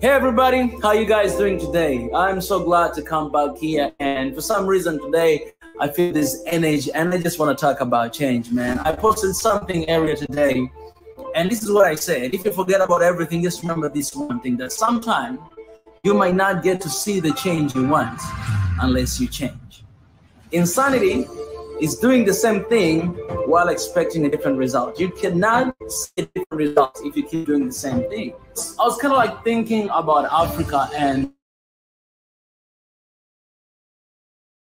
Hey everybody, how you guys doing today? I'm so glad to come back here, and for some reason today I feel this energy and I just want to talk about change, man. I posted something earlier today and this is what I said. If you forget about everything, just remember this one thing, that sometimes you might not get to see the change you want unless you change. Insanity is doing the same thing while expecting a different result. You cannot see different results if you keep doing the same thing. I was kind of like thinking about Africa and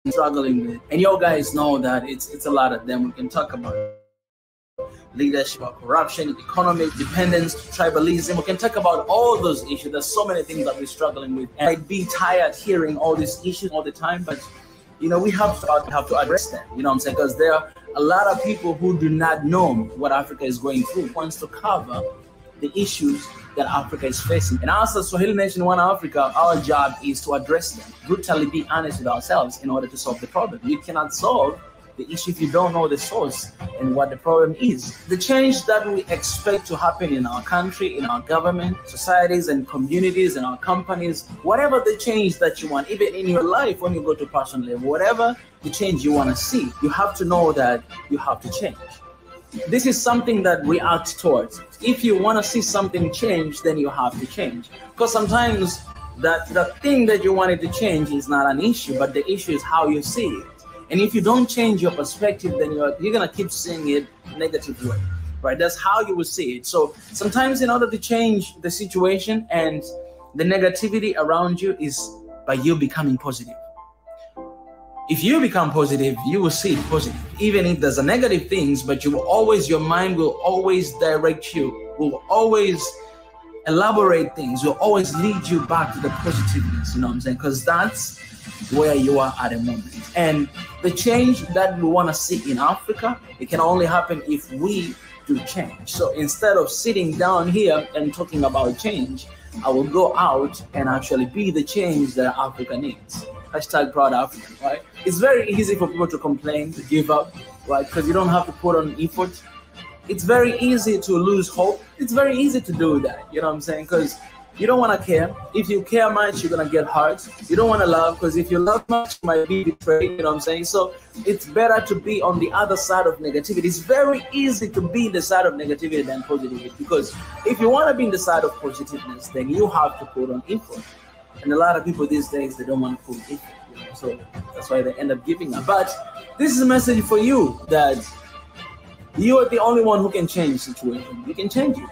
struggling with, and you guys know that it's a lot of them. We can talk about leadership, corruption, economic dependence, tribalism. We can talk about all those issues. There's so many things that we're struggling with, and I'd be tired hearing all these issues all the time, but you know, we have to address them, you know what I'm saying? Because there are a lot of people who do not know what Africa is going through, wants to cover the issues that Africa is facing. And us as Swahili Nation One Africa, our job is to address them, brutally be honest with ourselves in order to solve the problem. You cannot solve the issue if you don't know the source and what the problem is. The change that we expect to happen in our country, in our government, societies and communities and our companies, whatever the change that you want, even in your life when you go to personal level, whatever the change you want to see, you have to know that you have to change. This is something that we act towards. If you want to see something change, then you have to change. Because sometimes the thing that you wanted to change is not an issue, but the issue is how you see it. And if you don't change your perspective, then you're gonna keep seeing it negatively, right? That's how you will see it. So sometimes in order to change the situation and the negativity around you is by you becoming positive. If you become positive, you will see it positive. Even if there's a negative things, but you will always, your mind will always direct you, will always elaborate things, will always lead you back to the positiveness, you know what I'm saying? Because that's where you are at the moment. And the change that we want to see in Africa, it can only happen if we do change. So instead of sitting down here and talking about change, I will go out and actually be the change that Africa needs. Hashtag proud African, right? It's very easy for people to complain, to give up, right? Because you don't have to put on effort. It's very easy to lose hope. It's very easy to do that, you know what I'm saying? Because you don't want to care. If you care much, you're going to get hurt. You don't want to love, because if you love much, you might be betrayed, you know what I'm saying? So it's better to be on the other side of negativity. It's very easy to be the side of negativity than positivity, because if you want to be in the side of positiveness, then you have to put on effort. And a lot of people these days, they don't want to put effort, you know? So that's why they end up giving up. But this is a message for you, that you are the only one who can change the situation. You can change it.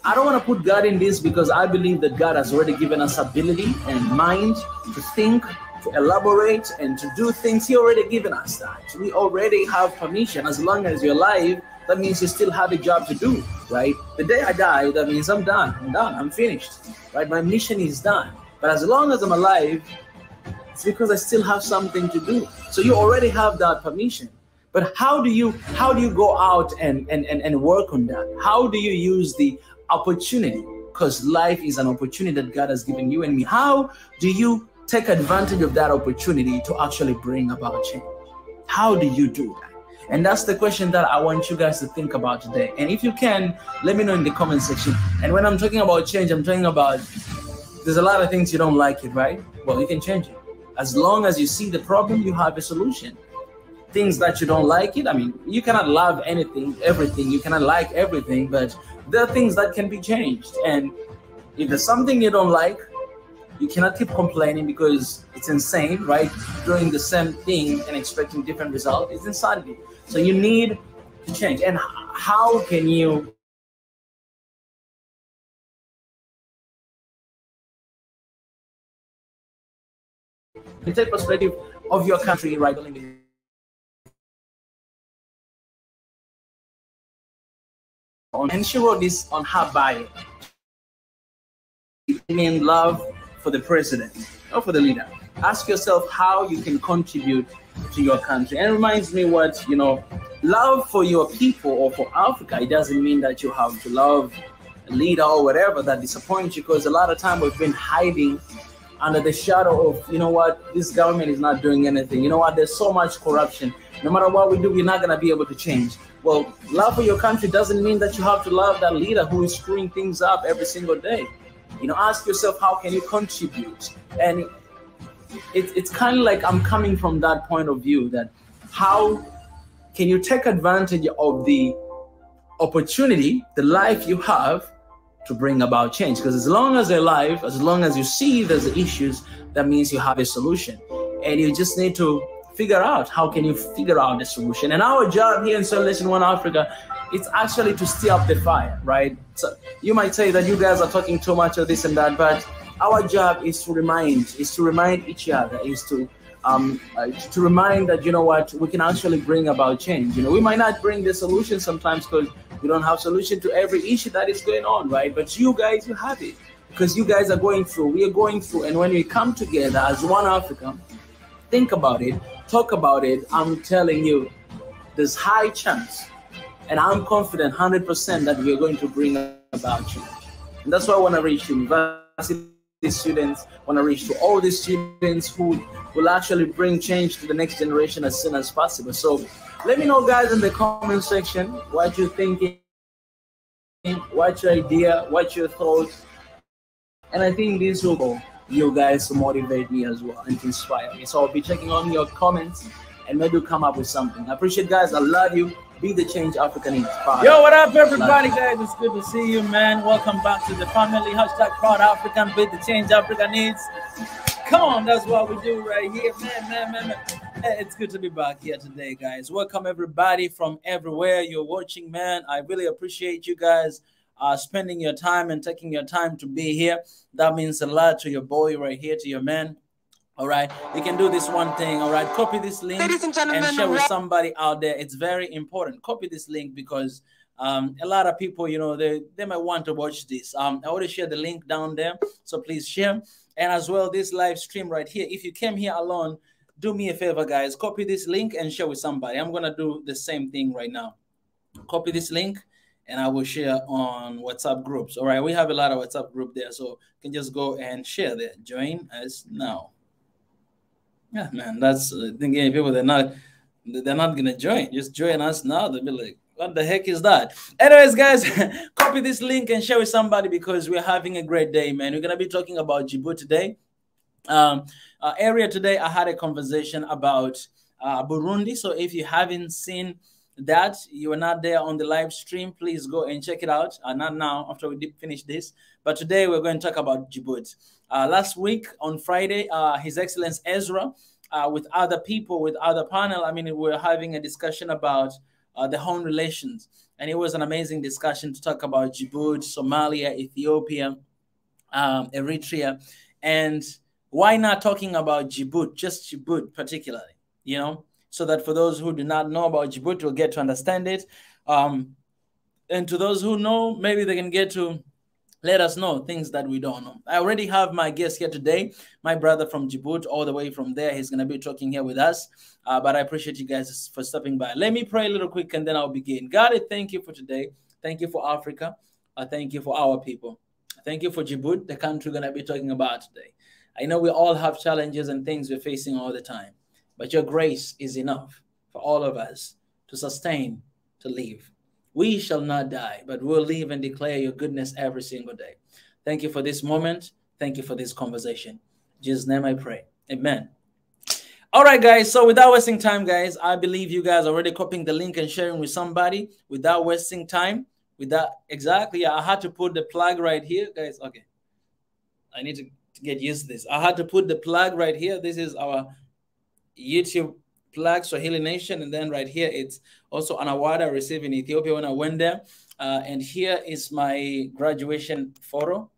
I don't want to put God in this, because I believe that God has already given us ability and mind to think, to elaborate, and to do things. He already given us that. We already have permission. As long as you're alive, that means you still have a job to do, right? The day I die, that means I'm done. I'm finished, right? My mission is done. But as long as I'm alive, it's because I still have something to do. So you already have that permission. But how do you go out and work on that? How do you use the opportunity? Because life is an opportunity that God has given you and me. How do you take advantage of that opportunity to actually bring about change? How do you do that? And that's the question that I want you guys to think about today. And if you can, let me know in the comment section. And when I'm talking about change, I'm talking about, there's a lot of things you don't like it, right? Well, you can change it. As long as you see the problem, you have a solution. Things that you don't like it, I mean, you cannot love anything, everything, you cannot like everything, but there are things that can be changed. And if there's something you don't like, you cannot keep complaining, because it's insane, right? Doing the same thing and expecting different results is insanity. So you need to change. And how can you take perspective of your country, right? And she wrote this on her bio. It means love for the president, or for the leader. Ask yourself how you can contribute to your country. And it reminds me what, you know, love for your people or for Africa, it doesn't mean that you have to love a leader or whatever that disappoints you, because a lot of time we've been hiding under the shadow of, you know what, this government is not doing anything. You know what, there's so much corruption. No matter what we do, we're not going to be able to change. Well, love for your country doesn't mean that you have to love that leader who is screwing things up every single day. Ask yourself, how can you contribute? And it's kind of like I'm coming from that point of view, that how can you take advantage of the opportunity, the life you have, to bring about change? Because as long as you're alive, as long as you see there's issues, that means you have a solution, and you just need to figure out how can you figure out the solution. And our job here in Solution One Africa, it's actually to stir up the fire, right? So you might say that you guys are talking too much of this and that, but our job is to remind each other, is to remind that, you know what, we can actually bring about change. We might not bring the solution sometimes because we don't have solution to every issue that is going on, right? But you guys, you have it, because you guys are going through, we are going through, and when we come together as one Africa, think about it, talk about it, I'm telling you, there's high chance, and I'm confident 100% that we're going to bring about change. And that's why I want to reach university students, want to reach to all the students who will actually bring change to the next generation as soon as possible. So let me know, guys, in the comment section what you're thinking, what's your idea, what's your thoughts. And I think this will go you guys to motivate me as well and to inspire me. So I'll be checking on your comments and maybe come up with something. I appreciate, guys. I love you. Be the change Africa needs. Bye. Yo, what up, everybody, guys? It's good to see you, man. Welcome back to the family. Hashtag Proud African. Be the change Africa needs. Come on, that's what we do right here, man. Hey, it's good to be back here today, guys. Welcome, everybody from everywhere you're watching, man. I really appreciate you guys spending your time and taking your time to be here. That means a lot to your boy right here, to your man. All right, you can do this one thing. All right, copy this link and share with somebody out there. It's very important. Copy this link because a lot of people, they might want to watch this. I want to share the link down there, so please share. And as well, this live stream right here. If you came here alone, do me a favor, guys. Copy this link and share with somebody. I'm gonna do the same thing right now. Copy this link, and I will share on WhatsApp groups. All right, we have a lot of WhatsApp group there, so you can just go and share there. Join us now. Yeah, man, that's thinking people they're not gonna join. Just join us now. They'll be like, what the heck is that? Anyways, guys, copy this link and share with somebody because we're having a great day, man. We're gonna be talking about Djibouti today. Earlier today, I had a conversation about Burundi. So if you haven't seen that, you are not there on the live stream, please go and check it out. Not now, after we finish this, but today we're going to talk about Djibouti. Last week on Friday, His Excellency Ezra, with other people, with other panel, we were having a discussion about the home relations, and it was an amazing discussion to talk about Djibouti, Somalia, Ethiopia, Eritrea, and why not talking about Djibouti, just Djibouti particularly, so that for those who do not know about Djibouti will get to understand it. And to those who know, maybe they can get to let us know things that we don't know. I already have my guest here today, my brother from Djibouti, all the way from there. He's going to be talking here with us. But I appreciate you guys for stopping by. Let me pray a little quick and then I'll begin. God, I thank you for today. Thank you for Africa. I thank you for our people. Thank you for Djibouti, the country we're going to be talking about today. I know we all have challenges and things we're facing all the time, but your grace is enough for all of us to sustain, to live. We shall not die, but we'll live and declare your goodness every single day. Thank you for this moment. Thank you for this conversation. In Jesus' name I pray. Amen. All right, guys. So without wasting time, guys, I believe you guys are already copying the link and sharing with somebody without wasting time. Exactly. I had to put the plug right here, guys. Okay. I need to get used to this. I had to put the plug right here. This is our YouTube plug, Swahili Nation, and then right here it's also an award I received in Ethiopia when I went there. And here is my graduation photo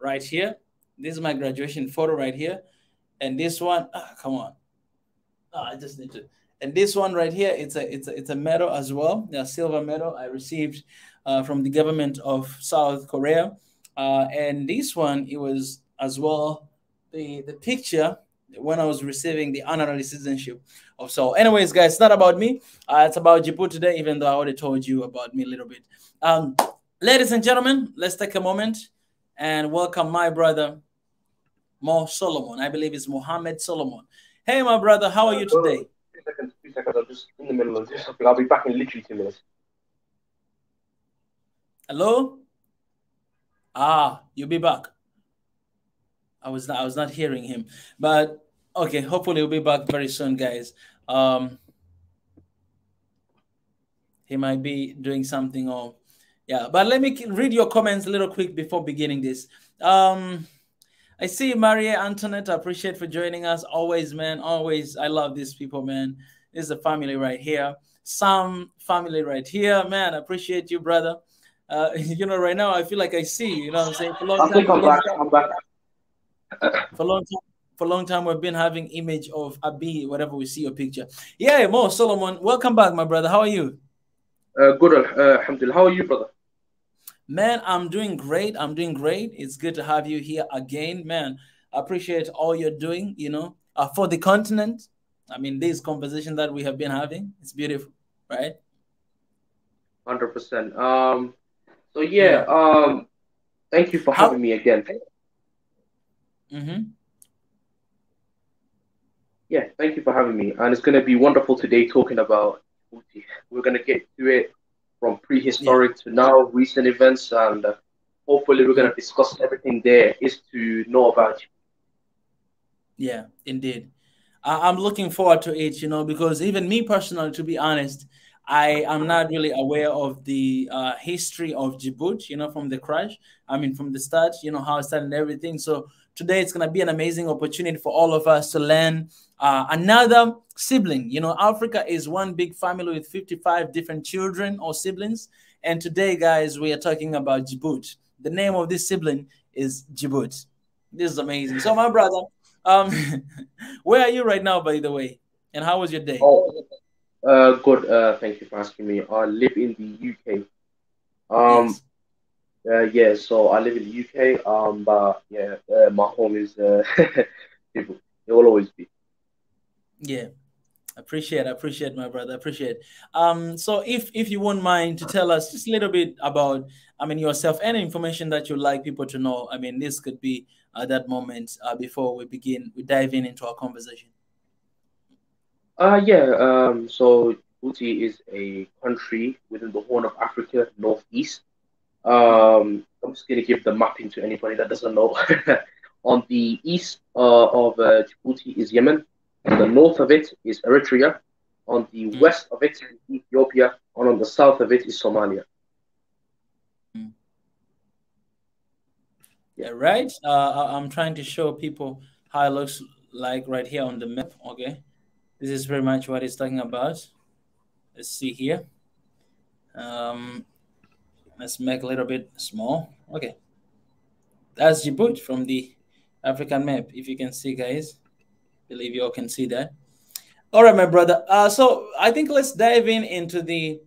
right here. This is my graduation photo right here. And this one, come on. I just need to. And this one right here, it's a medal as well, a silver medal I received from the government of South Korea. And this one, it was as well the picture when I was receiving the honorary citizenship of Seoul. Anyways, guys, it's not about me. It's about Djibouti today, even though I already told you about me a little bit. Ladies and gentlemen, let's take a moment and welcome my brother, Mo Solomon. I believe it's Mohammed Solomon. Hey, my brother, how are you today? 2 seconds. I'm just in the middle of something. I'll be back in literally 2 minutes. Hello? Ah, you'll be back. I was not hearing him, but okay. Hopefully, he'll be back very soon, guys. Um, he might be doing something or yeah. But let me read your comments a little quick before beginning this. I see Maria Antoinette. I appreciate for joining us. Always, man. Always. I love these people, man. This is a family right here. Sam family right here, man. I appreciate you, brother. Right now I feel like I see you. You know what I'm saying? For a long I time think we've I'm been back. I'm back. for a long time. For a long time, we've been having image of Abi, whatever we see your picture. Yeah, Mo Solomon, welcome back, my brother. How are you? Good, alhamdulillah. How are you, brother? Man, I'm doing great. I'm doing great. It's good to have you here again, man. I appreciate all you're doing, for the continent. I mean, this conversation that we have been having, it's beautiful, right? 100%. So yeah, Mm. thank you for How? having me again. Mm-hmm. Yeah, thank you for having me. And it's going to be wonderful today talking about Djibouti. We're going to get to it from Yeah. prehistoric to now, recent events, and hopefully we're going Mm. to discuss everything there is to know about you. Yeah, indeed. I'm looking forward to it, because even me personally, to be honest, I am not really aware of the history of Djibouti, from the crash. I mean, from the start, how it started and everything. So today it's going to be an amazing opportunity for all of us to learn another sibling. Africa is one big family with 55 different children or siblings. And today, guys, we are talking about Djibouti. The name of this sibling is Djibouti. This is amazing. So, my brother, um, where are you right now, by the way? And how was your day? Oh, good. Thank you for asking me. I live in the UK. Um, Yes. yeah, so I live in the UK. But yeah, my home is Djibouti. It will always be. Yeah. Appreciate my brother. Appreciate. So if you won't mind to tell us just a little bit about, I mean, yourself, any information that you'd like people to know. I mean, this could be that moment before we dive into our conversation. Yeah. So Djibouti is a country within the Horn of Africa, northeast. Mm, I'm just gonna give the mapping to anybody that doesn't know. On the east of Djibouti is Yemen. On the north of it is Eritrea. On the mm, west of it is Ethiopia. And on the south of it is Somalia. mm. Yeah. Right. I'm trying to show people how it looks like right here on the map. Okay. This is very much what it's talking about. Let's see here. Um, let's make a little bit small. Okay, that's Djibouti from the African map. If you can see, guys, believe you all can see that. All right, my brother. So I think let's dive into the,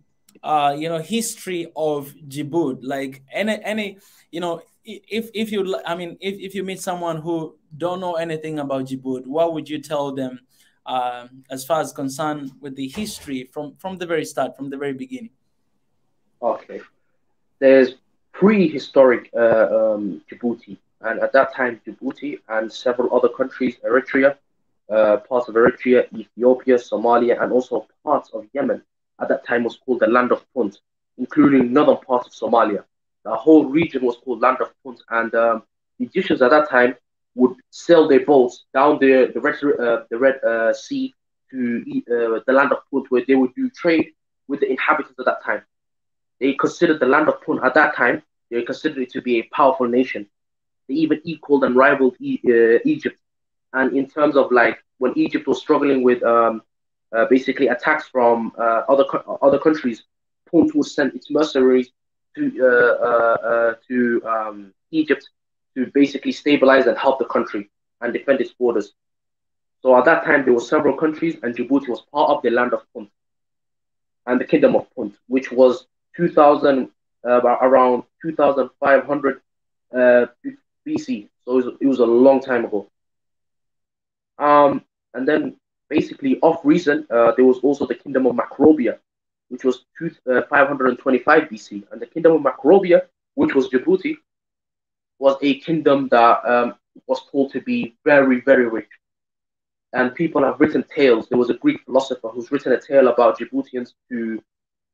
history of Djibouti. Like any, if you, I mean, if you meet someone who don't know anything about Djibouti, what would you tell them, as far as concerned with the history from the very start, from the very beginning? Okay. There's prehistoric Djibouti, and at that time, Djibouti and several other countries, Eritrea, parts of Eritrea, Ethiopia, Somalia, and also parts of Yemen, at that time was called the Land of Punt, including northern parts of Somalia. The whole region was called Land of Punt, and the Egyptians at that time would sail their boats down the Red Sea to the Land of Punt, where they would do trade with the inhabitants at that time. They considered the land of Punt at that time, they considered it to be a powerful nation. They even equaled and rivaled Egypt. And in terms of like when Egypt was struggling with basically attacks from other countries, Punt would send its mercenaries to Egypt to basically stabilize and help the country and defend its borders. So at that time, there were several countries, and Djibouti was part of the land of Punt and the Kingdom of Punt, which was 2000 around 2500 BC. So it was a long time ago. And then basically off reason, there was also the Kingdom of Macrobia, which was 525 BC, and the Kingdom of Macrobia, which was Djibouti, was a kingdom that was told to be very, very rich. And people have written tales. There was a Greek philosopher who's written a tale about Djiboutians who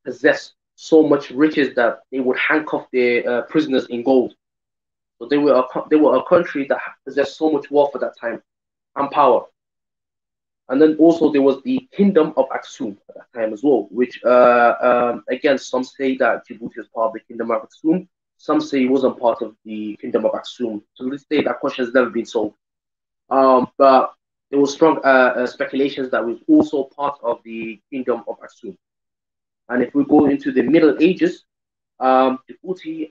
possess so much riches that they would handcuff their prisoners in gold. So they were a country that possessed so much wealth at that time and power. And then also there was the Kingdom of Aksum at that time as well, which again some say that Djibouti was part of the Kingdom of Aksum. Some say it wasn't part of the Kingdom of Aksum. To this day, that question has never been solved. But there was strong speculations that it was also part of the Kingdom of Aksum. And if we go into the Middle Ages, Djibouti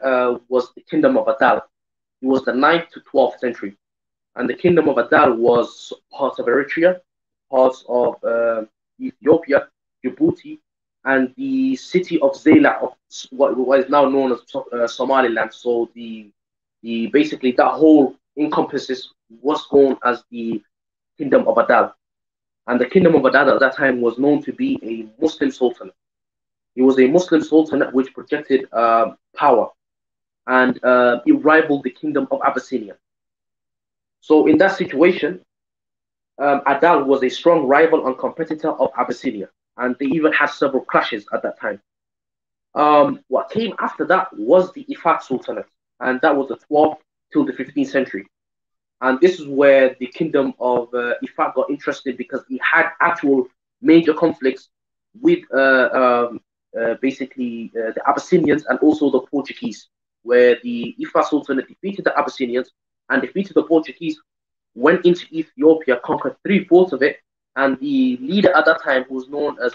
was the Kingdom of Adal. It was the 9th to 12th century. And the Kingdom of Adal was parts of Eritrea, parts of Ethiopia, Djibouti, and the city of Zeilai, of what is now known as Somaliland. So the basically that whole encompasses what's known as the Kingdom of Adal. And the Kingdom of Adal at that time was known to be a Muslim sultanate. It was a Muslim sultanate which projected power, and it rivaled the Kingdom of Abyssinia. So in that situation, Adal was a strong rival and competitor of Abyssinia, and they even had several clashes at that time. What came after that was the Ifat Sultanate, and that was the 12th till the 15th century. And this is where the kingdom of Ifat got interested, because he had actual major conflicts with basically the Abyssinians and also the Portuguese, where the Ifat Sultanate defeated the Abyssinians and defeated the Portuguese, went into Ethiopia, conquered 3/4 of it, and the leader at that time, who was known as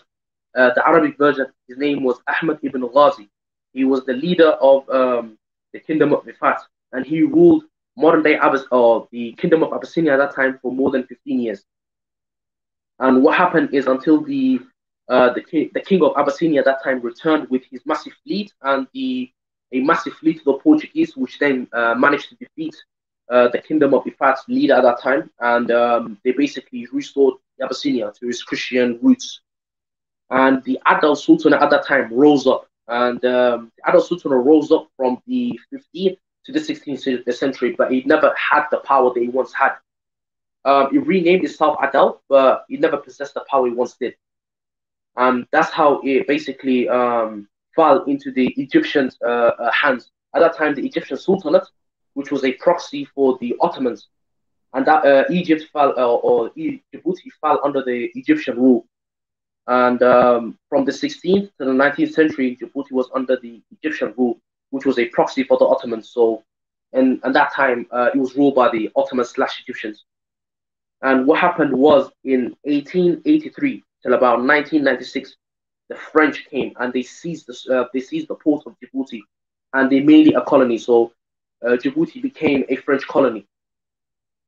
the Arabic version, his name was Ahmed ibn Ghazi. He was the leader of the kingdom of Ifat, and he ruled modern day the kingdom of Abyssinia at that time for more than 15 years. And what happened is, until the king of Abyssinia at that time returned with his massive fleet and a massive fleet of the Portuguese, which then managed to defeat the kingdom of Ifat's leader at that time, and they basically restored Abyssinia to its Christian roots. And the Adal Sultanate at that time rose up, and the Adal Sultanate rose up from the 15th to the 16th century, but it never had the power that he once had. It renamed itself Adal, but it never possessed the power it once did. And that's how it basically fell into the Egyptians' hands. At that time, the Egyptian Sultanate, which was a proxy for the Ottomans, and that Egypt fell, or Djibouti fell under the Egyptian rule. And from the 16th to the 19th century, Djibouti was under the Egyptian rule, which was a proxy for the Ottomans. So, and that time, it was ruled by the Ottomans/Egyptians. And what happened was, in 1883 till about 1996, the French came and they seized the port of Djibouti, and they made it a colony. So Djibouti became a French colony,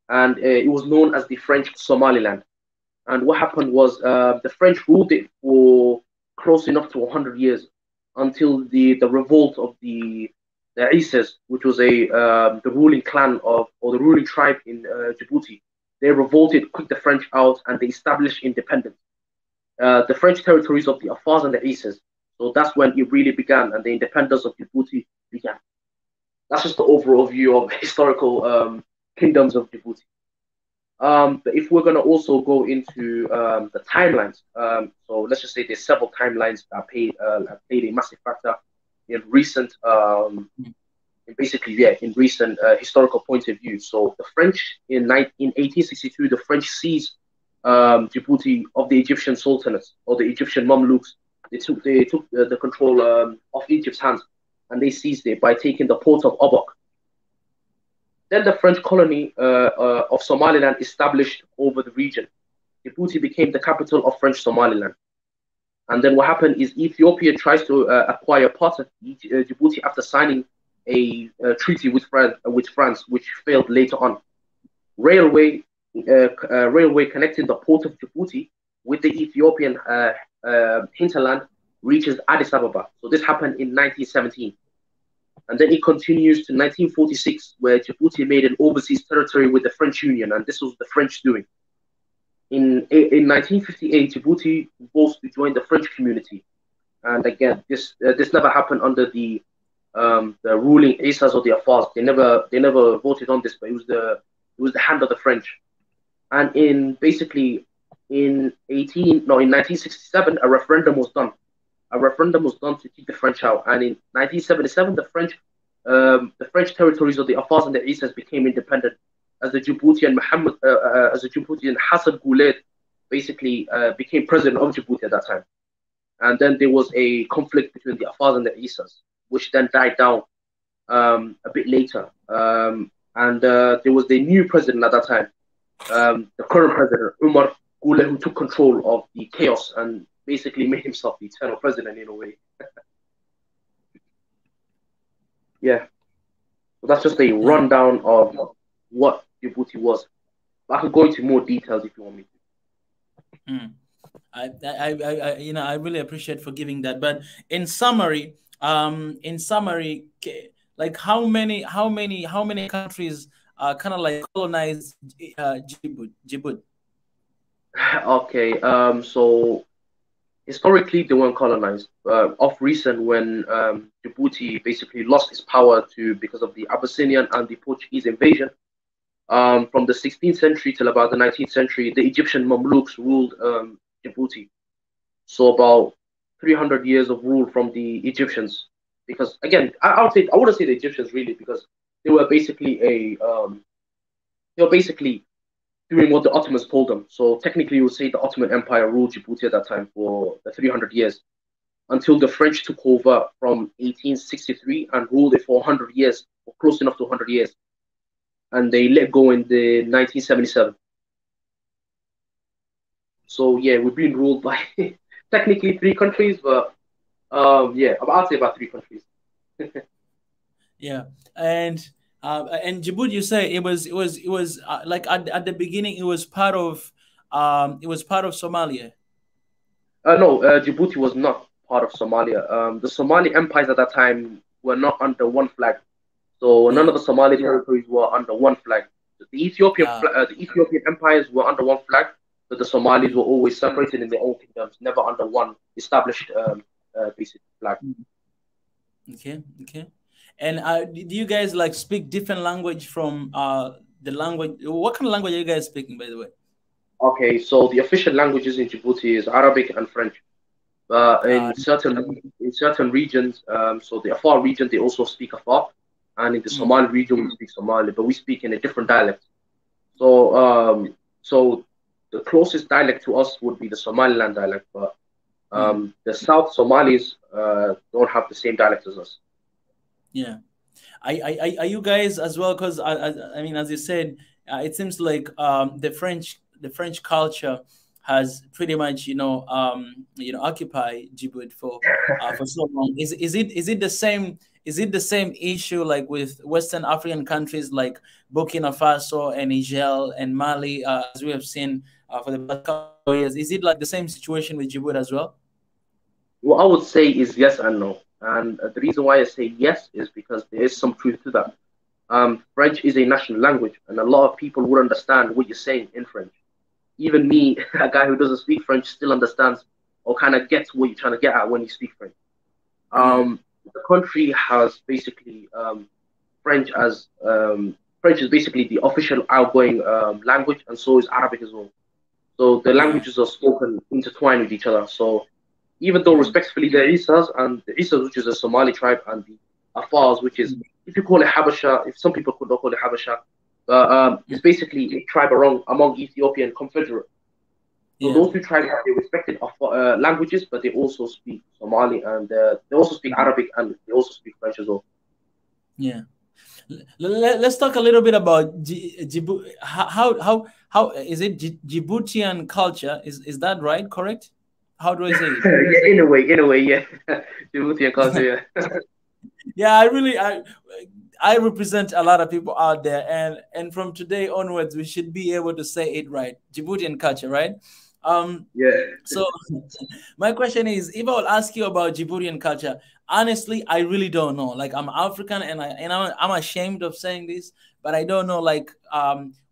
and it was known as the French Somaliland. And what happened was, the French ruled it for close enough to 100 years, until the revolt of the Isses, which was the ruling clan or the ruling tribe in Djibouti. They revolted, kicked the French out, and they established independence. The French territories of the Afars and the Isses. So that's when it really began, and the independence of Djibouti began. That's just the overall view of historical kingdoms of Djibouti. But if we're going to also go into the timelines, so let's just say there's several timelines that played a massive factor in recent, in recent historical point of view. So the French in 1862, the French seized Djibouti of the Egyptian sultanates, or the Egyptian Mamluks. They took the control of Egypt's hands, and they seized it by taking the port of Obok. Then the French colony of Somaliland established over the region. Djibouti became the capital of French Somaliland. And then what happened is, Ethiopia tries to acquire part of Djibouti after signing a treaty with France, which failed later on. Railway connecting the port of Djibouti with the Ethiopian hinterland reaches Addis Ababa. So this happened in 1917. And then it continues to 1946, where Djibouti made an overseas territory with the French Union, and this was the French doing. In 1958, Djibouti votes to join the French community, and again, this never happened under the ruling Isas or the Afars. They never voted on this, but it was the hand of the French. And in 1967, a referendum was done. A referendum was done to keep the French out. And in 1977, the French the French territories of the Afars and the Isas became independent, as the Djiboutian Hassan Goulet basically became president of Djibouti at that time. And then there was a conflict between the Afars and the Isas, which then died down a bit later. And there was the new president at that time, the current president, Umar Goulet, who took control of the chaos and basically made himself the eternal president in a way. Yeah. So that's just a rundown of what Djibouti was. I could go into more details if you want me to. I really appreciate for giving that. But in summary, like how many countries kind of like colonized Djibouti? Okay. So historically they weren't colonized. Of recent, when Djibouti basically lost its power because of the Abyssinian and the Portuguese invasion. From the 16th century till about the 19th century, the Egyptian Mamluks ruled Djibouti. So about 300 years of rule from the Egyptians. Because again, I wouldn't say the Egyptians really, because they were basically doing what the Ottomans told them. So technically, you would say the Ottoman Empire ruled Djibouti at that time for the 300 years, until the French took over from 1863 and ruled it for 100 years, or close enough to 100 years. And they let go in the 1977. So yeah, we've been ruled by technically 3 countries, but yeah, I'd say about 3 countries. Yeah, and Djibouti, you say it was like at the beginning it was part of Somalia. No, Djibouti was not part of Somalia. The Somali empires at that time were not under one flag. So none of the Somali territories were under one flag. The Ethiopian empires were under one flag, but the Somalis were always separated in their own kingdoms, never under one established basic flag. Okay. And do you guys like speak different language from the language? What kind of language are you guys speaking, by the way? Okay, so the official languages in Djibouti is Arabic and French. In certain regions, so the Afar region, they also speak Afar. And in the Somali region, we speak Somali, but we speak in a different dialect. So, so the closest dialect to us would be the Somaliland dialect, but the South Somalis don't have the same dialect as us. Yeah, are you guys as well? Because I mean, as you said, it seems like the French culture has pretty much occupied Djibouti for so long. Is it the same? Is it the same issue like with Western African countries like Burkina Faso and Niger and Mali, as we have seen for the past couple of years? Is it like the same situation with Djibouti as well? What I would say is yes and no. And the reason why I say yes is because there is some truth to that. French is a national language, and a lot of people would understand what you're saying in French. Even me, a guy who doesn't speak French, still understands or kind of gets what you're trying to get at when you speak French. The country has basically French is basically the official outgoing language, and so is Arabic as well. So the languages are spoken intertwined with each other. So even though respectively the Isas, which is a Somali tribe, and the Afars, which is, if you call it Habasha, if some people could not call it Habasha, it's basically a tribe among Ethiopian confederate. So those 2 tribes have their respective languages, but they also speak Somali, and they also speak Arabic, and they also speak French as well. Yeah. Let's talk a little bit about Djibouti. How is it Djiboutian culture? Is that right? Correct? How do I say it? Yeah, in a way, yeah. Djiboutian culture, yeah. Yeah, I represent a lot of people out there, and from today onwards, we should be able to say it right. Djiboutian culture, right? Yeah. So my question is, if I will ask you about Djiboutian culture, honestly, I really don't know. Like, I'm African, and I'm ashamed of saying this, but I don't know, like,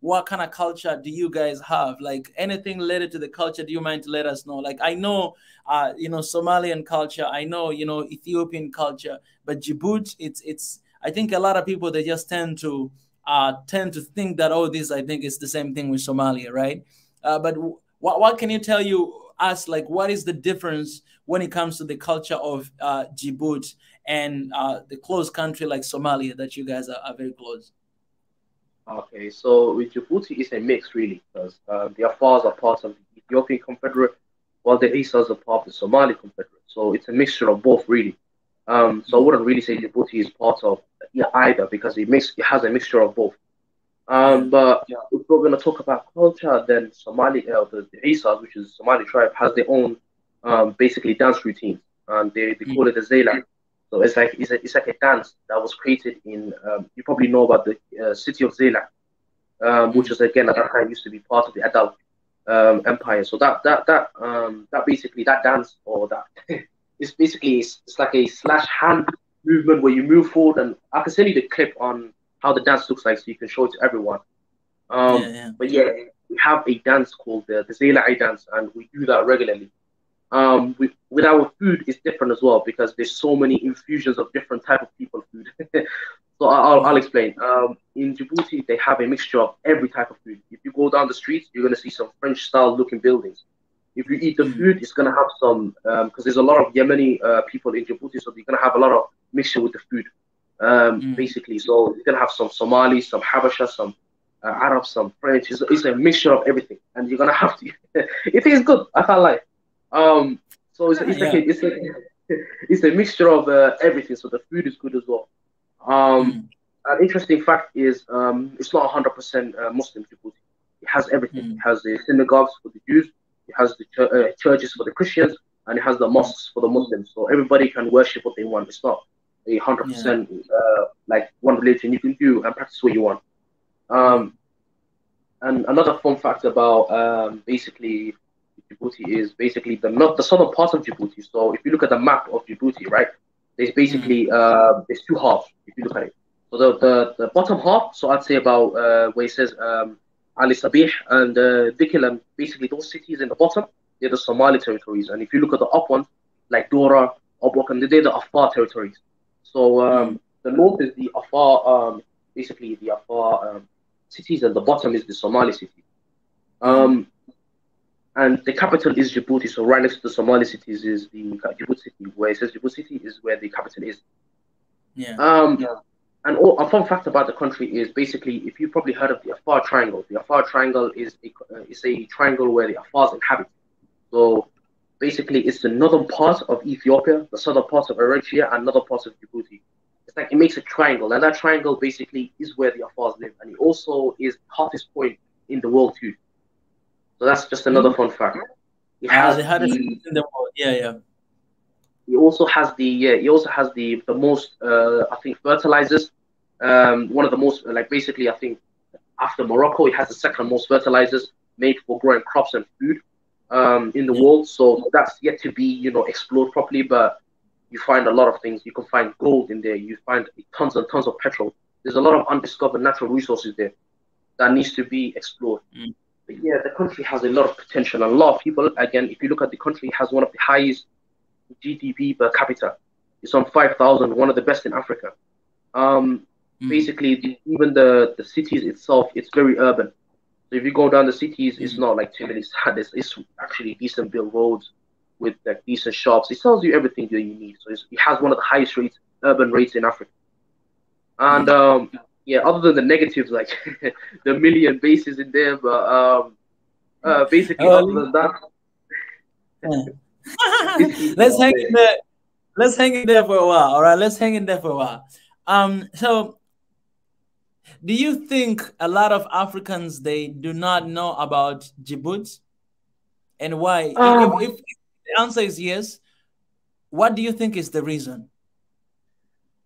what kind of culture do you guys have? Like, anything related to the culture, do you mind to let us know? Like, I know, Somalian culture, I know, Ethiopian culture, but Djibouti, it's. I think a lot of people, they just tend to think that, oh, this, I think, is the same thing with Somalia, right? But what can you tell us, like, what is the difference when it comes to the culture of Djibouti and the close country like Somalia that you guys are very close? Okay, so with Djibouti, it's a mix really, because the Afars are part of the Ethiopian Confederate, while the Isas are part of the Somali Confederate. So it's a mixture of both really. So I wouldn't really say Djibouti is part of either, because it has a mixture of both. But if we're going to talk about culture, then the Isas, which is Somali tribe, has their own basically dance routines, and they call it the Zeilai. So it's like a dance that was created in you probably know about the city of Zeilai, which is again at that time used to be part of the Adal Empire. So that basically that dance or that it's like a slash hand movement where you move forward, and I can send you the clip on how the dance looks like so you can show it to everyone. But yeah, we have a dance called the Zeilai dance, and we do that regularly. With our food, it's different as well because there's so many infusions of different type of people food. So I'll explain. In Djibouti, they have a mixture of every type of food. If you go down the streets, you're gonna see some French style looking buildings. If you eat the food, it's gonna have some because there's a lot of Yemeni people in Djibouti, so you're gonna have a lot of mixture with the food. Basically, so you're gonna have some Somali, some Habasha, some Arab, some French. It's a mixture of everything, and you're gonna have to. It is good. I can't lie. So it's a mixture of everything. So the food is good as well. An interesting fact is it's not 100% Muslim Djibouti. It has everything. It has the synagogues for the Jews, it has the churches for the Christians, and it has the mosques for the Muslims. So everybody can worship what they want. It's not 100% like one religion. You can do and practice what you want. And another fun fact about basically Djibouti is basically the southern part of Djibouti. So if you look at the map of Djibouti, right, there's basically there's two halves if you look at it. So the bottom half, so I'd say about where it says Ali Sabih and Dikil, basically those cities in the bottom, they're the Somali territories. And if you look at the up ones, like Dora, Obok, and they're the Afar territories. So the north is the Afar, basically the Afar cities, and the bottom is the Somali city. And the capital is Djibouti. So right next to the Somali cities is the Djibouti city. Where it says Djibouti city is where the capital is. And a fun fact about the country is basically, if you've probably heard of the Afar Triangle, the Afar Triangle is a triangle where the Afars inhabit. So basically, it's the northern part of Ethiopia, the southern part of Eritrea, and northern part of Djibouti. It's like it makes a triangle, and that triangle basically is where the Afars live, and it also is the hottest point in the world too. So that's just another fun fact. It has the hottest in the world. It also has the most I think fertilizers. One of the most basically I think after Morocco, it has the second most fertilizers made for growing crops and food in the world. So that's yet to be explored properly, but you find a lot of things. You can find gold in there. You find tons and tons of petrol. There's a lot of undiscovered natural resources there that needs to be explored. But yeah, the country has a lot of potential, and a lot of people. Again, if you look at the country, it has one of the highest GDP per capita. It's on 5,000, one of the best in Africa. Basically, even the cities itself, it's very urban. So if you go down the cities, it's not like too many. It's actually decent built roads with like decent shops. It tells you everything that you need. So it has one of the highest urban rates in Africa. And yeah, other than the negatives, like the million bases in there, but basically other than that. Let's hang in there. Let's hang in there for a while. All right, let's hang in there for a while. So do you think a lot of Africans, they do not know about Djibouti, and why? If the answer is yes, what do you think is the reason?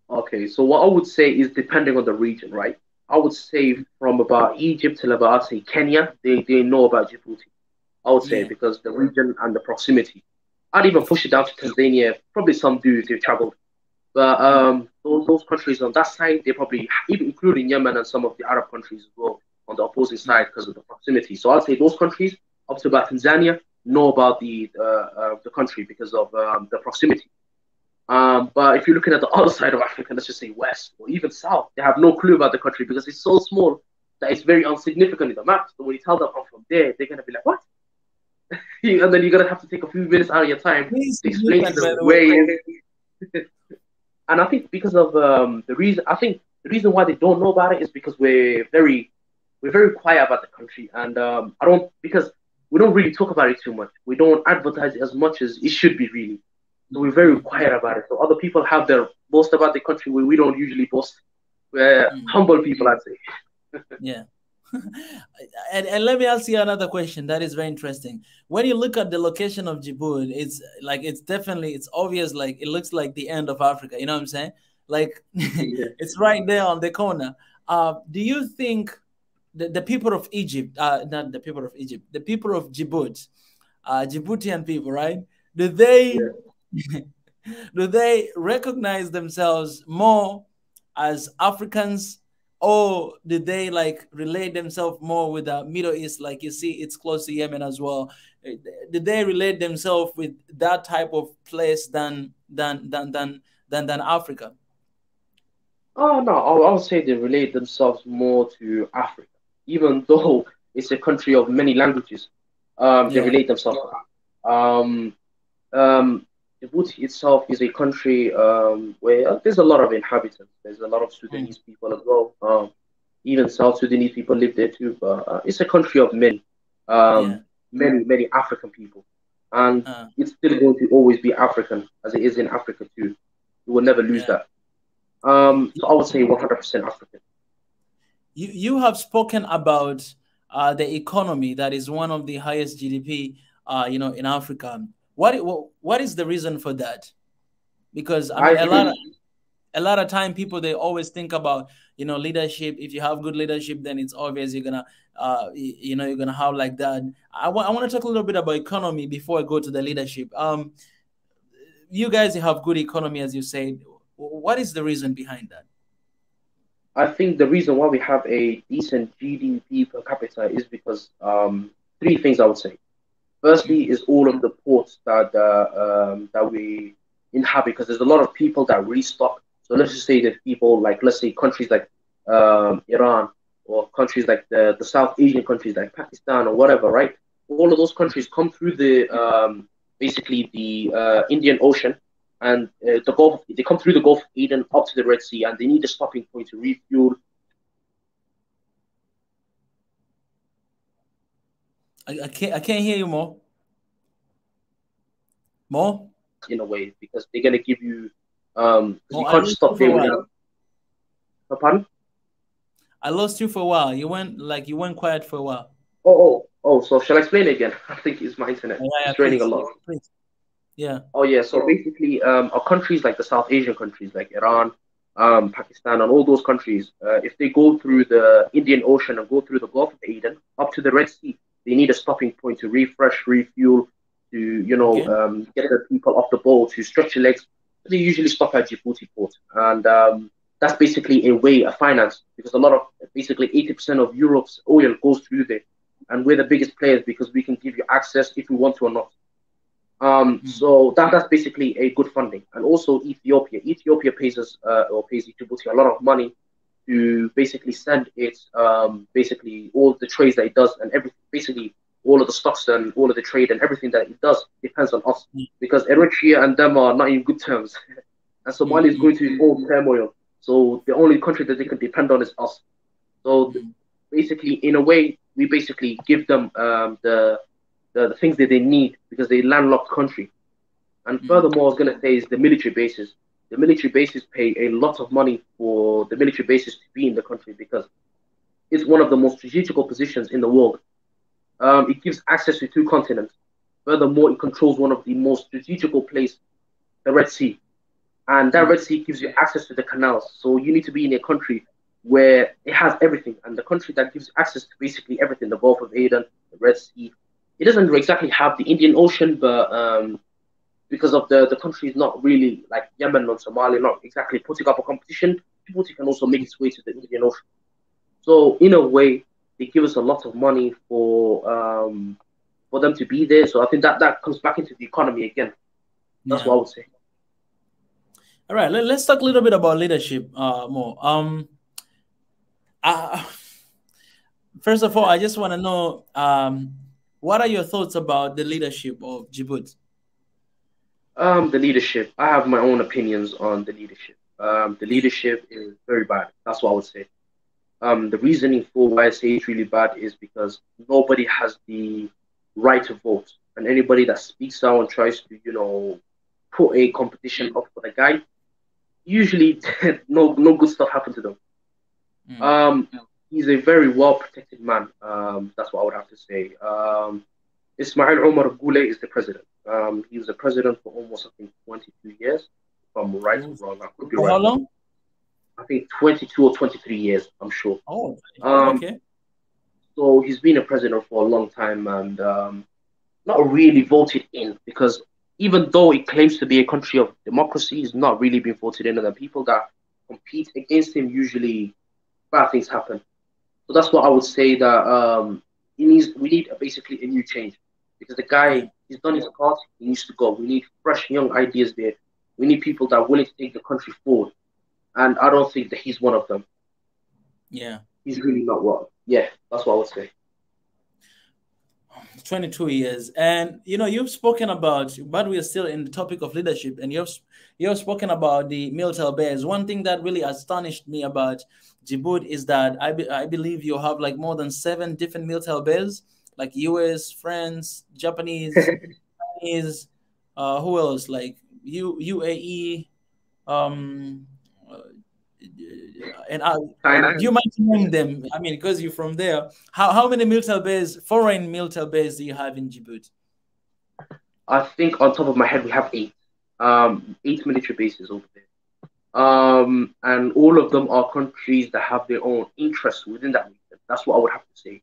Okay, so what I would say is depending on the region, right? I would say from about Egypt till about, I'd say Kenya, they know about Djibouti. I would say because the region and the proximity. I'd even push it down to Tanzania. Probably some do if they've traveled. But those countries on that side, they probably, even including Yemen and some of the Arab countries as well, on the opposing side because of the proximity. So I'd say those countries, up to about Tanzania, know about the country because of the proximity. But if you're looking at the other side of Africa, let's just say West or even South, they have no clue about the country because it's so small that it's very insignificant in the map. So when you tell them I'm from there, they're going to be like, what? And then you're going to have to take a few minutes out of your time to explain to them where And I think because of the reason why they don't know about it is because we're very quiet about the country, and I don't because we don't really talk about it too much. We don't advertise it as much as it should be really. So we're very quiet about it. So other people have their boast about the country where we don't usually boast. We're humble people, I'd say. Yeah. And let me ask you another question that is very interesting. When you look at the location of Djibouti, it's like it's obvious, like it looks like the end of Africa. You know what I'm saying? Like Yeah. it's right there on the corner. Do you think the people of Egypt, not the people of Egypt, the people of Djibouti, Djiboutian people, right? Do they Yeah. do they recognize themselves more as Africans, or did they like relate themselves more with the Middle East? Like you see, it's close to Yemen as well. Did they relate themselves with that type of place than Africa? Oh no, I would say they relate themselves more to Africa, even though it's a country of many languages. They Yeah. relate themselves to that. Djibouti itself is a country where there's a lot of inhabitants. There's a lot of Mm. Sudanese people as well. Even South Sudanese people live there too. But it's a country of many, Yeah. many African people, and Uh, it's still going to always be African as it is in Africa too. We will never lose yeah. that. So I would say 100% African. You have spoken about the economy that is one of the highest GDP, in Africa. What is the reason for that? Because I mean, I think a lot of time people they always think about leadership. If you have good leadership, then it's obvious you're gonna you're gonna have like that. I want to talk a little bit about economy before I go to the leadership. You guys have good economy, as you said. What is the reason behind that? I think the reason why we have a decent GDP per capita is because three things I would say. Firstly, is all of the ports that we inhabit because there's a lot of people that restock. So let's just say that people like let's say countries like Iran or countries like the South Asian countries like Pakistan or whatever, right? All of those countries come through the basically the Indian Ocean and the Gulf. They come through the Gulf of Aden up to the Red Sea, and they need a stopping point to refuel I can't hear you more. More? in a way because they're gonna give you because you More. I can't just lost you stop for a there while. without. Pardon? I lost you for a while. You went quiet for a while. Oh. So shall I explain it again? I think it's my internet. Yeah, yeah, It's raining a please, lot. please. Yeah. Oh yeah. So basically, our countries like the South Asian countries like Iran, Pakistan, and all those countries, if they go through the Indian Ocean and go through the Gulf of Aden up to the Red Sea, they need a stopping point to refresh, refuel, to Okay. get the people off the boat, to stretch their legs. They usually stop at Djibouti port, and that's basically a way of finance because a lot of basically 80% of Europe's oil goes through there, and we're the biggest players because we can give you access if we want to or not. Mm. So that's basically a good funding, and also Ethiopia. Ethiopia pays us or pays Djibouti a lot of money to basically send its basically all the trades that it does and everything, basically all of the stocks and all of the trade and everything that it does depends on us Mm. because Eritrea and them are not in good terms, and Somalia is Mm. going to its own turmoil. So the only country that they can depend on is us. So Mm. basically, in a way, we basically give them the things that they need because they landlocked country. And Mm. furthermore, I was going to say is the military bases. The military bases pay a lot of money for the military bases to be in the country because it's one of the most strategical positions in the world. It gives access to two continents. Furthermore, it controls one of the most strategical places, the Red Sea. And that Mm. Red Sea gives you access to the canals. So you need to be in a country where it has everything. And the country that gives access to basically everything, the Gulf of Aden, the Red Sea, it doesn't exactly have the Indian Ocean, but because of the country is not really like Yemen or Somalia, not exactly putting up a competition, Djibouti can also make its way to the Indian Ocean. So in a way, they give us a lot of money for them to be there. So I think that comes back into the economy again. That's Yeah. what I would say. All right. Let's talk a little bit about leadership more. Uh, First of all, I just want to know what are your thoughts about the leadership of Djibouti? The leadership. I have my own opinions on the leadership. The leadership is very bad. That's what I would say. The reasoning for why I say it's really bad is because nobody has the right to vote, and anybody that speaks out and tries to, put a competition up for the guy, usually no good stuff happens to them. Mm. Um, he's a very well protected man. That's what I would have to say. Ismail Omar Gule is the president. He was the president for almost, I think, 22 years. If I'm right or wrong, I could be For right. how long? I think 22 or 23 years, I'm sure. Oh, Um, okay. so he's been a president for a long time and not really voted in because even though it claims to be a country of democracy, he's not really been voted in. And the people that compete against him usually bad things happen. So that's what I would say that we need basically a new change because the Yeah. guy he's done his part. He needs to go. We need fresh young ideas there. We need people that are willing to take the country forward. And I don't think that he's one of them. Yeah. He's really not one. Yeah, that's what I would say. 22 years. And you've spoken about, but we are still in the topic of leadership, and you've spoken about the military base. One thing that really astonished me about Djibouti is that I believe you have like more than 7 different military bases, like US, France, Japanese, Chinese, who else? Like UAE, um, uh, and do you China. mind to name them? I mean, because you're from there. How many military bases, foreign military bases, do you have in Djibouti? I think on top of my head we have 8. 8 military bases over there. And all of them are countries that have their own interests within that region. That's what I would have to say.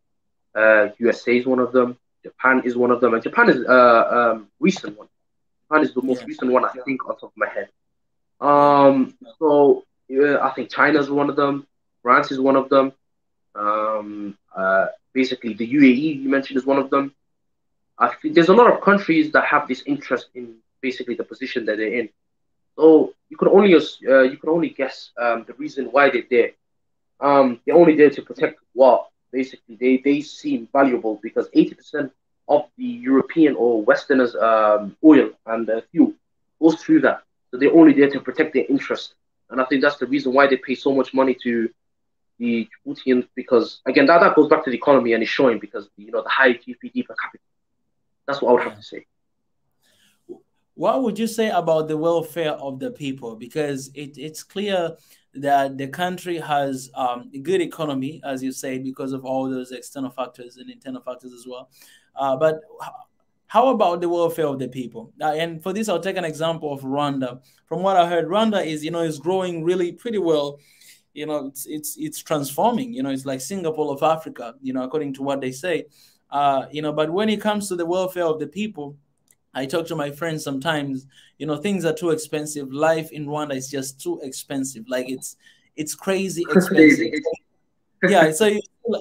USA is one of them. Japan is one of them, and Japan is recent one. Japan is the most Yeah, recent one I think on top of my head. yeah, So I think China is one of them. France is one of them. Basically, the UAE you mentioned is one of them. I think there's a lot of countries that have this interest in basically the position that they're in. So you can only guess the reason why they're there. They're only there to protect what basically they seem valuable because 80% of the European or Westerners' oil and fuel goes through that. So they're only there to protect their interest. And I think that's the reason why they pay so much money to the Djiboutians because again that goes back to the economy and it's showing because the high GDP per capita. That's what I would have yeah. to say. What would you say about the welfare of the people? Because it's clear that the country has a good economy, as you say, because of all those external factors and internal factors as well. But how about the welfare of the people? And for this, I'll take an example of Rwanda. From what I heard, Rwanda is growing really pretty well. It's transforming. It's like Singapore of Africa. According to what they say. But when it comes to the welfare of the people, I talk to my friends sometimes, things are too expensive. Life in Rwanda is just too expensive. Like it's crazy expensive. Crazy. Yeah, so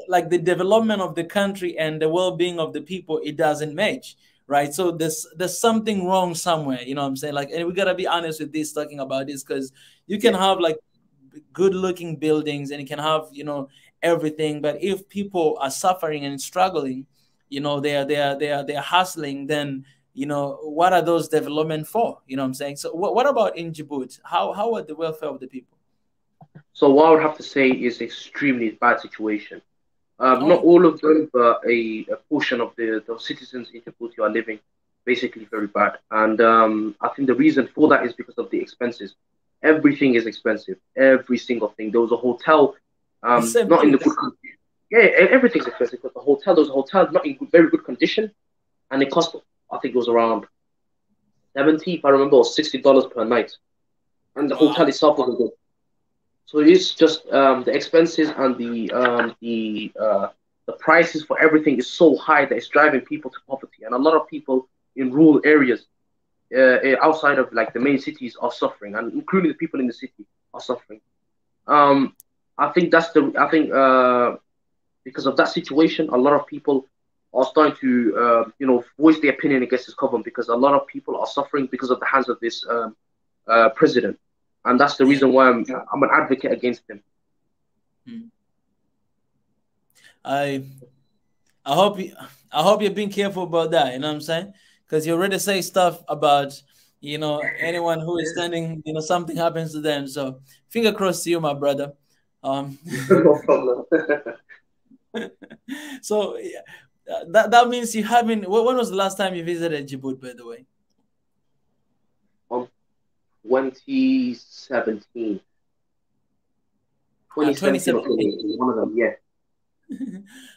like the development of the country and the well-being of the people, it doesn't match, right? So there's something wrong somewhere, you know what I'm saying? Like, and we gotta be honest with this, talking about this, because you can Yeah. have like good looking buildings and you can have, everything, but if people are suffering and struggling, they're hustling, then what are those development for? You know what I'm saying? So what about in Djibouti? How are the welfare of the people? So what I would have to say is extremely bad situation. Not Oh, all of them, but a portion of the citizens in Djibouti are living basically very bad. And I think the reason for that is because of the expenses. Everything is expensive. Every single thing. There was a hotel, the same not in thing. the good condition. Yeah, everything's expensive. But there was a hotel not in very good condition, and it cost, I think it was around 70, if I remember, or $60 per night. And the hotel Wow. itself wasn't good. So it's just the expenses and the prices for everything is so high that it's driving people to poverty, and a lot of people in rural areas outside of like the main cities are suffering, and including the people in the city are suffering. Um, I think because of that situation, a lot of people are starting to voice their opinion against this government because a lot of people are suffering because of the hands of this president, and that's the Yeah. reason why I'm an advocate against him. Hmm. I I hope you I hope you're being careful about that, you know what I'm saying? Because you already say stuff about anyone who is standing, something happens to them. So finger crossed to you, my brother. No problem. So yeah, that means you haven't. When was the last time you visited Djibouti, by the way? 2017. 2017 or 2017. 2018, one of them, yeah.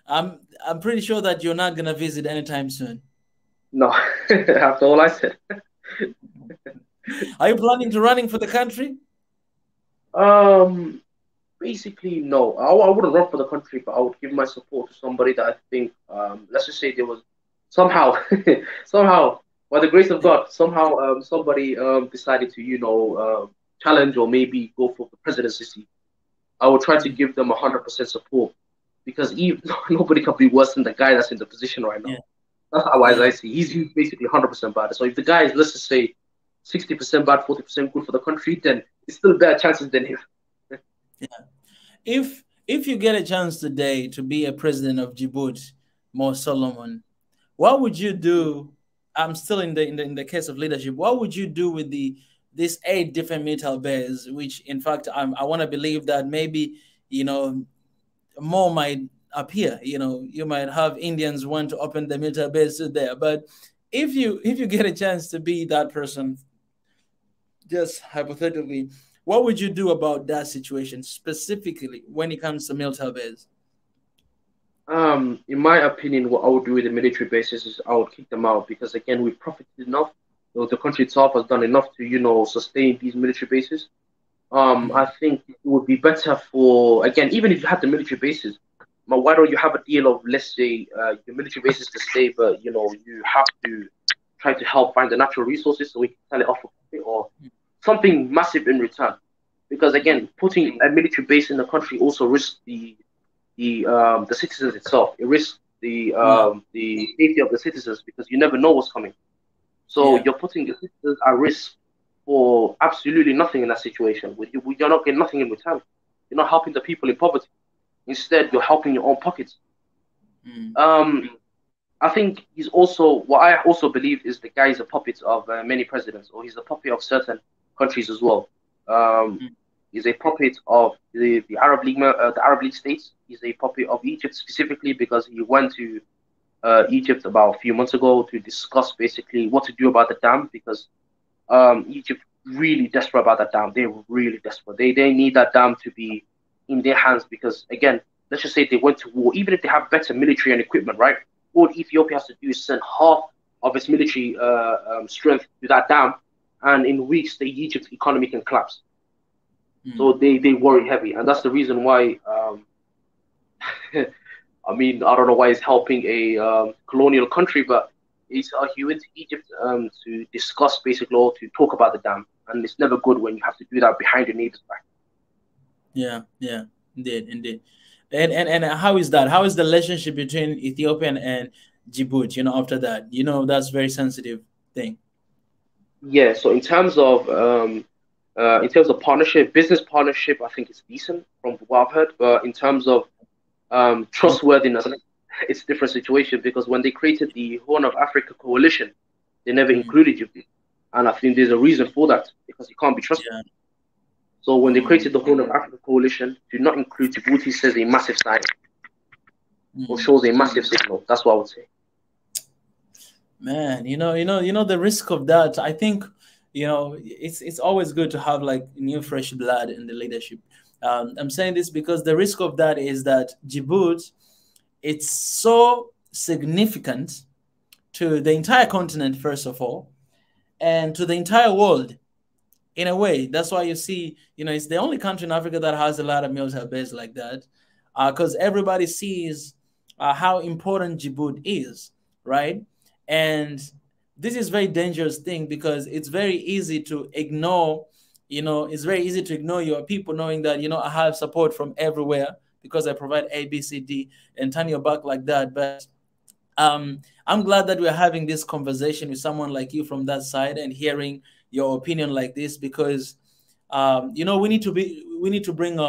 I'm pretty sure that you're not gonna visit anytime soon. No, after all I said. Are you planning to running for the country? Um, Basically, no. I wouldn't run for the country, but I would give my support to somebody that I think, let's just say there was somehow, somehow, by the grace of God, somehow somebody decided to, challenge or maybe go for the presidency. I would try to give them 100% support because even, nobody can be worse than the guy that's in the position right now. Yeah. That's how Yeah. I see. He's basically 100% bad. So if the guy is, let's just say, 60% bad, 40% good for the country, then it's still better chances than him. Yeah. If you get a chance today to be a president of Djibouti, Mo Solomon, what would you do? I'm still in the case of leadership. What would you do with these 8 different military bases? Which, in fact, I want to believe that maybe more might appear. You might have Indians want to open the military base there. But if you get a chance to be that person, just hypothetically, what would you do about that situation specifically when it comes to military base? In my opinion, what I would do with the military bases is I would kick them out because again, we've profited enough. The country itself has done enough to, sustain these military bases. I think it would be better for again, even if you had the military bases, but why don't you have a deal of let's say your military bases to stay, but you have to try to help find the natural resources so we can sell it off for profit or something massive in return. Because again, putting a military base in the country also risks the citizens itself. It risks Yeah, the safety of the citizens because you never know what's coming. So yeah, you're putting the citizens at risk for absolutely nothing in that situation. You're not getting nothing in return. You're not helping the people in poverty. Instead, you're helping your own pockets. mm, Um, I think he's also what I also believe is the guy is a puppet of many presidents, or he's a puppet of certain countries as well. Um, mm, he's a puppet of the Arab League states. He's a puppet of Egypt specifically because he went to Egypt about a few months ago to discuss basically what to do about the dam because Egypt really desperate about that dam. They're really desperate. They need that dam to be in their hands because again, let's just say they went to war. Even if they have better military and equipment, right? All Ethiopia has to do is send half of its military strength to that dam, and in weeks the Egypt economy can collapse. So mm. they worry heavy, and that's the reason why. I mean, I don't know why he's helping a colonial country, but he went to Egypt to discuss basic law, to talk about the dam, and it's never good when you have to do that behind your neighbor's back. Yeah, yeah, indeed, indeed. And how is that? How is the relationship between Ethiopian and Djibouti? After that, that's very sensitive thing. Yeah. So in terms of partnership, business partnership, I think it's decent from what I've heard. But in terms of trustworthiness, it's a different situation because when they created the Horn of Africa coalition, they never Mm, included Djibouti, and I think there's a reason for that because it can't be trusted. yeah. So when they Mm, created the Horn of Africa coalition, to not include Djibouti says a massive sign or mm. shows a massive signal. That's what I would say. Man, the risk of that. I think, it's always good to have like new fresh blood in the leadership. I'm saying this because the risk of that is that Djibouti, it's so significant to the entire continent, first of all, and to the entire world in a way. That's why you see, it's the only country in Africa that has a lot of military bases like that, because everybody sees how important Djibouti is, right? And this is very dangerous thing because it's very easy to ignore. It's very easy to ignore your people, knowing that I have support from everywhere because I provide A, B, C, D, and turn your back like that. But I'm glad that we're having this conversation with someone like you from that side and hearing your opinion like this because we need to bring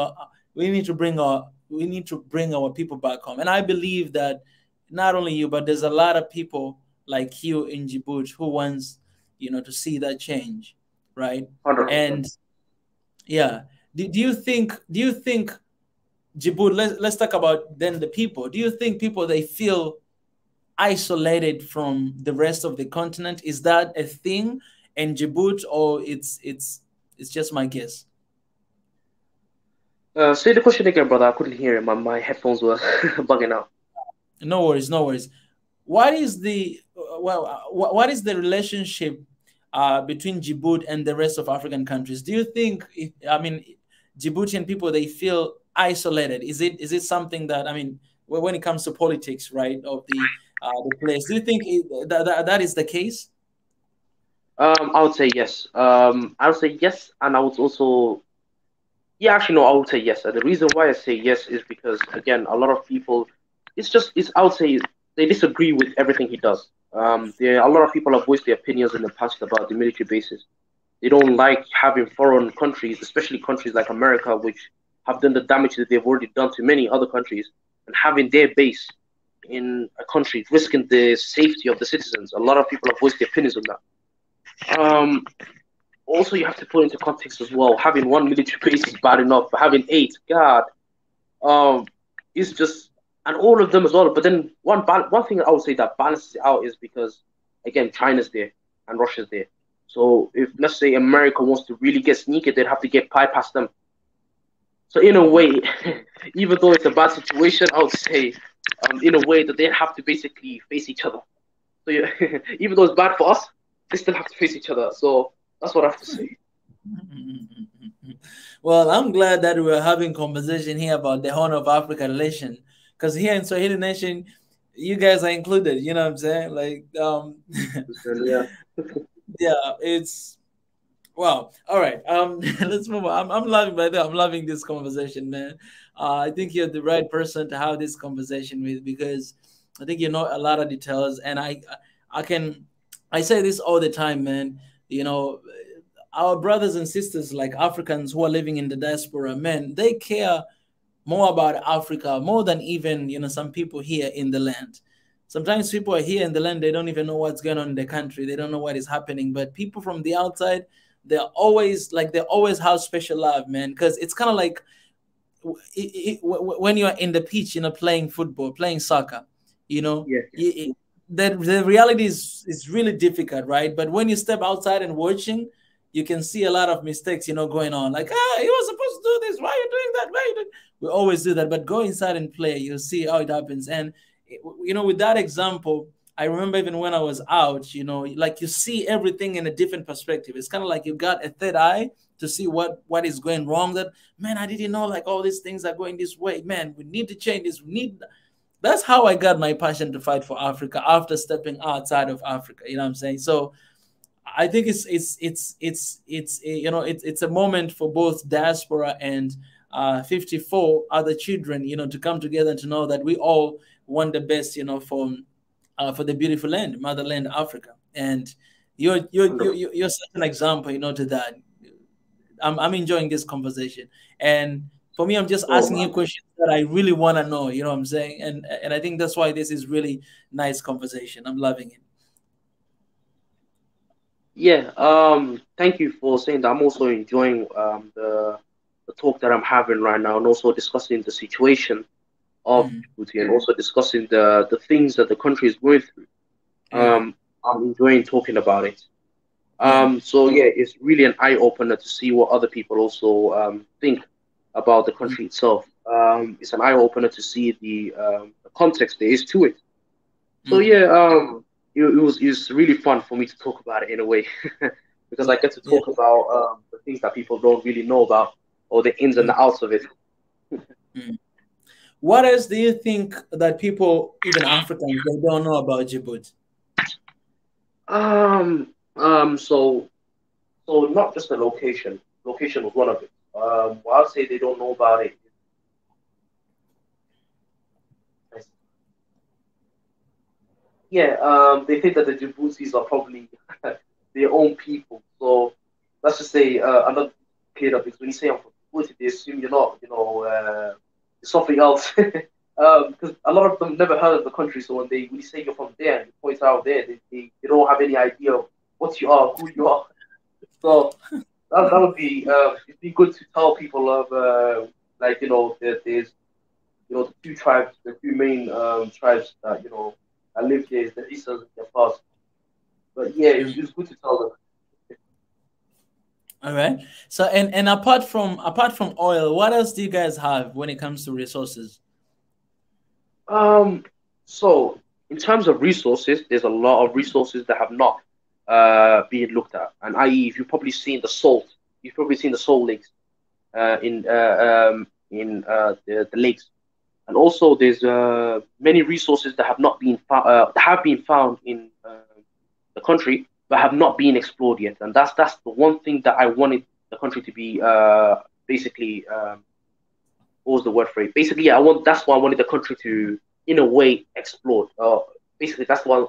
our people back home. And I believe that not only you, but there's a lot of people like you in Djibouti who wants to see that change, right? 100%. And yeah, do you think Djibouti, let's talk about then the people. Do you think people, they feel isolated from the rest of the continent? Is that a thing in Djibouti, or it's just my guess? Say the question again, brother. I couldn't hear it. My headphones were bugging out. No worries, no worries. What is the what is the relationship between Djibouti and the rest of African countries? Do you think, I mean, Djiboutian people, they feel isolated? Is it something that, I mean, when it comes to politics, right, of the place, do you think that is the case? I would say yes. I would say yes, and I would also, yeah, actually, no, I would say yes. And the reason why I say yes is because, again, a lot of people, I would say they disagree with everything he does. A lot of people have voiced their opinions in the past about the military bases. They don't like having foreign countries, especially countries like America, which have done the damage that they've already done to many other countries, and having their base in a country, risking the safety of the citizens. A lot of people have voiced their opinions on that. Also, you have to put into context as well. Having one military base is bad enough, but having eight, God, is just, and all of them as well. But then one thing I would say that balances it out is because, again, China's there and Russia's there. So if, let's say, America wants to really get sneaky, they'd have to get bypass them. So in a way, even though it's a bad situation, I would say, in a way that they have to basically face each other. So yeah, even though it's bad for us, they still have to face each other. So that's what I have to say. Well, I'm glad that we're having conversation here about the Horn of Africa relation, because here in Swahili Nation, you guys are included. You know what I'm saying? Like, Yeah. yeah, it's wow. All right. Let's move on. I'm loving, by the way, I'm loving this conversation, man. I think you're the right person to have this conversation with, because I think you know a lot of details, and I say this all the time, man. You know, our brothers and sisters, like Africans who are living in the diaspora, man, they care more about Africa more than even, some people here in the land. Sometimes people are here in the land, they don't even know what's going on in the country, they don't know what is happening. But people from the outside, they always have special love, man, because it's kind of like when you're in the pitch, playing football, playing soccer, Yeah. the reality is really difficult, right? But when you step outside and watching, you can see a lot of mistakes, going on. Like, he was supposed to do this. Why are you doing that? Why are you doing? We always do that. But go inside and play. You'll see how it happens. And, with that example, I remember even when I was out, like you see everything in a different perspective. It's kind of like you got a third eye to see what is going wrong. That, man, I didn't know, like, all these things are going this way. Man, we need to change this. That's how I got my passion to fight for Africa after stepping outside of Africa. You know what I'm saying? So I think it's a moment for both diaspora and 54 other children, to come together and to know that we all want the best, for the beautiful land, motherland, Africa. And you're such an example, to that. I'm enjoying this conversation, and for me, I'm just asking you questions that I really want to know. You know what I'm saying? And I think that's why this is really nice conversation. I'm loving it. Yeah. Thank you for saying that. I'm also enjoying the talk that I'm having right now, and also discussing the situation of Djibouti, and also discussing the things that the country is going through. I'm enjoying talking about it. So yeah, it's really an eye opener to see what other people also think about the country itself. It's an eye opener to see the context there is to it. So yeah, it was really fun for me to talk about it in a way, because I get to talk about the things that people don't really know about, or the ins and the outs of it. What else do you think that people, even Africans, they don't know about Djibouti? So not just the location. Location was one of it. What I'll say they don't know about it. Yeah, they think that the Djiboutis are probably their own people. So let's just say another clear up is when you say I'm from Djibouti, they assume you're not, something else. Because a lot of them never heard of the country. So when you say you're from there and you point out there, they don't have any idea of what you are, who you are. So that would be it'd be good to tell people of like that there's the two tribes, the two main tribes that that live there is the Isas and the Afars. But yeah, it's good to tell them. All right. So and apart from oil, what else do you guys have when it comes to resources? Um, so in terms of resources, there's a lot of resources that have not been looked at, and i.e., if you've probably seen the salt, you've probably seen the salt lakes in the lakes, and also there's many resources that have not been that have been found in the country but have not been explored yet, and that's the one thing that I wanted the country to be basically what was the word for it? Basically, yeah, that's why I wanted the country to, in a way, explore. Basically, that's why.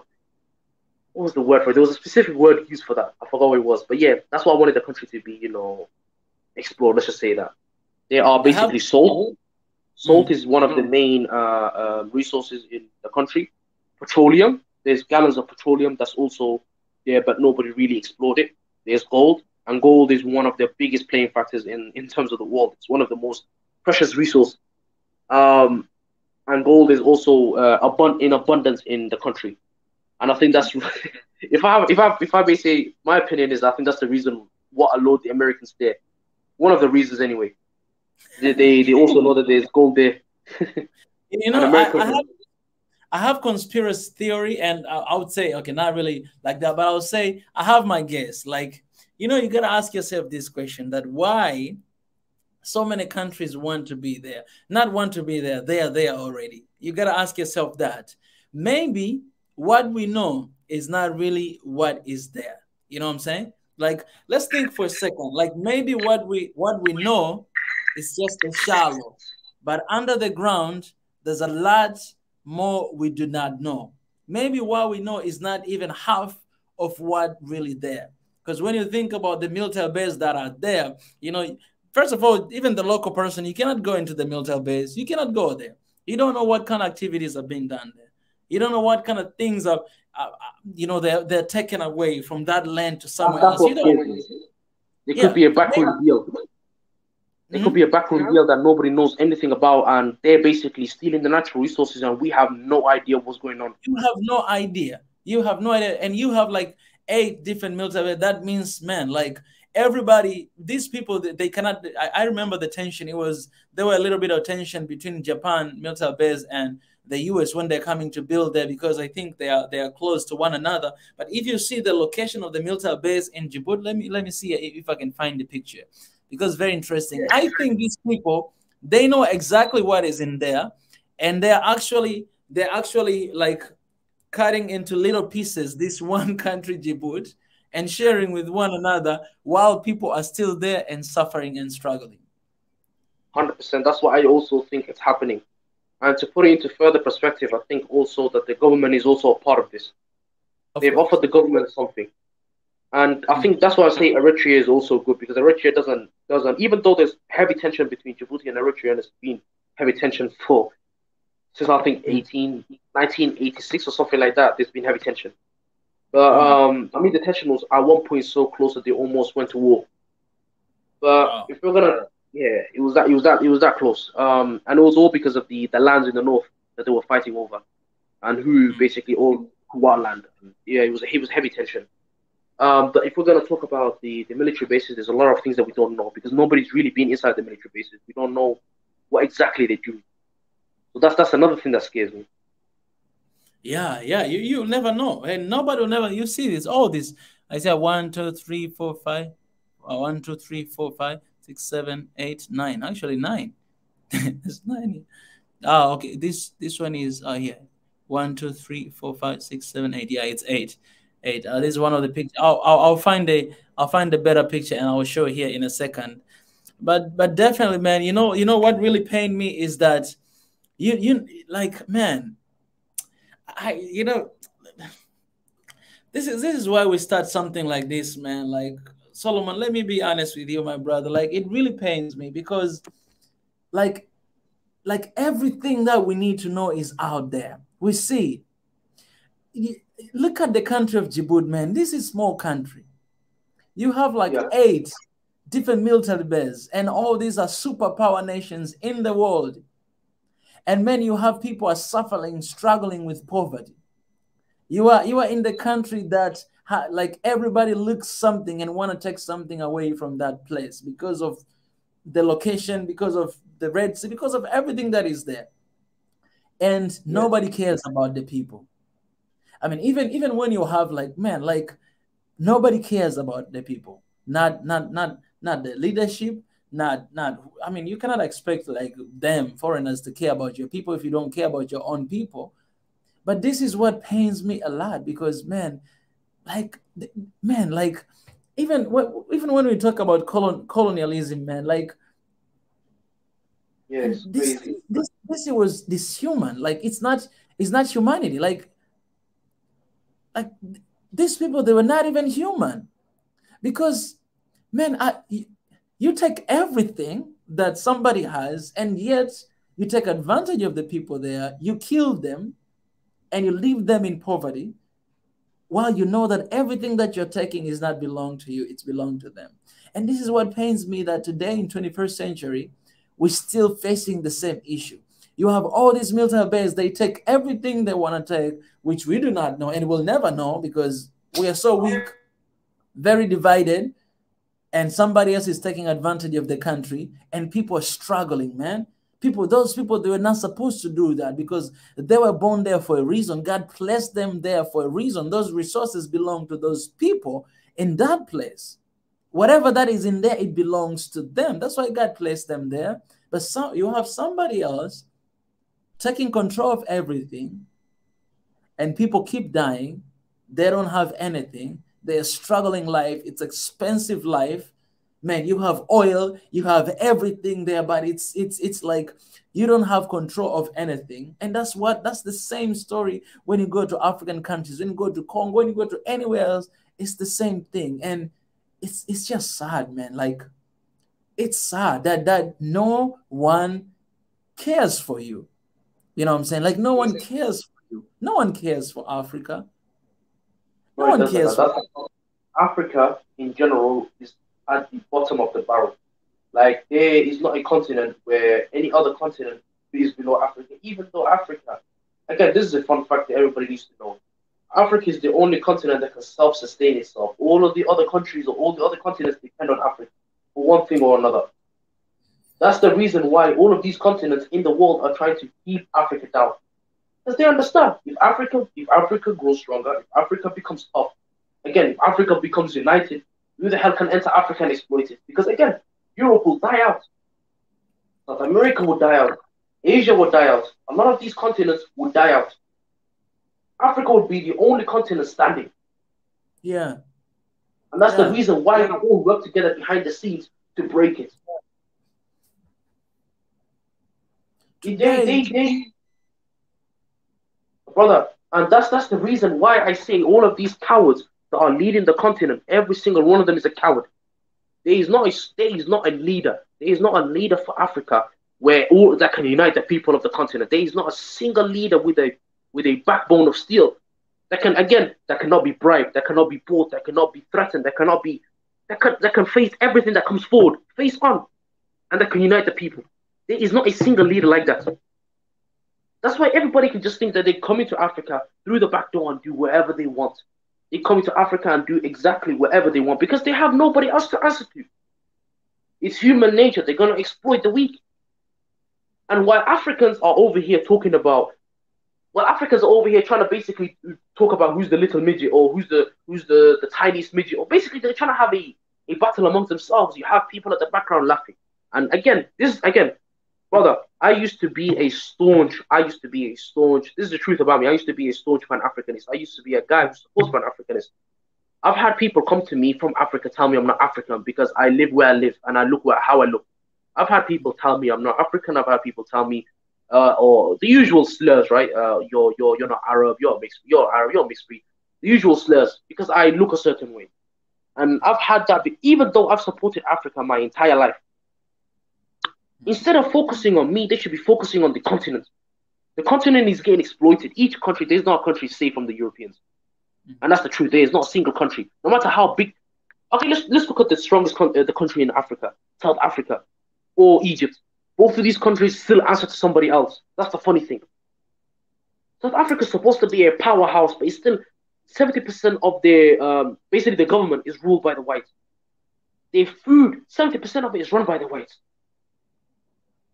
What was the word for it? There was a specific word used for that. I forgot what it was, but yeah, that's why I wanted the country to be, explored. Let's just say that they are I have. basically salt. Salt Mm, is one of the main resources in the country. Petroleum. There's gallons of petroleum that's also there, but nobody really explored it. There's gold, and gold is one of the biggest playing factors in terms of the world. It's one of the most precious resources. Um, and gold is also in abundance in the country. And I think that's if I may say my opinion is I think that's the reason what allowed the Americans there. One of the reasons anyway. They also know that there's gold there, you and know, America. I have conspiracy theory, and I would say, okay, not really like that, but I would say I have my guess. Like, you gotta ask yourself this question: that why so many countries want to be there, not want to be there, they are there already. You gotta ask yourself that. Maybe what we know is not really what is there. You know what I'm saying? Like, let's think for a second. Like maybe what we know is just a shallow, but under the ground, there's a lot more we do not know. Maybe what we know is not even half of what really there. Because when you think about the military bases that are there, first of all, even the local person, you cannot go into the military base. You cannot go there. You don't know what kind of activities are being done there. You don't know what kind of things they're taken away from that land to somewhere That's else. You what don't. scares me. There could Yeah. be a backroom deal. There could be a backroom deal that nobody knows anything about, and they're basically stealing the natural resources, and we have no idea what's going on. You have no idea. You have no idea. And you have like 8 different military. That means, man, like everybody, these people, they cannot. I remember the tension. There were a little bit of tension between Japan military base and the US when they're coming to build there, because I think they are close to one another. But if you see the location of the military base in Djibouti, let me see if I can find the picture, because very interesting. I think these people, they know exactly what is in there, and they're actually like cutting into little pieces this one country, Djibouti, and sharing with one another while people are still there and suffering and struggling. 100%. That's what I also think is happening. And to put it into further perspective, I think also that the government is also a part of this. Of They've course. offered the government something. And I Mm. think that's why I say Eritrea is also good, because Eritrea doesn't even though there's heavy tension between Djibouti and Eritrea, and it's been heavy tension for since I think Mm. 1986 or something like that. There's been heavy tension. But Mm. I mean the tension was at one point so close that they almost went to war. But Wow. if we're gonna, yeah, it was that close. And it was all because of the lands in the north that they were fighting over, and who Mm. basically all what land. And yeah, it was heavy tension. But if we're gonna talk about the military bases, there's a lot of things that we don't know because nobody's really been inside the military bases. We don't know what exactly they do. So that's another thing that scares me. Yeah, yeah. You never know, and nobody will never. You see this, all this. I said 1, 2, 3, 4, 5. 1, 2, 3, 4, 5, 6, 7, 8, 9. Actually, 9. It's 9. Ah, okay. This one is here. 1, 2, 3, 4, 5, 6, 7, 8. Yeah, it's 8. 8. This is one of the pictures. I'll find a better picture and I will show here in a second. But definitely, man. You know what really pained me is that you like, man. I you know this is why we start something like this, man. Like, Solomon, let me be honest with you, my brother. Like, it really pains me because like everything that we need to know is out there. We see look at the country of Djibouti, man. This is a small country. You have like Yeah. 8 different military bases, and all these are superpower nations in the world. And man, you have people are suffering, struggling with poverty. You are in the country that like everybody looks something and want to take something away from that place because of the location, because of the Red Sea, because of everything that is there. And nobody cares about the people. I mean, even when you have like, man, like nobody cares about the people. Not the leadership, not I mean, you cannot expect like them foreigners to care about your people if you don't care about your own people. But this is what pains me a lot because man, like even when we talk about colonialism, man, like and It's crazy. this was dishuman. Like it's not humanity. Like these people, they were not even human because man, you take everything that somebody has and yet you take advantage of the people there, you kill them and you leave them in poverty while you know that everything that you're taking is not belong to you, it's belong to them. And this is what pains me, that today in 21st century we're still facing the same issue. You have all these military bases, they take everything they want to take, which we do not know and will never know because we are so weak, very divided, and somebody else is taking advantage of the country, and people are struggling, man. Those people, they were not supposed to do that because they were born there for a reason. God placed them there for a reason. Those resources belong to those people in that place. Whatever that is in there, it belongs to them. That's why God placed them there. But you have somebody else taking control of everything, and people keep dying. They don't have anything. They're struggling life. It's expensive life. Man, you have oil, you have everything there, but it's like you don't have control of anything. And that's the same story when you go to African countries, when you go to Congo, when you go to anywhere else, it's the same thing. And it's just sad, man. Like it's sad that no one cares for you. You know what I'm saying? Like no one cares for you. No one cares for Africa. No No, it one doesn't. cares for Africa in general is at the bottom of the barrel. Like there is not a continent where any other continent is below Africa, even though Africa, again, this is a fun fact that everybody needs to know. Africa is the only continent that can self-sustain itself. All of the other countries or all the other continents depend on Africa for one thing or another. That's the reason why all of these continents in the world are trying to keep Africa down. Because they understand if Africa grows stronger, if Africa becomes tough, again, if Africa becomes united, who the hell can enter Africa and exploit it? Because again, Europe will die out, South America will die out, Asia will die out, a lot of these continents will die out. Africa would be the only continent standing. Yeah. And that's the reason why we all work together behind the scenes to break it. Brother, and that's the reason why I say all of these cowards that are leading the continent, every single one of them is a coward. There is not a leader. There is not a leader for Africa where all that can unite the people of the continent. There is not a single leader with a backbone of steel that cannot be bribed, that cannot be bought, that cannot be threatened, that can face everything that comes forward, face on, and that can unite the people. There is not a single leader like that. That's why everybody can just think that they come into Africa through the back door and do whatever they want. They come into Africa and do exactly whatever they want because they have nobody else to answer to. It's human nature. They're going to exploit the weak. And while Africans are over here trying to basically talk about who's the little midget or who's the tiniest midget, or basically they're trying to have a battle amongst themselves. You have people at the background laughing. And again, brother, I used to be a staunch, this is the truth about me, I used to be a staunch Pan-Africanist. I used to be a guy who supports Pan-Africanist. I've had people come to me from Africa tell me I'm not African because I live where I live and I look how I look. I've had people tell me I'm not African. I've had people tell me, or the usual slurs, right? You're not Arab, you're Arab, you're mixed breed. The usual slurs because I look a certain way. And I've had that, even though I've supported Africa my entire life. Instead of focusing on me, they should be focusing on the continent. The continent is getting exploited. Each country, there's no country safe from the Europeans. And that's the truth. There is not a single country, no matter how big. Okay, let's look at the strongest the country in Africa, South Africa or Egypt. Both of these countries still answer to somebody else. That's the funny thing. South Africa is supposed to be a powerhouse, but it's still 70% of their basically the government is ruled by the whites. Their food, 70% of it is run by the whites.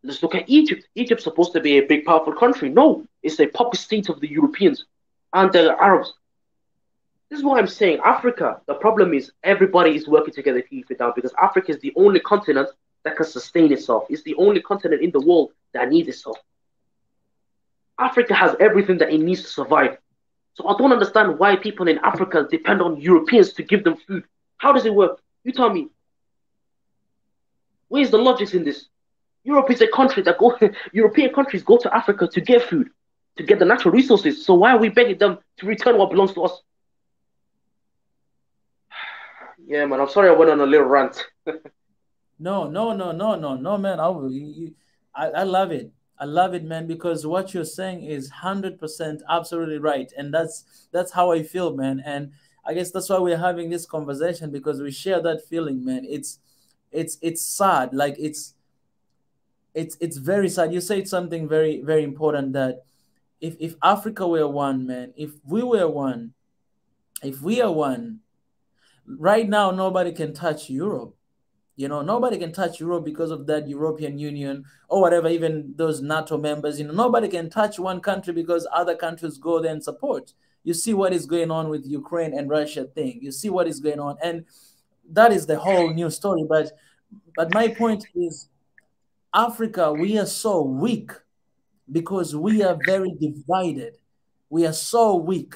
Let's look at Egypt. Egypt's supposed to be a big, powerful country. No, it's a puppet state of the Europeans and the Arabs. This is what I'm saying. Africa, the problem is everybody is working together to keep it down because Africa is the only continent that can sustain itself. It's the only continent in the world that needs itself. Africa has everything that it needs to survive. So I don't understand why people in Africa depend on Europeans to give them food. How does it work? You tell me. Where's the logic in this? Europe is a country that European countries go to Africa to get food, to get the natural resources. So why are we begging them to return what belongs to us? Yeah, man, I'm sorry I went on a little rant. No, man. I love it. I love it, man, because what you're saying is 100% absolutely right. And that's how I feel, man. And I guess that's why we're having this conversation, because we share that feeling, man. It's sad. Like it's very sad. You said something very, very important, that if Africa were one, man, if we are one, right now nobody can touch Europe. You know, nobody can touch Europe because of that European Union or whatever, even those NATO members. You know, nobody can touch one country because other countries go there and support. You see what is going on with Ukraine and Russia thing. You see what is going on. And that is the whole new story. But my point is, Africa, we are so weak because we are very divided. We are so weak.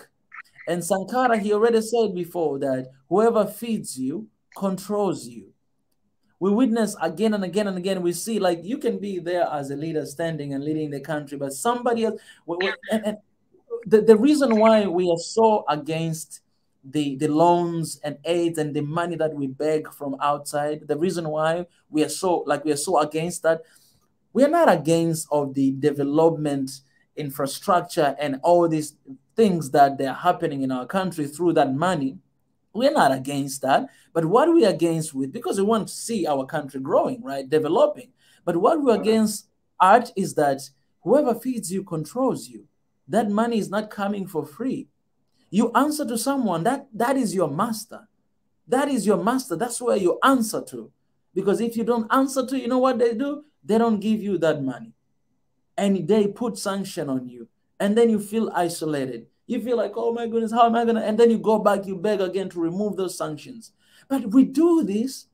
And Sankara, he already said before that whoever feeds you controls you. We witness again and again and again. We see, like, you can be there as a leader standing and leading the country, but somebody else. And the reason why we are so against the loans and aids and the money that we beg from outside, the reason why we are so against that, we are not against of the development infrastructure and all these things that they're happening in our country through that money. We're not against that, but what we're against with, because we want to see our country growing, right, developing. But what we're against, Art, is that whoever feeds you controls you. That money is not coming for free. You answer to someone, that is your master. That is your master. That's where you answer to. Because if you don't answer to, you know what they do? They don't give you that money. And they put sanction on you. And then you feel isolated. You feel like, oh my goodness, how am I going to? And then you go back, you beg again to remove those sanctions. But we do this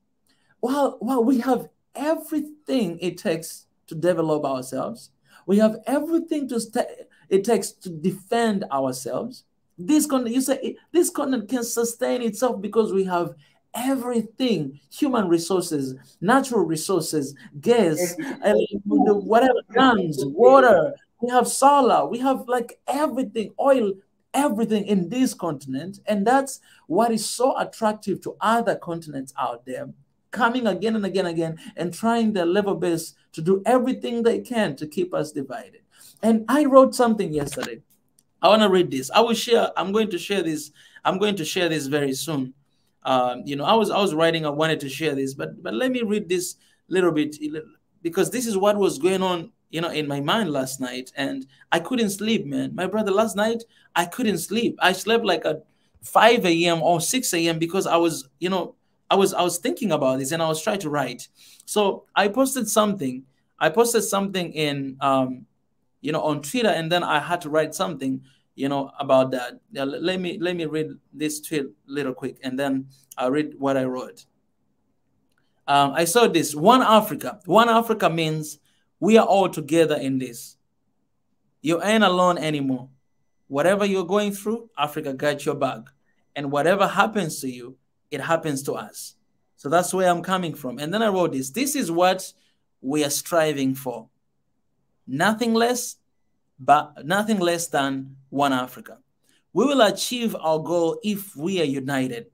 while we have everything it takes to develop ourselves. We have everything it takes to defend ourselves. This continent can sustain itself because we have everything: human resources, natural resources, gas, whatever, guns, water. We have solar, we have like everything, oil, everything in this continent. And that's what is so attractive to other continents out there, coming again and again and trying their level best to do everything they can to keep us divided. And I wrote something yesterday. I want to read this. I'm going to share this very soon. You know, I was writing, I wanted to share this, but let me read this little bit, because this is what was going on, you know, in my mind last night, and I couldn't sleep, man. My brother, last night, I couldn't sleep. I slept like at 5 a.m. or 6 a.m. because I was thinking about this and I was trying to write. So I posted something in, you know, on Twitter, and then I had to write something, you know, about that. Let me read this tweet little quick, and then I'll read what I wrote. I saw this: One Africa means we are all together in this. You ain't alone anymore. Whatever you're going through, Africa got your back. And whatever happens to you, it happens to us. So that's where I'm coming from. And then I wrote this: this is what we are striving for. Nothing less than one Africa. We will achieve our goal if we are united.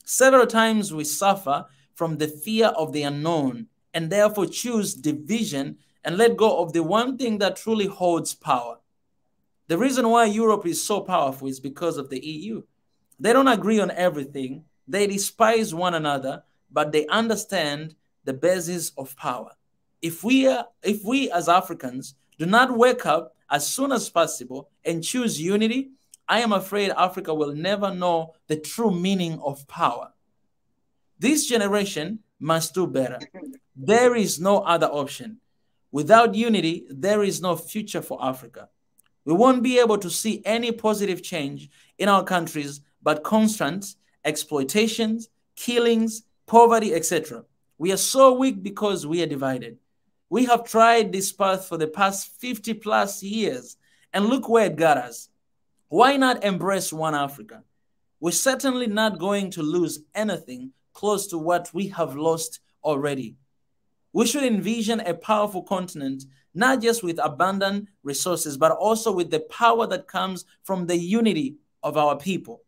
Several times we suffer from the fear of the unknown and therefore choose division and let go of the one thing that truly holds power. The reason why Europe is so powerful is because of the EU. They don't agree on everything. They despise one another, but they understand the basis of power. If we as Africans do not wake up as soon as possible and choose unity, I am afraid Africa will never know the true meaning of power. This generation must do better. There is no other option. Without unity, there is no future for Africa. We won't be able to see any positive change in our countries but constant exploitations, killings, poverty, etc. We are so weak because we are divided. We have tried this path for the past 50 plus years, and look where it got us. Why not embrace one Africa? We're certainly not going to lose anything close to what we have lost already. We should envision a powerful continent, not just with abundant resources, but also with the power that comes from the unity of our people.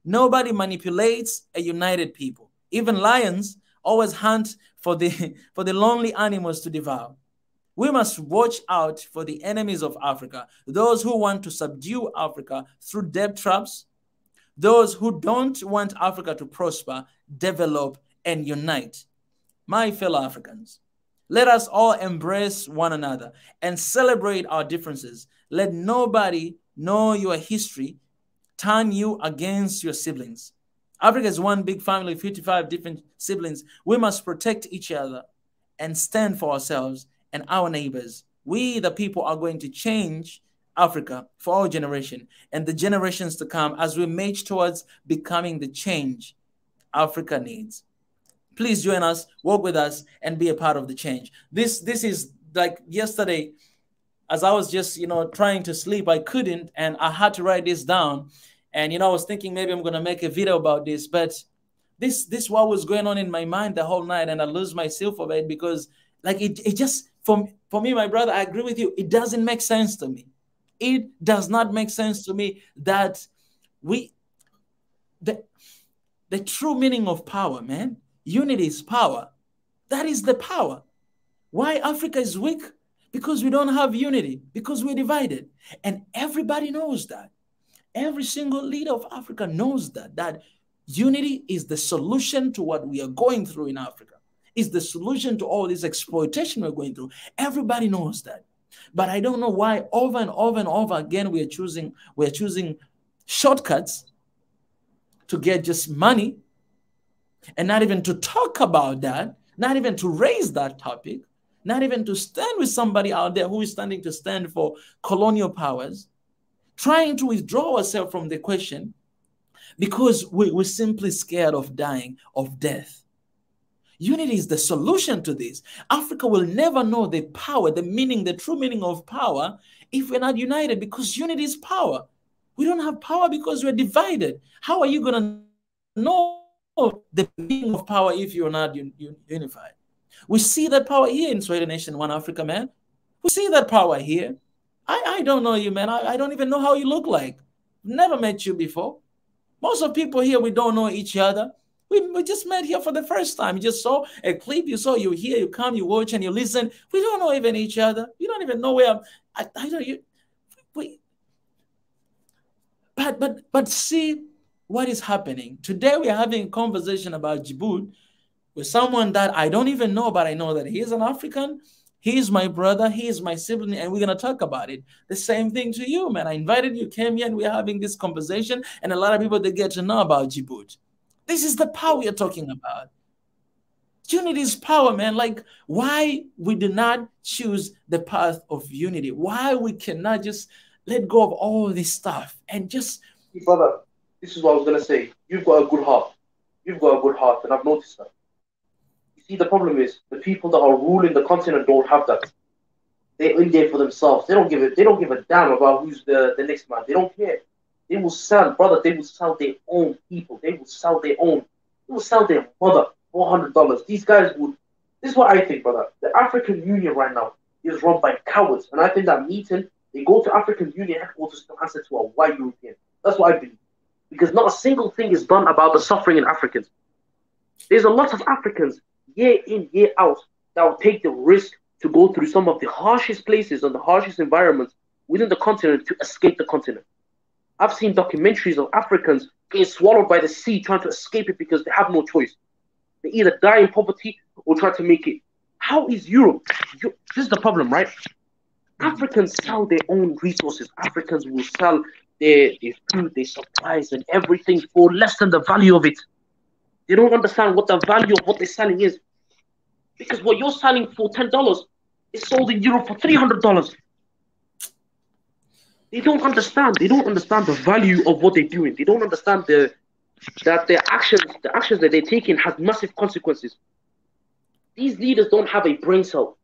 Nobody manipulates a united people. Even lions always hunt for the lonely animals to devour. We must watch out for the enemies of Africa, those who want to subdue Africa through debt traps, those who don't want Africa to prosper, develop, and unite. My fellow Africans, let us all embrace one another and celebrate our differences. Let nobody know your history turn you against your siblings. Africa is one big family, 55 different siblings. We must protect each other and stand for ourselves and our neighbors. We, the people, are going to change Africa for our generation and the generations to come as we march towards becoming the change Africa needs. Please join us, work with us, and be a part of the change. This is like yesterday, as I was just, trying to sleep, I couldn't, and I had to write this down. And, I was thinking maybe I'm going to make a video about this, but this what was going on in my mind the whole night, and I lose myself of it because, like, it just, for me, my brother, I agree with you. It doesn't make sense to me. It does not make sense to me that the true meaning of power, man, unity is power. That is the power. Why Africa is weak? Because we don't have unity, because we're divided. And everybody knows that. Every single leader of Africa knows that unity is the solution to what we are going through in Africa. Is the solution to all this exploitation we're going through. Everybody knows that. But I don't know why over and over and over again we're choosing shortcuts to get just money, and not even to talk about that, not even to raise that topic, not even to stand with somebody out there who is standing to stand for colonial powers, trying to withdraw ourselves from the question because we're simply scared of dying, of death. Unity is the solution to this. Africa will never know the power, the meaning, the true meaning of power if we're not united, because unity is power. We don't have power because we're divided. How are you going to know the meaning of power if you're not unified? We see that power here in Swahili Nation, One Africa, man. We see that power here. I don't know you, man. I don't even know how you look like. Never met you before. Most of people here, we don't know each other. We just met here for the first time. You just saw a clip. You saw, you hear, you come, you watch, and you listen. We don't know even each other. You don't even know where I don't. But see what is happening today. We are having a conversation about Djibouti with someone that I don't even know, but I know that he is an African. He is my brother. He is my sibling, and we're gonna talk about it. The same thing to you, man. I invited you, came here, and we're having this conversation, and a lot of people, they get to know about Djibouti. This is the power we are talking about. Unity is power, man. Like, why we do not choose the path of unity? Why we cannot just let go of all this stuff and just... Brother, this is what I was going to say. You've got a good heart. You've got a good heart, and I've noticed that. You see, the problem is the people that are ruling the continent don't have that. They're in there for themselves. They don't give a damn about who's the next man. They don't care. They will sell, brother, they will sell their own people. They will sell their own. They will sell their mother $400. These guys would... This is what I think, brother. The African Union right now is run by cowards. And I think that meeting, they go to African Union headquarters to answer to a white European. That's what I believe. Because not a single thing is done about the suffering in Africans. There's a lot of Africans, year in, year out, that will take the risk to go through some of the harshest places and the harshest environments within the continent to escape the continent. I've seen documentaries of Africans getting swallowed by the sea, trying to escape it because they have no choice. They either die in poverty or try to make it. How is Europe? This is the problem, right? Africans sell their own resources. Africans will sell their food, their supplies, and everything for less than the value of it. They don't understand what the value of what they're selling is. Because what you're selling for $10 is sold in Europe for $300. They don't understand. They don't understand the value of what they're doing. They don't understand that the actions that they're taking has massive consequences. These leaders don't have a brain cell.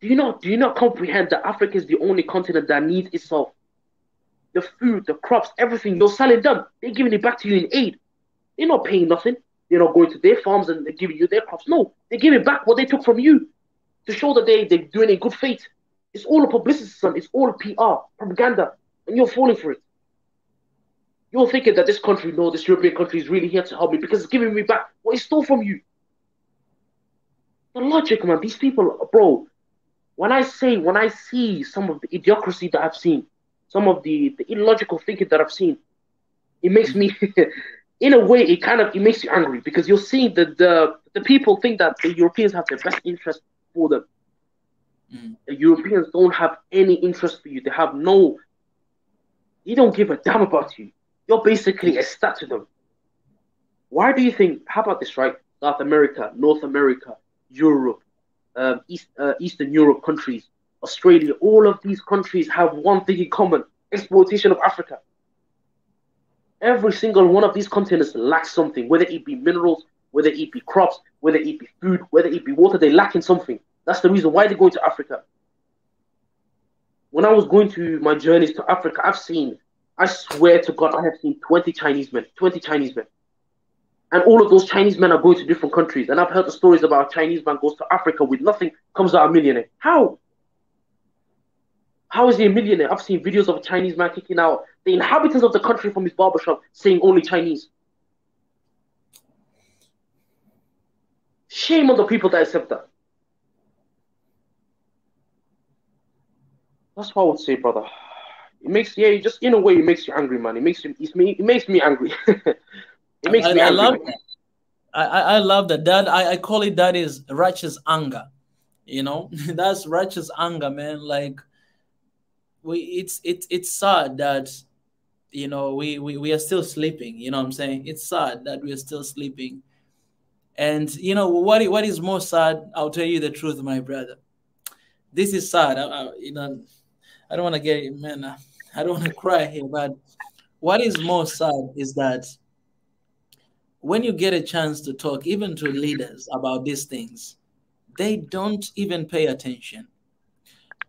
Do you not comprehend that Africa is the only continent that needs itself? The food, the crops, everything, you're selling them. They're giving it back to you in aid. They're not paying nothing. They're not going to their farms and they're giving you their crops. No, they're giving back what they took from you to show that they're doing a good faith. It's all a publicity, son. It's all PR, propaganda, and you're falling for it. You're thinking that this country, no, this European country is really here to help me because it's giving me back what it stole from you. The logic, man, these people, bro, when I see some of the idiocracy that I've seen, some of the illogical thinking that I've seen, it makes me, in a way, it makes you angry because you're seeing that the people think that the Europeans have their best interest for them. The Europeans don't have any interest for you. They don't give a damn about you. You're basically a stat to them. Why do you think, how about this, right? South America, North America, Europe, Eastern Europe countries, Australia, all of these countries have one thing in common: exploitation of Africa. Every single one of these continents lacks something, whether it be minerals, whether it be crops, whether it be food, whether it be water, they lack in something. That's the reason why they're going to Africa. When I was going to my journeys to Africa, I swear to God, I have seen 20 Chinese men. And all of those Chinese men are going to different countries. And I've heard the stories about a Chinese man goes to Africa with nothing, comes out a millionaire. How? How is he a millionaire? I've seen videos of a Chinese man kicking out the inhabitants of the country from his barbershop saying only Chinese. Shame on the people that accept that. That's what I would say, brother. It makes in a way it makes you angry, man. It makes me angry. It makes me angry. I love that. I love that. That I call it, that is righteous anger. You know, that's righteous anger, man. Like it's sad that, you know, we are still sleeping. You know what I'm saying? It's sad that we are still sleeping. And you know what is more sad? I'll tell you the truth, my brother. This is sad. You know, I don't want to get it, man. I don't want to cry here, but what is more sad is that when you get a chance to talk even to leaders about these things, they don't even pay attention.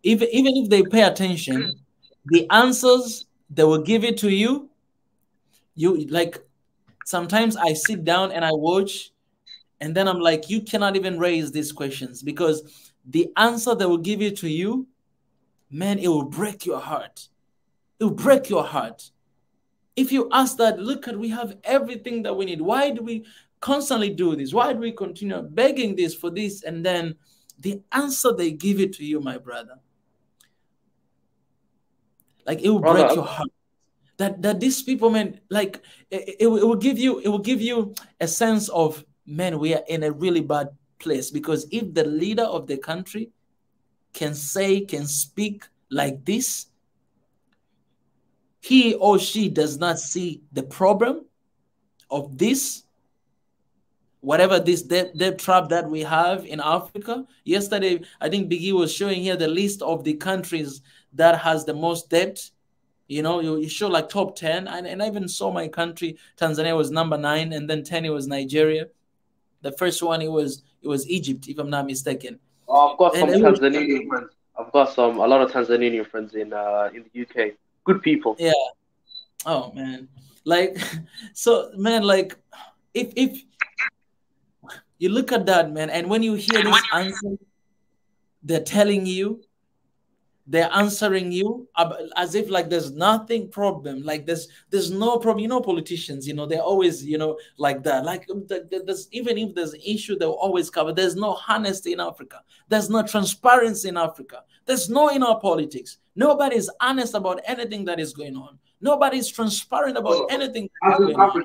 Even if they pay attention, the answers they will give it to you. You like, sometimes I sit down and I watch, and then I'm like, you cannot even raise these questions because the answer they will give it to you, man, it will break your heart. It will break your heart. If you ask that, look at, we have everything that we need. Why do we constantly do this? Why do we continue begging this for this? And then the answer they give it to you, my brother, like it will break your heart. That these people, man, like it will give you a sense of, man, we are in a really bad place. Because if the leader of the country can speak like this, he or she does not see the problem of this, whatever this debt trap that we have in Africa. Yesterday, I think Biggie was showing here the list of the countries that has the most debt. You know, you show like top 10, and I even saw my country, Tanzania, was number 9, and then 10 it was Nigeria. The first one it was Egypt, if I'm not mistaken. Oh, I've got some Tanzanian friends. I've got a lot of Tanzanian friends in the UK. Good people. Yeah. Oh man. Like, so man, like if you look at that, man, and when you hear this answer, they're telling you they're answering you as if like there's nothing problem, like there's no problem. You know, politicians, you know, they're always, you know, like that. Like there's, even if there's an issue, they'll always cover. There's no honesty in Africa. There's no transparency in Africa. There's no in our politics. Nobody's honest about anything that is going on. Nobody's transparent about anything that is going on.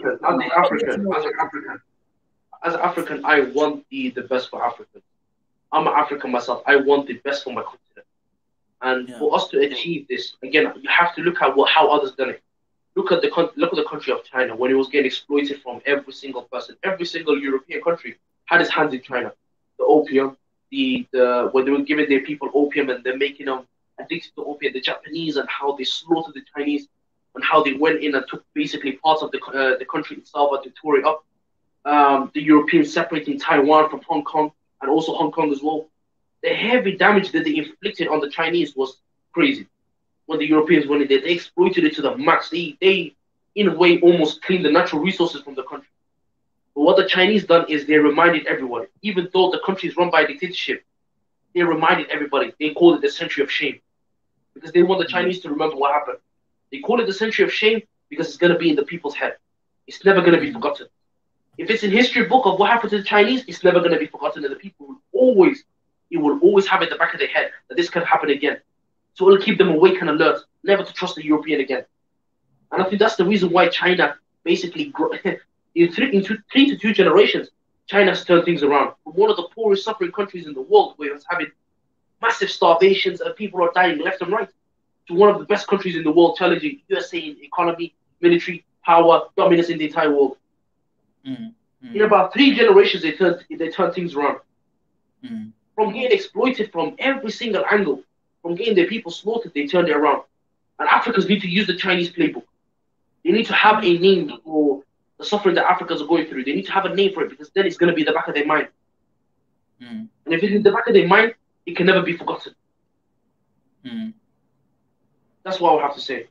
As an African, I want the best for Africans. I'm an African myself. I want the best for my continent. And for us to achieve this, again, you have to look at how others done it. Look at the country of China when it was getting exploited from every single person. Every single European country had its hands in China. The opium, when they were giving their people opium and they're making them addicted to opium. The Japanese and how they slaughtered the Chinese and how they went in and took basically parts of the country itself and they tore it up. The Europeans separating Taiwan from Hong Kong and also Hong Kong as well. The heavy damage that they inflicted on the Chinese was crazy. When the Europeans went in there, they exploited it to the max. They in a way, almost cleaned the natural resources from the country. But what the Chinese done is they reminded everyone, even though the country is run by a dictatorship, they reminded everybody. They called it the century of shame because they want the Chinese to remember what happened. They call it the century of shame because it's going to be in the people's head. It's never going to be forgotten. If it's in history book of what happened to the Chinese, it's never going to be forgotten, and the people will always have it at the back of their head that this can happen again. So it'll keep them awake and alert, never to trust the European again. And I think that's the reason why China basically, in 3 to 2 generations, China's turned things around. From one of the poorest suffering countries in the world, where it's having massive starvations and people are dying left and right, to one of the best countries in the world, challenging USA in economy, military, power, dominance in the entire world. In about 3 generations, they turned things around. From getting exploited from every single angle, from getting their people slaughtered, they turned it around. And Africans need to use the Chinese playbook. They need to have a name for the suffering that Africans are going through. They need to have a name for it because then it's going to be in the back of their mind. And if it's in the back of their mind, it can never be forgotten. That's what I would have to say.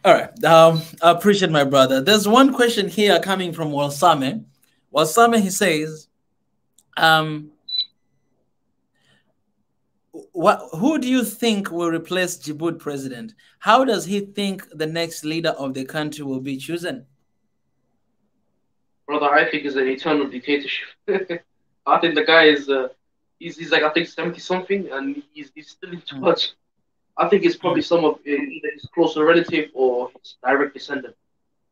All right. I appreciate my brother. There's one question here coming from Walsame. Walsame, he says, who do you think will replace Djibouti president? How does he think the next leader of the country will be chosen? Brother, I think it's an eternal dictatorship. I think the guy is, he's like, I think 70 something, and he's still in charge. I think it's probably some of either his closer relative or his direct descendant.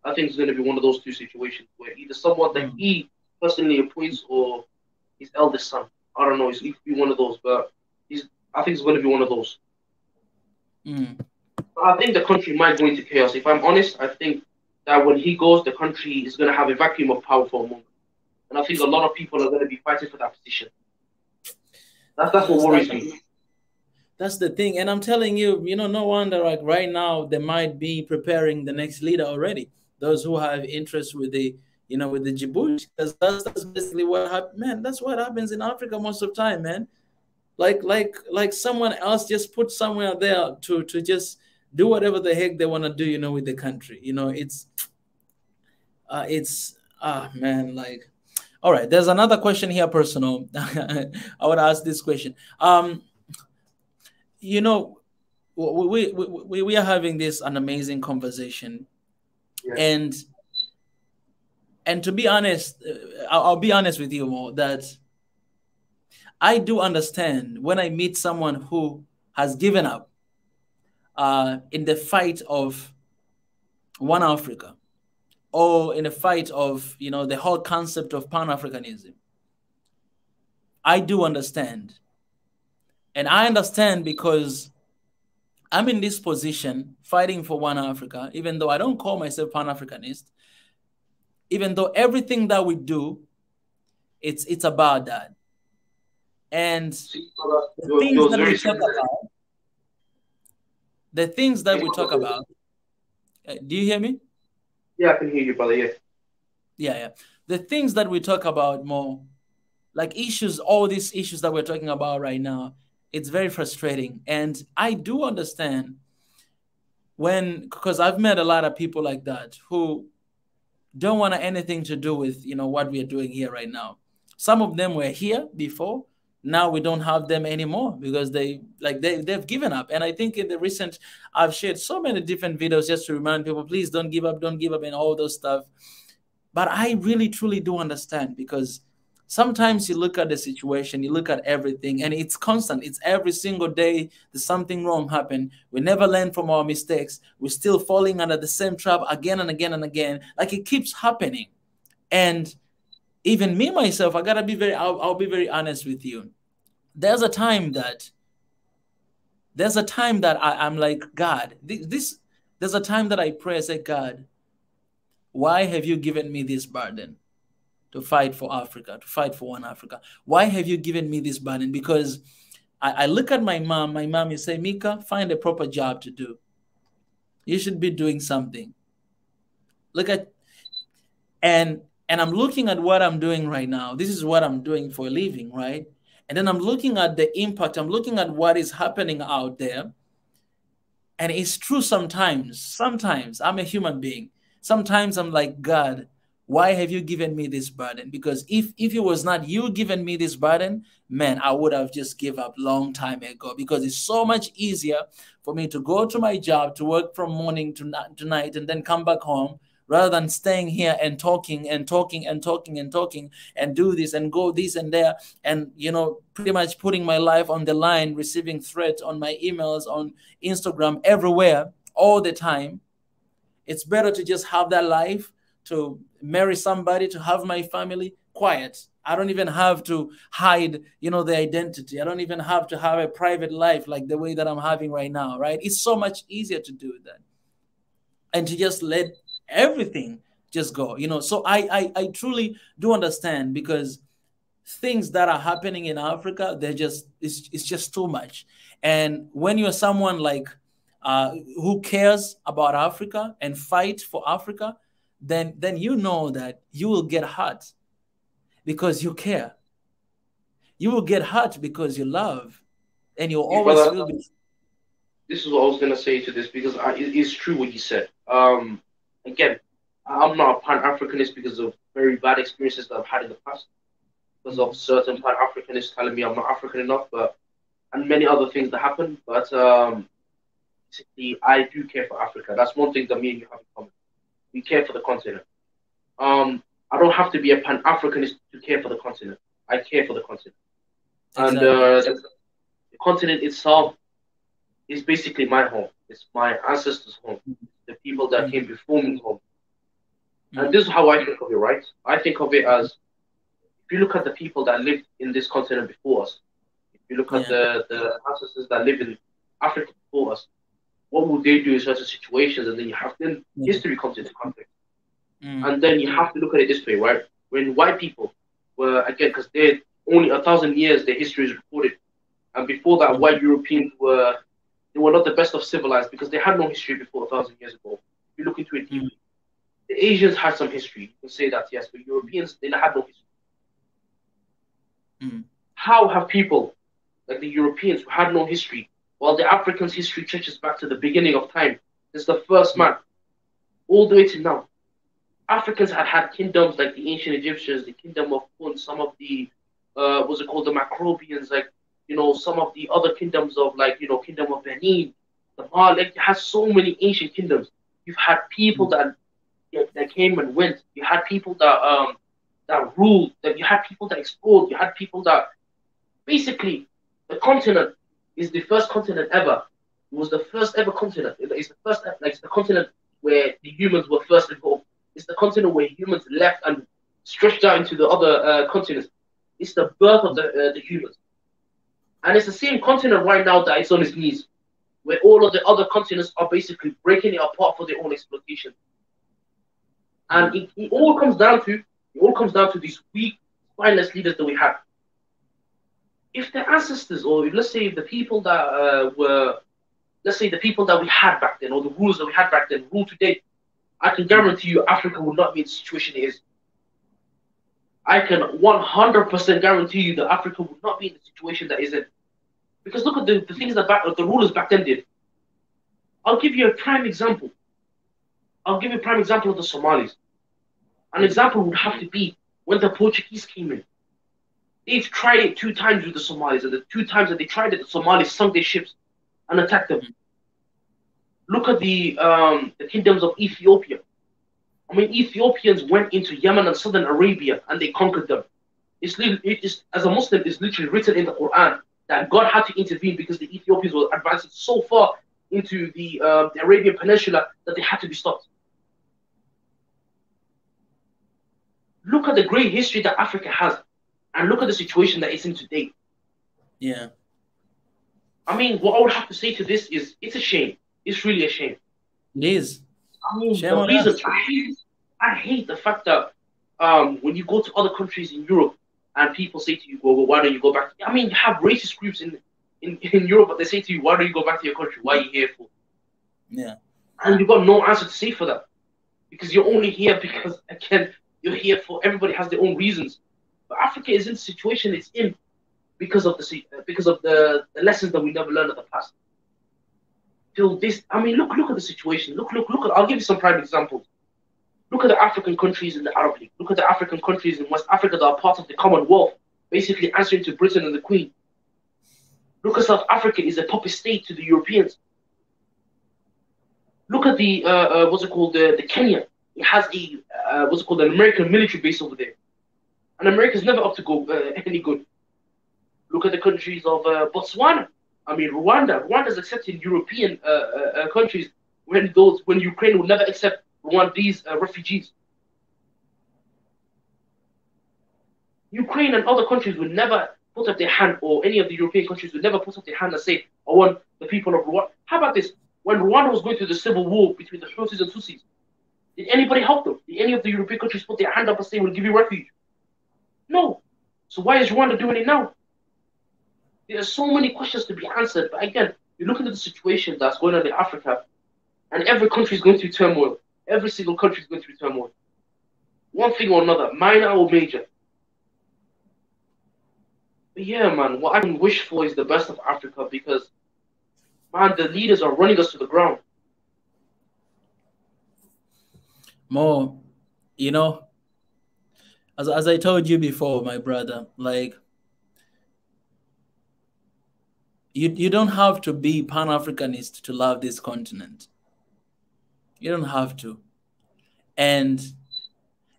I think it's going to be one of those 2 situations where either someone that he personally appoints or his eldest son. I don't know. It could be one of those, but I think it's going to be one of those. I think the country might go into chaos. If I'm honest, I think that when he goes, the country is going to have a vacuum of power for a moment. And I think a lot of people are going to be fighting for that position. That's what worries me. That's the thing. And I'm telling you, no wonder, like right now, they might be preparing the next leader already. Those who have interest with the, with the Djibouti, because that's basically what happens, man. That's what happens in Africa most of the time, man. Like someone else just put somewhere there to just do whatever the heck they want to do, with the country. Man, like, all right. There's another question here, personal. I want to ask this question. We are having an amazing conversation, and to be honest, I'll be honest with you, Mo, that I do understand when I meet someone who has given up in the fight of one Africa, or in the fight of the whole concept of Pan-Africanism. I do understand. And I understand because I'm in this position fighting for one Africa, even though I don't call myself Pan-Africanist, even though everything that we do, it's about that. And the things that we talk about, do you hear me? Yeah, I can hear you, brother. Yeah. The things that we talk about more, like issues, all these issues that we're talking about right now, it's very frustrating. And I do understand because I've met a lot of people like that who don't want anything to do with, what we are doing here right now. Some of them were here before, now we don't have them anymore because they've given up. And I think in the recent, I've shared so many different videos just to remind people, please don't give up, and all those stuff. But I really truly do understand, because sometimes you look at the situation, you look at everything, and it's constant. It's every single day there's something wrong happen. We never learn from our mistakes. We're still falling under the same trap again and again and again. Like, it keeps happening. And even me myself, I'll be very honest with you. There's a time that I'm like, God, there's a time that I pray, I say, God, why have you given me this burden to fight for Africa, to fight for one Africa? Why have you given me this burden? Because I look at my mom, you say, Mika, find a proper job to do. You should be doing something. And I'm looking at what I'm doing right now. This is what I'm doing for a living, right? And then I'm looking at the impact. I'm looking at what is happening out there. And it's true sometimes I'm a human being. Sometimes I'm like, God, why have you given me this burden? Because if it was not you giving me this burden, man, I would have just give up long time ago, because it's so much easier for me to go to my job, to work from morning to night, and then come back home, rather than staying here and talking and do this and go this and there, and pretty much putting my life on the line, receiving threats on my emails, on Instagram, everywhere, all the time. It's better to just have that life, to marry somebody, to have my family quiet. I don't even have to hide, the identity. I don't even have to have a private life like the way that I'm having right now, right? It's so much easier to do that, and to just let everything just go, So I truly do understand, because things that are happening in Africa, it's just too much. And when you're someone like who cares about Africa and fight for Africa, then you know that you will get hurt because you care. You will get hurt because you love, and you'll always feel this. This is what I was gonna say to this, because it's true what you said. Again, I'm not a Pan-Africanist because of very bad experiences that I've had in the past, because of certain Pan-Africanists telling me I'm not African enough, and many other things that happen. But basically, I do care for Africa. That's one thing that me and you have in common. We care for the continent. I don't have to be a Pan-Africanist to care for the continent. I care for the continent. Exactly. And the continent itself is basically my home. It's my ancestors' home. The people that came before me home. And this is how I think of it, right? I think of it as, if you look at the people that lived in this continent before us, if you look at the ancestors that lived in Africa before us, what would they do in certain situations? And then history comes into context. And then you have to look at it this way, right? When white people were, again, because they're only 1,000 years, their history is recorded. And before that, white Europeans were not the best of civilized, because they had no history before 1,000 years ago. If you look into it deeply, the Asians had some history. You can say that, yes, but Europeans, they had no history. How have people like the Europeans who had no history, while the Africans' history stretches back to the beginning of time, since the first man, all the way to now? Africans had kingdoms like the ancient Egyptians, the kingdom of Punt, some of the, what's it called, the Macrobians, like, some of the other kingdoms of, like, kingdom of Benin, the Mali, like, it has so many ancient kingdoms. You've had people that came and went. You had people that ruled. That you had people that explored. You had people that, basically, the continent is the first continent ever. It was the first ever continent. It's the first, like, it's the continent where the humans were first involved. It's the continent where humans left and stretched out into the other continents. It's the birth of the humans. And it's the same continent right now that is on its knees, where all of the other continents are basically breaking it apart for their own exploitation. And it all comes down to these weak, spineless leaders that we have. If the ancestors, or let's say the people that the people that we had back then, or the rulers that we had back then, rule today, I can guarantee you Africa would not be in the situation it is. I can 100% guarantee you that Africa would not be in the situation that is in. Because look at the things that the rulers back then did. I'll give you a prime example. Of the Somalis. An example would have to be when the Portuguese came in. They've tried it 2 times with the Somalis, and the 2 times that they tried it, the Somalis sunk their ships and attacked them. Look at the kingdoms of Ethiopia. I mean, Ethiopians went into Yemen and southern Arabia, and they conquered them. As a Muslim, it's literally written in the Quran that God had to intervene because the Ethiopians were advancing so far into the Arabian Peninsula that they had to be stopped. Look at the great history that Africa has, and look at the situation that it's in today. Yeah. I mean, what I would have to say to this is, it's a shame. It's really a shame. It is. I mean, Shame the on reason us. I hate the fact that when you go to other countries in Europe and people say to you, well, why don't you go back? I mean, you have racist groups in Europe, but they say to you, why don't you go back to your country? Why are you here for? Yeah. And you've got no answer to say for that. Because you're only here because, again, you're here for, everybody has their own reasons. But Africa is in the situation it's in because of the lessons that we never learned in the past. Till this, I mean, look at the situation. Look at, I'll give you some prime examples. Look at the African countries in the Arab League. Look at the African countries in West Africa that are part of the Commonwealth, basically answering to Britain and the Queen. Look at South Africa is a puppet state to the Europeans. Look at the the Kenya. It has an American military base over there, and America's never up to go any good. Look at the countries of Botswana. I mean, Rwanda. Rwanda's accepting European countries when Ukraine would never accept Rwandese refugees. Ukraine and other countries would never put up their hand, or any of the European countries would never put up their hand and say, I want the people of Rwanda. How about this? When Rwanda was going through the civil war between the Hutus and Tutsis, did anybody help them? Did any of the European countries put their hand up and say, we'll give you refuge? No. So why is Rwanda doing it now? There are so many questions to be answered. But again, you look at the situation that's going on in Africa, and every country is going through turmoil. Every single country is going through turmoil. One thing or another, minor or major. But yeah, man, what I can wish for is the best of Africa because, man, the leaders are running us to the ground. More, you know, as I told you before, my brother, like, you don't have to be Pan-Africanist to love this continent. You don't have to. And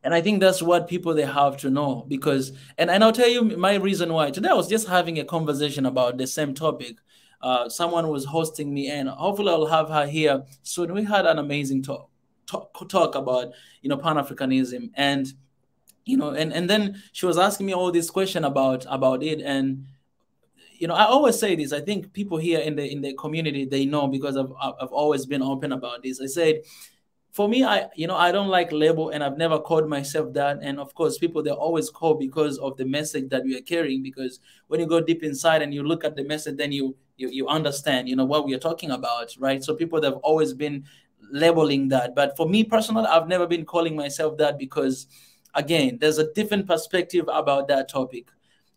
I think that's what people, they have to know, because, and I'll tell you my reason why. Today I was just having a conversation about the same topic. Someone was hosting me, and hopefully I'll have her here soon. We had an amazing talk about, you know, Pan-Africanism, and, you know, and then she was asking me all this question about it. And, you know, I always say this, I think people here in the community, they know, because I've always been open about this. I said, for me, I don't like label, and I've never called myself that. And of course, people, they always call because of the message that we are carrying, because when you go deep inside and you look at the message, then you understand, you know, what we are talking about, right? So people that have always been labeling that. But for me personally, I've never been calling myself that, because again, there's a different perspective about that topic.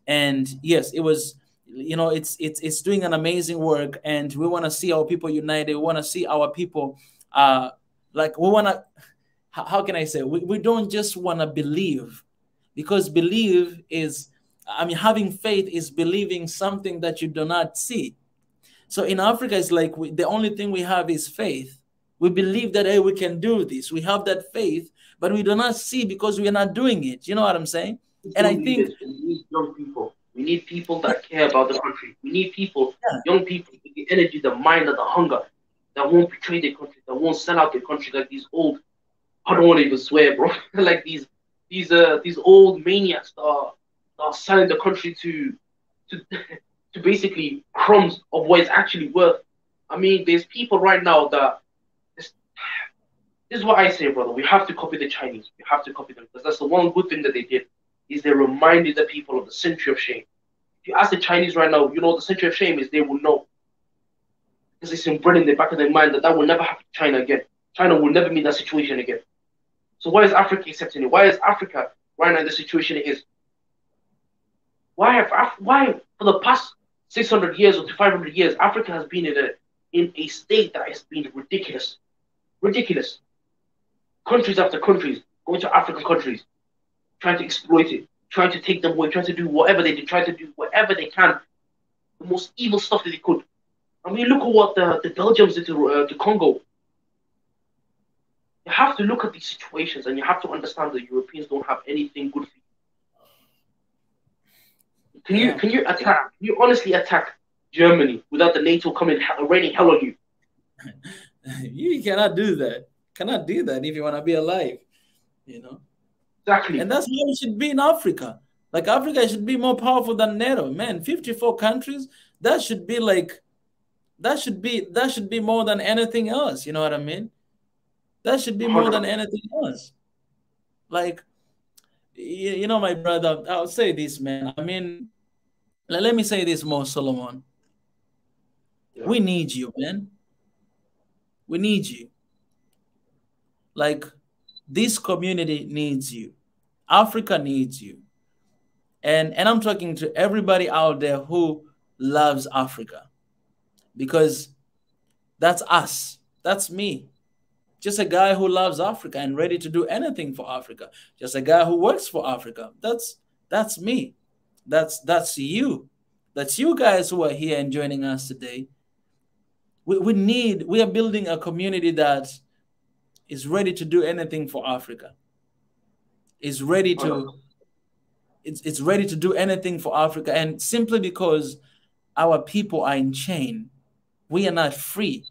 And yes, it was, you know, it's doing an amazing work, and we want to see our people united. We want to see our people, like, we want to, how can I say, we don't just want to believe, because believe is, I mean, having faith is believing something that you do not see. So in Africa, it's like the only thing we have is faith. We believe that, hey, we can do this. We have that faith, but we do not see because we are not doing it. You know what I'm saying? And I think we need young people. We need people that care about the country. We need people, young people, with the energy, the mind, and the hunger, that won't betray their country, that won't sell out their country like these old, I don't want to even swear, bro, like these old maniacs that are selling the country to basically crumbs of what it's actually worth. I mean, there's people right now that, this is what I say, brother, we have to copy the Chinese. We have to copy them, because that's the one good thing that they did, is they reminded the people of the century of shame. If you ask the Chinese right now, you know what the century of shame is, they will know. Because it's inbred in the back of their mind that will never happen to China again. China will never meet that situation again. So why is Africa accepting it? Why is Africa right now in the situation it is? Why for the past 600 years or to 500 years, Africa has been in a state that has been ridiculous. Ridiculous. Countries after countries going to African countries, trying to exploit it. trying to take them away, trying to do whatever they did, trying to do whatever they can, the most evil stuff that they could. I mean, look at what the Belgians did to Congo. You have to look at these situations, and you have to understand that Europeans don't have anything good for you. Can you attack? Can you honestly attack Germany without the NATO coming raining hell on you? You cannot do that. Cannot do that if you want to be alive. You know. Exactly. And that's how it should be in Africa. Like Africa should be more powerful than NATO. Man, 54 countries. That should be like. That should be more than anything else. You know what I mean? That should be more than anything else. Like, you know, my brother, I'll say this, man. I mean, let me say this more, Solomon. Yeah. We need you, man. We need you. Like, this community needs you. Africa needs you. And I'm talking to everybody out there who loves Africa. Because that's us. That's me. Just a guy who loves Africa and ready to do anything for Africa. Just a guy who works for Africa. That's me. That's you. That's you guys who are here and joining us today. We are building a community that is ready to do anything for Africa. It's ready to do anything for Africa. And simply because our people are in chain, we are not free.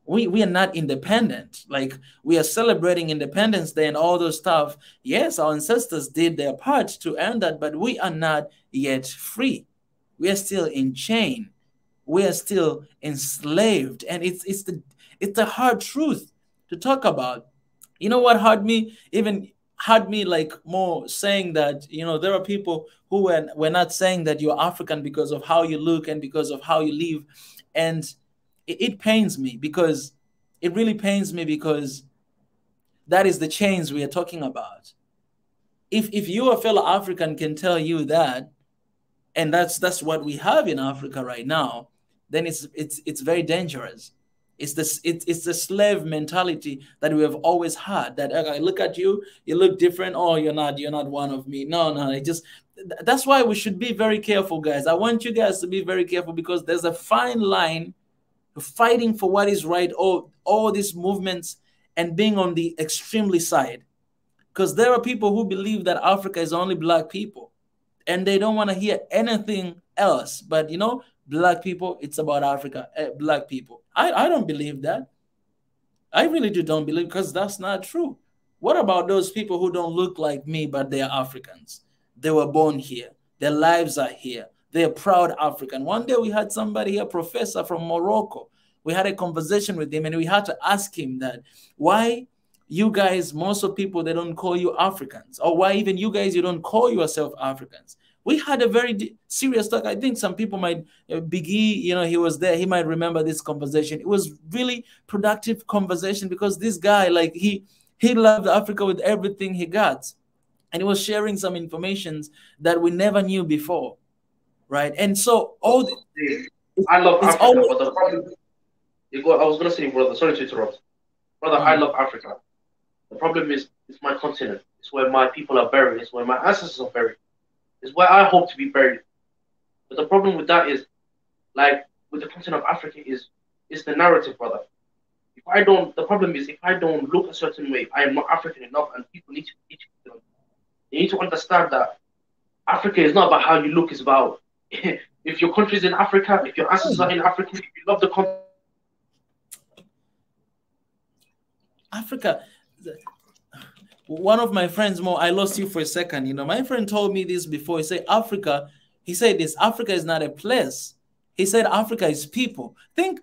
We are not independent. Like, we are celebrating Independence Day and all those stuff. Yes, our ancestors did their part to earn that, but we are not yet free. We are still in chain. We are still enslaved. And it's the hard truth to talk about. You know what hurt me? Even hurt me like more saying that, you know, there are people who were not saying that you're African because of how you look and because of how you live. And it pains me, because it really pains me, because that is the chains we are talking about. If you, a fellow African, can tell you that, and that's what we have in Africa right now, then it's very dangerous. It's the slave mentality that we have always had. That, okay, I look at you, you look different. Oh, you're not one of me. No. That's why we should be very careful, guys. I want you guys to be very careful, because there's a fine line fighting for what is right, all these movements, and being on the extremely side. Because there are people who believe that Africa is only black people, and they don't want to hear anything else. But, you know, black people, it's about Africa, black people. I don't believe that. I really don't believe, because that's not true. What about those people who don't look like me, but they are Africans? They were born here. Their lives are here. They're proud African. One day we had somebody, a professor from Morocco. We had a conversation with him, and we had to ask him that, why you guys, most of people, they don't call you Africans, or why even you guys, you don't call yourself Africans. We had a very serious talk. I think some people might, Biggie, you know, he was there. He might remember this conversation. It was really productive conversation, because this guy, like, he loved Africa with everything he got. And he was sharing some information that we never knew before. Right. And so I love Africa, but the problem, I was going to say, brother, sorry to interrupt. Brother, I love Africa. The problem is, it's my continent. It's where my people are buried. It's where my ancestors are buried. It's where I hope to be buried. But the problem with that is, like, with the continent of Africa is the narrative, brother. The problem is, if I don't look a certain way, I am not African enough, and people need to teach me. They need to understand that Africa is not about how you look, it's about if your country is in Africa, if your ancestors are in Africa, if you love the country. Africa, one of my friends, Mo, I lost you for a second. You know, my friend told me this before. He said, Africa is not a place. He said, Africa is people. Think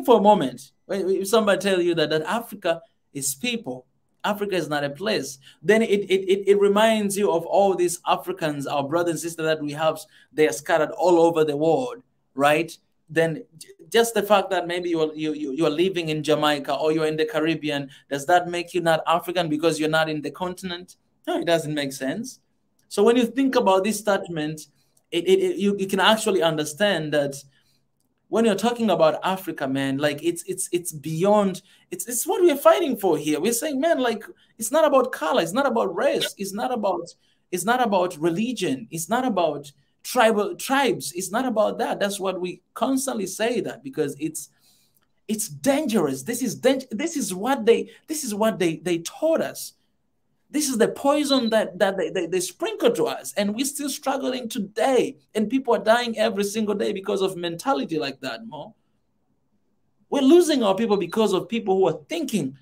for a moment. If somebody tell you that Africa is people, Africa is not a place, then it reminds you of all these Africans, our brothers and sisters that we have. They are scattered all over the world, right? Then just the fact that maybe you are living in Jamaica or you're in the Caribbean, does that make you not African because you're not in the continent? No, it doesn't make sense. So when you think about this statement, you can actually understand that when you're talking about Africa, man, like it's beyond, it's what we're fighting for here. We're saying, man, like, it's not about color, it's not about race, it's not about It's not about religion. It's not about tribes. It's not about that. That's what we constantly say, that because it's dangerous. This is what they taught us. This is the poison that they sprinkle to us, and we're still struggling today. And people are dying every single day because of mentality like that, Mo. We're losing our people because of people who are thinking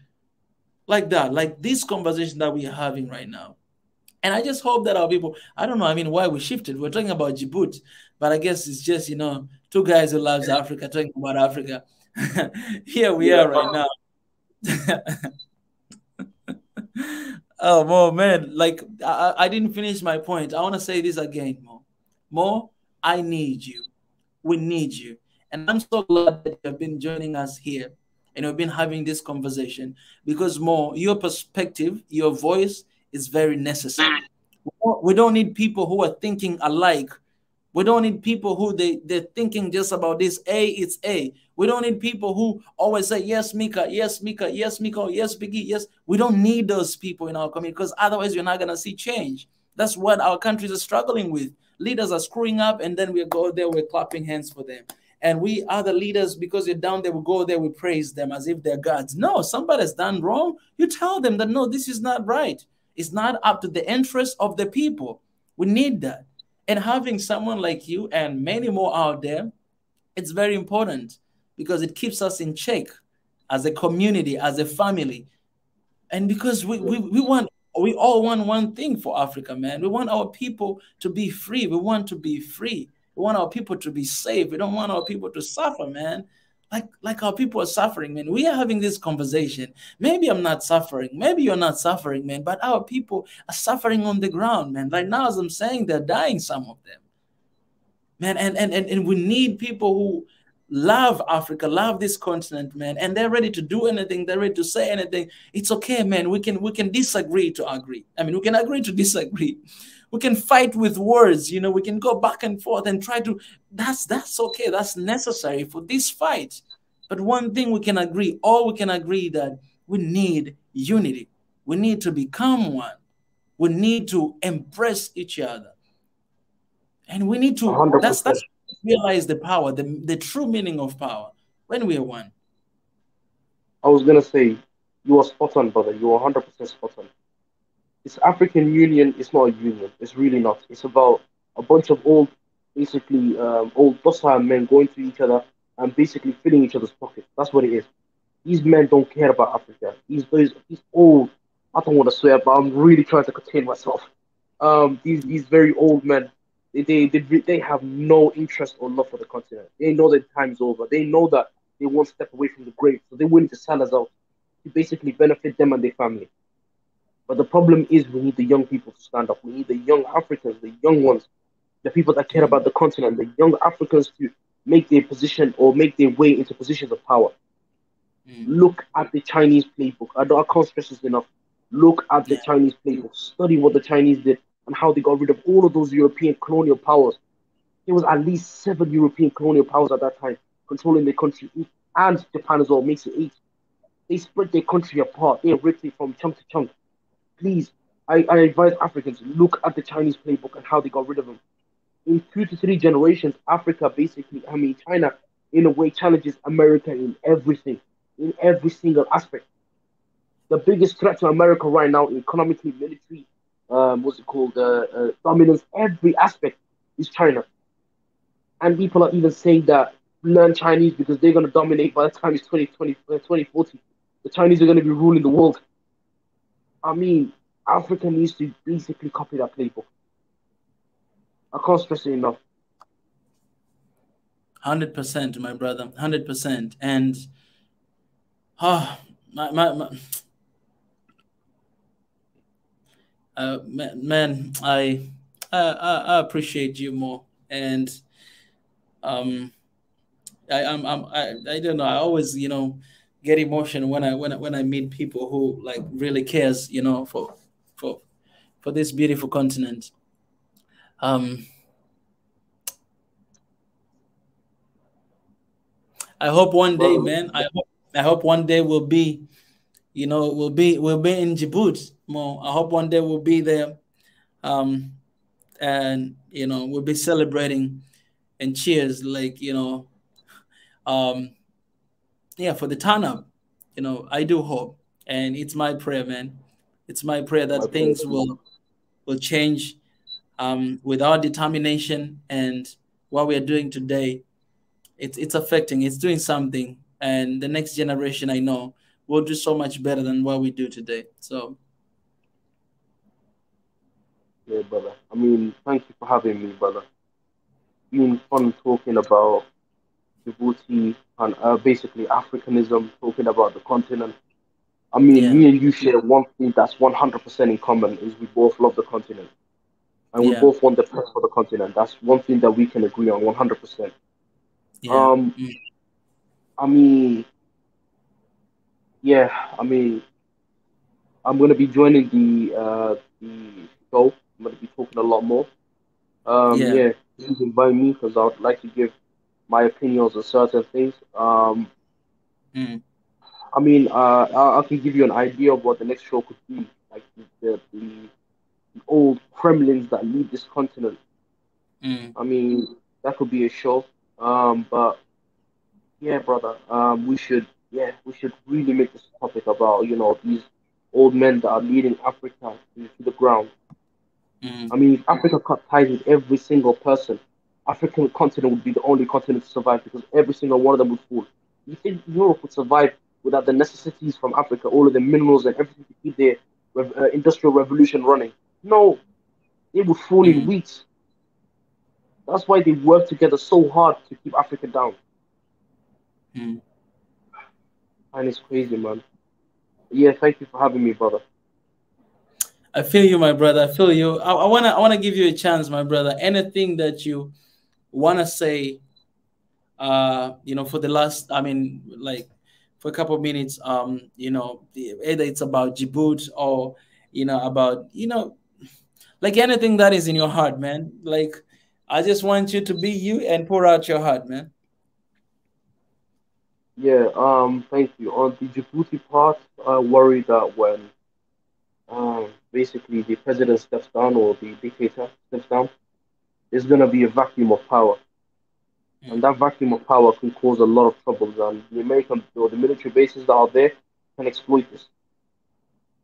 like that, like this conversation that we are having right now. And I just hope that our people, I don't know, I mean, why we shifted. We're talking about Djibouti, but I guess it's just, two guys who loves Africa talking about Africa. Here we are right now. Oh, Mo, man, like I didn't finish my point. I want to say this again, Mo. Mo, I need you. We need you. And I'm so glad that you have been joining us here and we've been having this conversation, because Mo, your perspective, your voice is very necessary. We don't need people who are thinking alike. We don't need people who they're thinking just about this. It's A. We don't need people who always say, yes, Mika, yes, Mika, yes, Mika, yes, Biggie, yes. We don't need those people in our community, because otherwise you're not going to see change. That's what our countries are struggling with. Leaders are screwing up, and then we go there, we're clapping hands for them. And we other leaders, because you're down there, we go there, we praise them as if they're gods. No, somebody's done wrong. You tell them that, no, this is not right. It's not up to the interest of the people. We need that. And having someone like you and many more out there, it's very important, because it keeps us in check as a community, as a family. And because we all want one thing for Africa, man. We want our people to be free. We want to be free. We want our people to be safe. We don't want our people to suffer, man. Like our people are suffering, man. We are having this conversation. Maybe I'm not suffering. Maybe you're not suffering, man. But our people are suffering on the ground, man. Right now, as I'm saying, they're dying, some of them. Man, and we need people who love Africa, love this continent, man. And they're ready to do anything. They're ready to say anything. It's okay, man. We can disagree to agree. I mean, we can agree to disagree. We can fight with words, we can go back and forth and try to, that's okay. That's necessary for this fight. But one thing we can agree, that we need unity. We need to become one. We need to embrace each other. And we need to, 100%. that's realize the power, the true meaning of power when we are one. I was going to say, you are spot on, brother. You are 100% spot on. This African Union is not a union. It's really not. It's about a bunch of old, basically, old docile men going to each other and basically filling each other's pockets. That's what it is. These men don't care about Africa. These old, I don't want to swear, but I'm really trying to contain myself. These very old men, they have no interest or love for the continent. They know that time's over. They know that they won't step away from the grave, so they're willing to sell us out to basically benefit them and their family. But the problem is we need the young people to stand up. We need the young Africans, the young ones, the people that care about the continent, the young Africans to make their position or make their way into positions of power. Look at the Chinese playbook. I can't stress this enough. Look at the Chinese playbook. Study what the Chinese did and how they got rid of all of those European colonial powers. There was at least 7 European colonial powers at that time controlling the country, and Japan as well, makes it 8. They split their country apart. They ripped it from chunk to chunk. Please, I advise Africans, look at the Chinese playbook and how they got rid of them. In 2 to 3 generations, China, in a way, challenges America in everything, in every single aspect. The biggest threat to America right now, economically, military, dominance, every aspect is China. And people are even saying that learn Chinese because they're going to dominate by the time it's 2040. The Chinese are going to be ruling the world. I mean, Africa needs to basically copy that playbook. I can't stress it enough. 100%, my brother, 100%. And man, I appreciate you more, and I don't know. I always get emotional when I meet people who like really cares for this beautiful continent. I hope one day, man. I hope one day we'll be in Djibouti. More. I hope one day we'll be there. um, and we'll be celebrating and cheers, like um, yeah, for the turn up. I do hope, and it's my prayer, man. It's my prayer Yeah, my that prayer things too. will change with our determination and what we are doing today. It's affecting. It's doing something, and the next generation, I know, will do so much better than what we do today. So Yeah, brother. I mean, thank you for having me, brother. Been fun talking about Djibouti and basically Africanism, talking about the continent. I mean, yeah, me and you share one thing that's 100% in common is we both love the continent and we yeah, both want the best for the continent. That's one thing that we can agree on 100%. yeah, Um, I mean, yeah, I mean, I'm gonna be joining the show. I'm gonna be talking a lot more. yeah, Yeah, please invite me because I would like to give my opinions on certain things. mm, I mean, I can give you an idea of what the next show could be, like the old Kremlins that lead this continent. mm, I mean, that could be a show. But yeah, brother, we should really make this topic about, these old men that are leading Africa to the ground. mm, I mean, if Africa cut ties with every single person, African continent would be the only continent to survive because every single one of them would fall. You think Europe would survive without the necessities from Africa, all of the minerals and everything to keep their industrial revolution running? No, they would fall in mm, weeks. That's why they work together so hard to keep Africa down. mm. And it's crazy, man. Yeah, thank you for having me, brother. I feel you, my brother. I feel you. I wanna give you a chance, my brother. Anything that you wanna say, for the last, I mean, like for a couple of minutes, either it's about Djibouti or about like anything that is in your heart, man. Like I just want you to be you and pour out your heart, man. Yeah, thank you. On the Djibouti part, I worry that when basically the president steps down or the dictator steps down, there's gonna be a vacuum of power, and Mm, that vacuum of power can cause a lot of troubles. And the American or the military bases that are there can exploit this,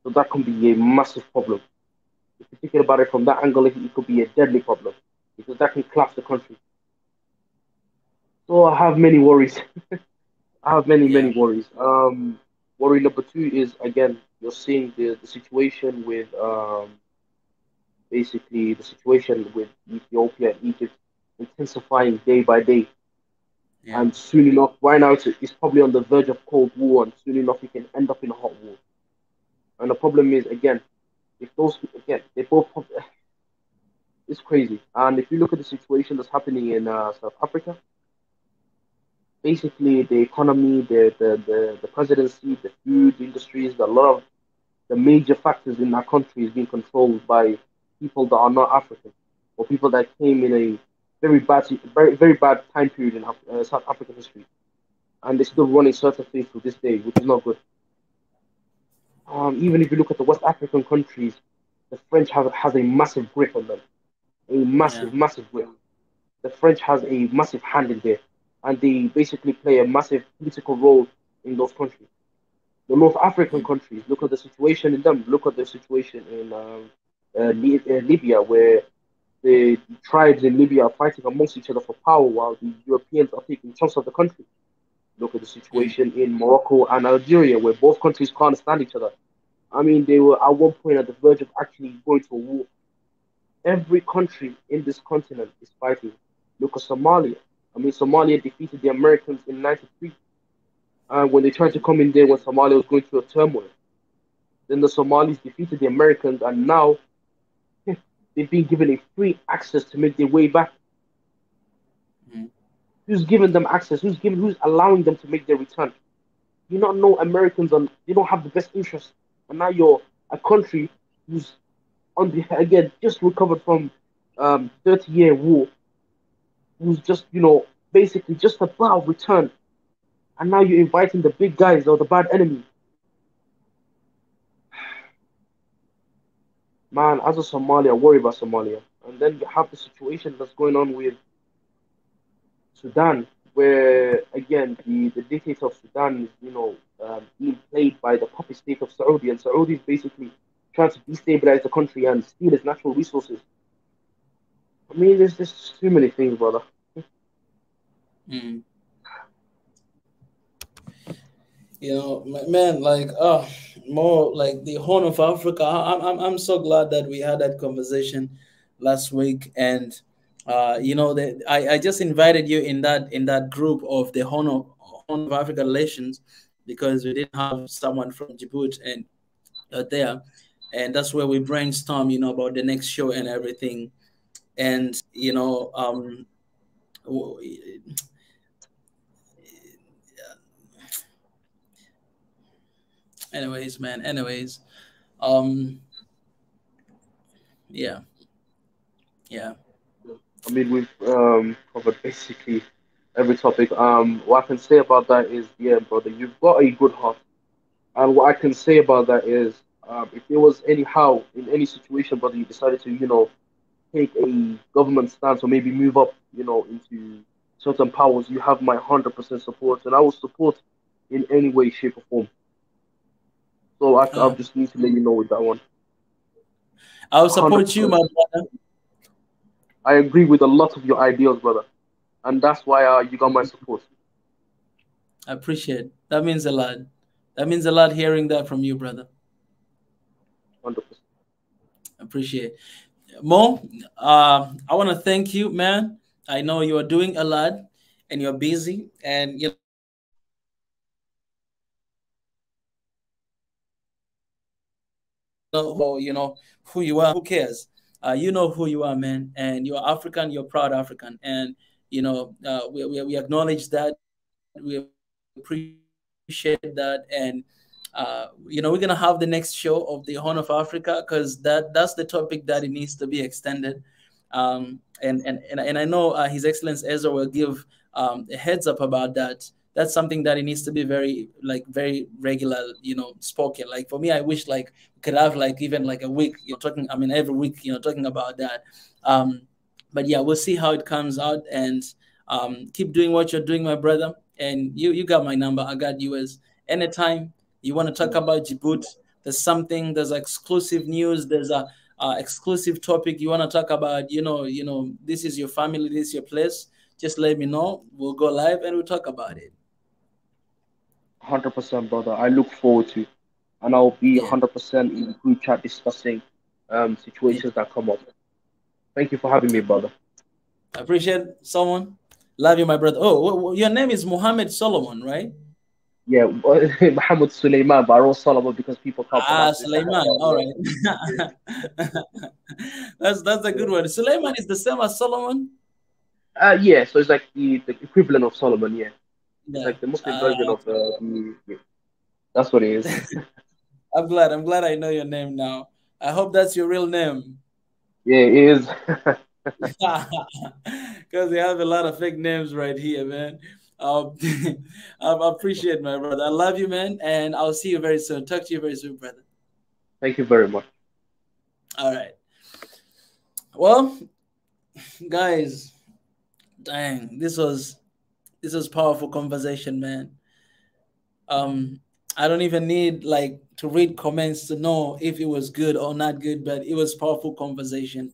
so that can be a massive problem. If you're thinking about it from that angle, it could be a deadly problem because that can collapse the country. So I have many worries. I have many, yeah, many worries. Worry number two is again, you're seeing the situation with basically the situation with Ethiopia and Egypt intensifying day by day. yeah, And soon enough, right now it's probably on the verge of Cold War, and soon enough it can end up in a hot war. And the problem is again, if those again they both it's crazy. And if you look at the situation that's happening in South Africa, basically the economy, the presidency, the food industries, a lot of the major factors in that country is being controlled by people that are not African or people that came in a very bad time period in South African history, and they're still running certain things to this day, which is not good. Even if you look at the West African countries, the French has a massive grip on them, a yeah, massive grip. The French has a massive hand in there, and they basically play a massive political role in those countries. The North African mm, countries, look at the situation in them. Look at the situation in Libya, where the tribes in Libya are fighting amongst each other for power while the Europeans are taking chunks of the country. Look at the mm, situation in Morocco and Algeria, where both countries can't stand each other. I mean, they were at one point at the verge of actually going to a war. Every country in this continent is fighting. Look at Somalia. I mean, Somalia defeated the Americans in '93 when they tried to mm, come in there when Somalia was going through a turmoil. Then the Somalis defeated the Americans, and now they've been given a free access to make their way back. mm, Who's giving them access? Who's allowing them to make their return? You not know Americans on they don't have the best interest, and now you're a country who's on the again just recovered from 30-year war, who's just basically just about return, and now you're inviting the big guys or the bad enemy. man, as a Somalia, I worry about Somalia. And then you have the situation that's going on with Sudan, where again the dictator of Sudan is, being played by the puppet state of Saudi, and Saudi is basically trying to destabilize the country and steal its natural resources. I mean, there's just too many things, brother. Mm. Man, like, more like the Horn of Africa. I'm so glad that we had that conversation last week, and that I just invited you in that group of the Horn of Africa relations, because we didn't have someone from Djibouti and there, and that's where we brainstorm, about the next show and everything, and w- anyways, man. Anyways, um, yeah, yeah. I mean, we've covered basically every topic. What I can say about that is, yeah, brother, you've got a good heart. And what I can say about that is, if there was anyhow in any situation, brother, you decided to, take a government stance or maybe move up, into certain powers, you have my 100% support, and I will support in any way, shape, or form. So I Uh, just need to let you know with that one. I'll support you, 100%. my brother. I agree with a lot of your ideas, brother, and that's why you got my support. I appreciate. That means a lot. That means a lot hearing that from you, brother. 100%. Appreciate. Mo, I want to thank you, man. I know you are doing a lot and you're busy, and who you are. Who cares? You know who you are, man, and you're African. You're proud African, and we acknowledge that. We appreciate that, and we're gonna have the next show of the Horn of Africa, because that's the topic that it needs to be extended. And I know His Excellence Ezra will give a heads up about that. That's something that it needs to be very regular, spoken. Like for me, I wish like we could have like even like a week, talking. I mean, every week, talking about that. But yeah, we'll see how it comes out, and keep doing what you're doing, my brother. And you got my number. I got yours. Anytime you want to talk about Djibouti, there's exclusive news. There's a exclusive topic you want to talk about. This is your family. This is your place. Just let me know. We'll go live and we'll talk about it. 100%, brother. I look forward to, and I'll be Yeah. 100% in the group chat discussing Yeah. situations that come up. Thank you for having me, brother. I appreciate someone. Love you, my brother. Oh, your name is Mohammed Solomon, right? Yeah, Mohammed Suleiman, but I wrote Solomon because people can't pronounce it. Suleiman. All right. That's a good one. Suleiman is the same as Solomon. Yeah, so it's like the equivalent of Solomon, yeah. It's Yeah. like the Muslim version of yeah. That's what it is. I'm glad. I'm glad I know your name now. I hope that's your real name. Yeah, it is. Because they have a lot of fake names right here, man. Um, I appreciate my brother. I love you, man, and I'll see you very soon. Talk to you very soon, brother. Thank you very much. All right. Well, guys, dang, this was powerful conversation, man. I don't even need like to read comments to know if it was good or not good, but it was powerful conversation.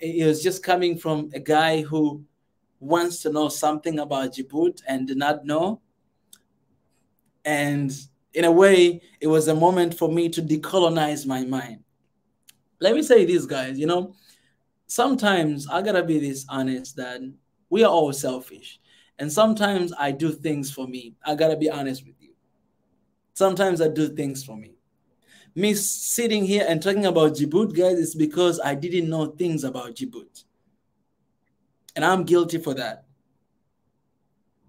It was just coming from a guy who wants to know something about Djibouti and did not know. And in a way, it was a moment for me to decolonize my mind. Let me say this, guys, sometimes I gotta be this honest that we are all selfish. And sometimes I do things for me. I gotta be honest with you. Sometimes I do things for me. Me sitting here and talking about Djibouti, guys, is because I didn't know things about Djibouti. And I'm guilty for that.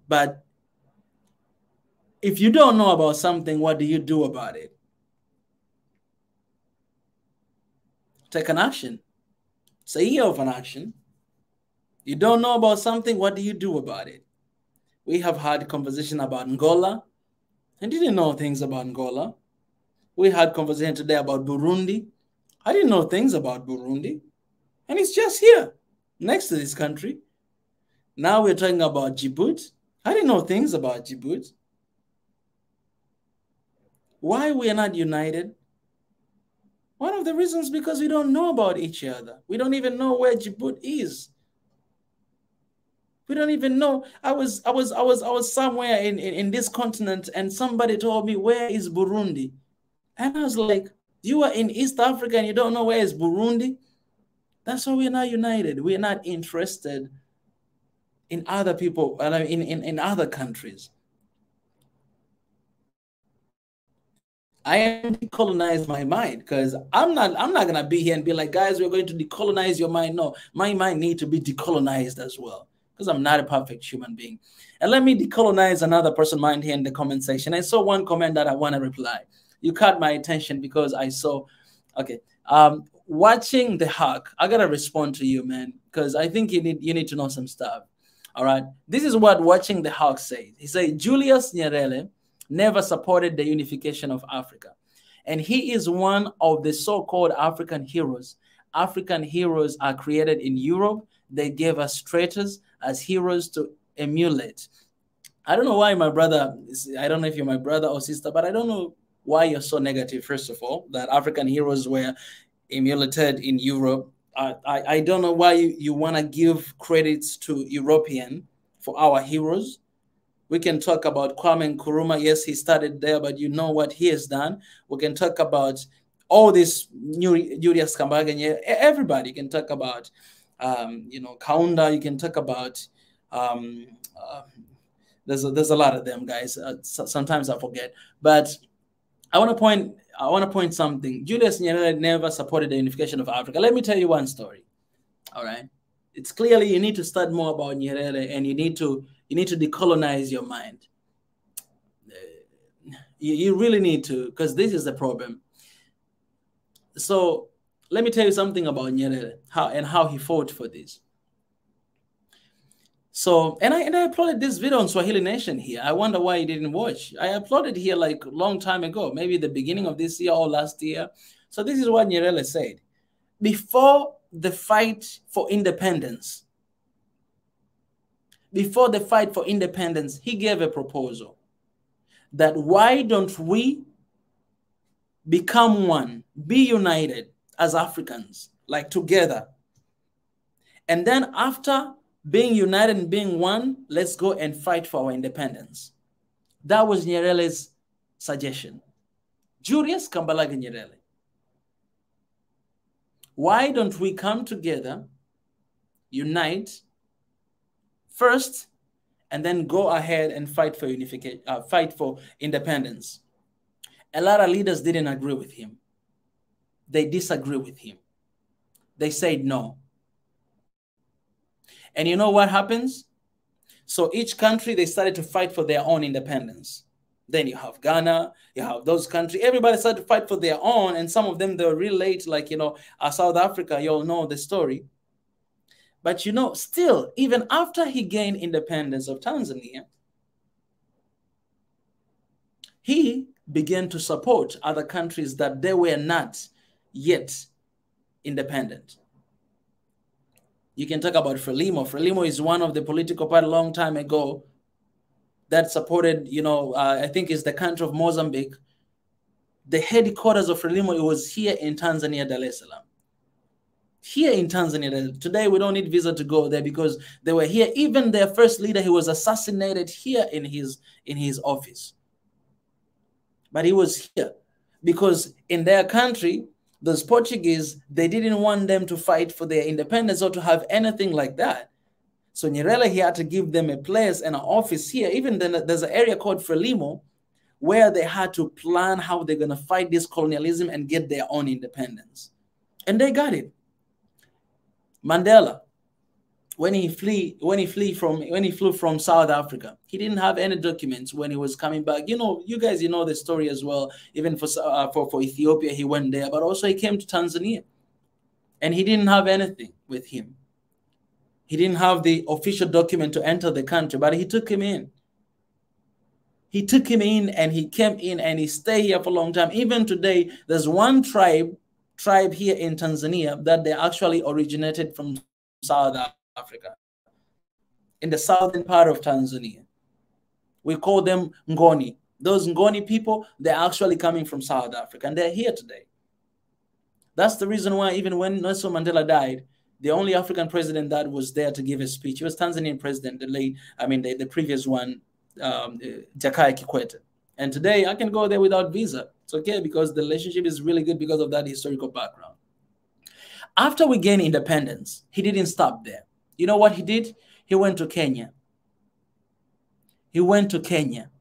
But if you don't know about something, what do you do about it? Take an action. Say of an action. You don't know about something, what do you do about it? We have had conversation about Angola. I didn't know things about Angola. We had conversation today about Burundi. I didn't know things about Burundi. And it's just here, next to this country. Now we're talking about Djibouti. I didn't know things about Djibouti. Why we are not united? One of the reasons because we don't know about each other. We don't even know where Djibouti is. We don't even know. I was somewhere in this continent, and somebody told me, where is Burundi? And I was like, you are in East Africa and you don't know where is Burundi? That's why we're not united. We're not interested in other people, in other countries. I am decolonize my mind, because I'm not gonna be here and be like, guys, we're going to decolonize your mind. No, my mind needs to be decolonized as well, because I'm not a perfect human being. And let me decolonize another person's mind here in the comment section. I saw one comment that I want to reply. You caught my attention because I saw, okay, watching the Hawk. I gotta respond to you, man, because I think you need to know some stuff. All right, this is what watching the Hawk says. He said Julius Nyerere never supported the unification of Africa, and he is one of the so-called African heroes. African heroes are created in Europe. They gave us traitors as heroes to emulate. I don't know why my brother, I don't know if you're my brother or sister, but I don't know why you're so negative, first of all, that African heroes were emulated in Europe. I don't know why you want to give credits to European for our heroes. We can talk about Kwame Nkrumah. Yes, he started there, but you know what he has done. We can talk about all this new Julius Kambaganye. Everybody can talk about, Kaunda. You can talk about, there's a lot of them, guys. Sometimes I forget, but I want to point something. Julius Nyerere never supported the unification of Africa. Let me tell you one story. All right, it's clearly you need to study more about Nyerere, and you need to decolonize your mind. You really need to, because this is the problem. So let me tell you something about Nyerere, how he fought for this. So, and I uploaded this video on Swahili Nation here. I wonder why you didn't watch. I uploaded here like a long time ago, maybe the beginning of this year or last year. So this is what Nyerere said. Before the fight for independence, he gave a proposal that why don't we become one, be united as Africans, like together. And then after being united and being one, let's go and fight for our independence. That was Nyerere's suggestion. Julius Kambalaga Nyerere. Why don't we come together, unite first, and then go ahead and fight for unification, fight for independence? A lot of leaders didn't agree with him. They disagree with him. They said no. And you know what happens? So each country, they started to fight for their own independence. Then you have Ghana, you have those countries. Everybody started to fight for their own, and some of them, they were really late, like, South Africa, you all know the story. But, still, even after he gained independence of Tanzania, he began to support other countries that they were not yet independent. You can talk about Frelimo. Frelimo is one of the political party a long time ago that supported, I think it's the country of Mozambique. The headquarters of Frelimo, it was here in Tanzania, Dar es Salaam. Here in Tanzania. Today, we don't need visa to go there because they were here. Even their first leader, he was assassinated here in his office. But he was here because in their country, those Portuguese, they didn't want them to fight for their independence or to have anything like that. So Nyerere, he had to give them a place and an office here. Even then, there's an area called Frelimo where they had to plan how they're going to fight this colonialism and get their own independence. And they got it. Mandela, when he flew from South Africa, he didn't have any documents when he was coming back. You guys, the story as well. Even for Ethiopia, he went there, but also he came to Tanzania, and he didn't have anything with him. He didn't have the official document to enter the country, but he took him in. He took him in, and he came in, and he stayed here for a long time. Even today, there's one tribe tribe here in Tanzania that they actually originated from South Africa, in the southern part of Tanzania. We call them Ngoni. Those Ngoni people, they're actually coming from South Africa, and they're here today. That's the reason why even when Nelson Mandela died, the only African president that was there to give a speech, he was Tanzanian president, the previous one, Jakaya Kikwete. And today I can go there without visa. It's okay because the relationship is really good because of that historical background. After we gained independence, he didn't stop there. You know what he did? He went to Kenya. He went to Kenya.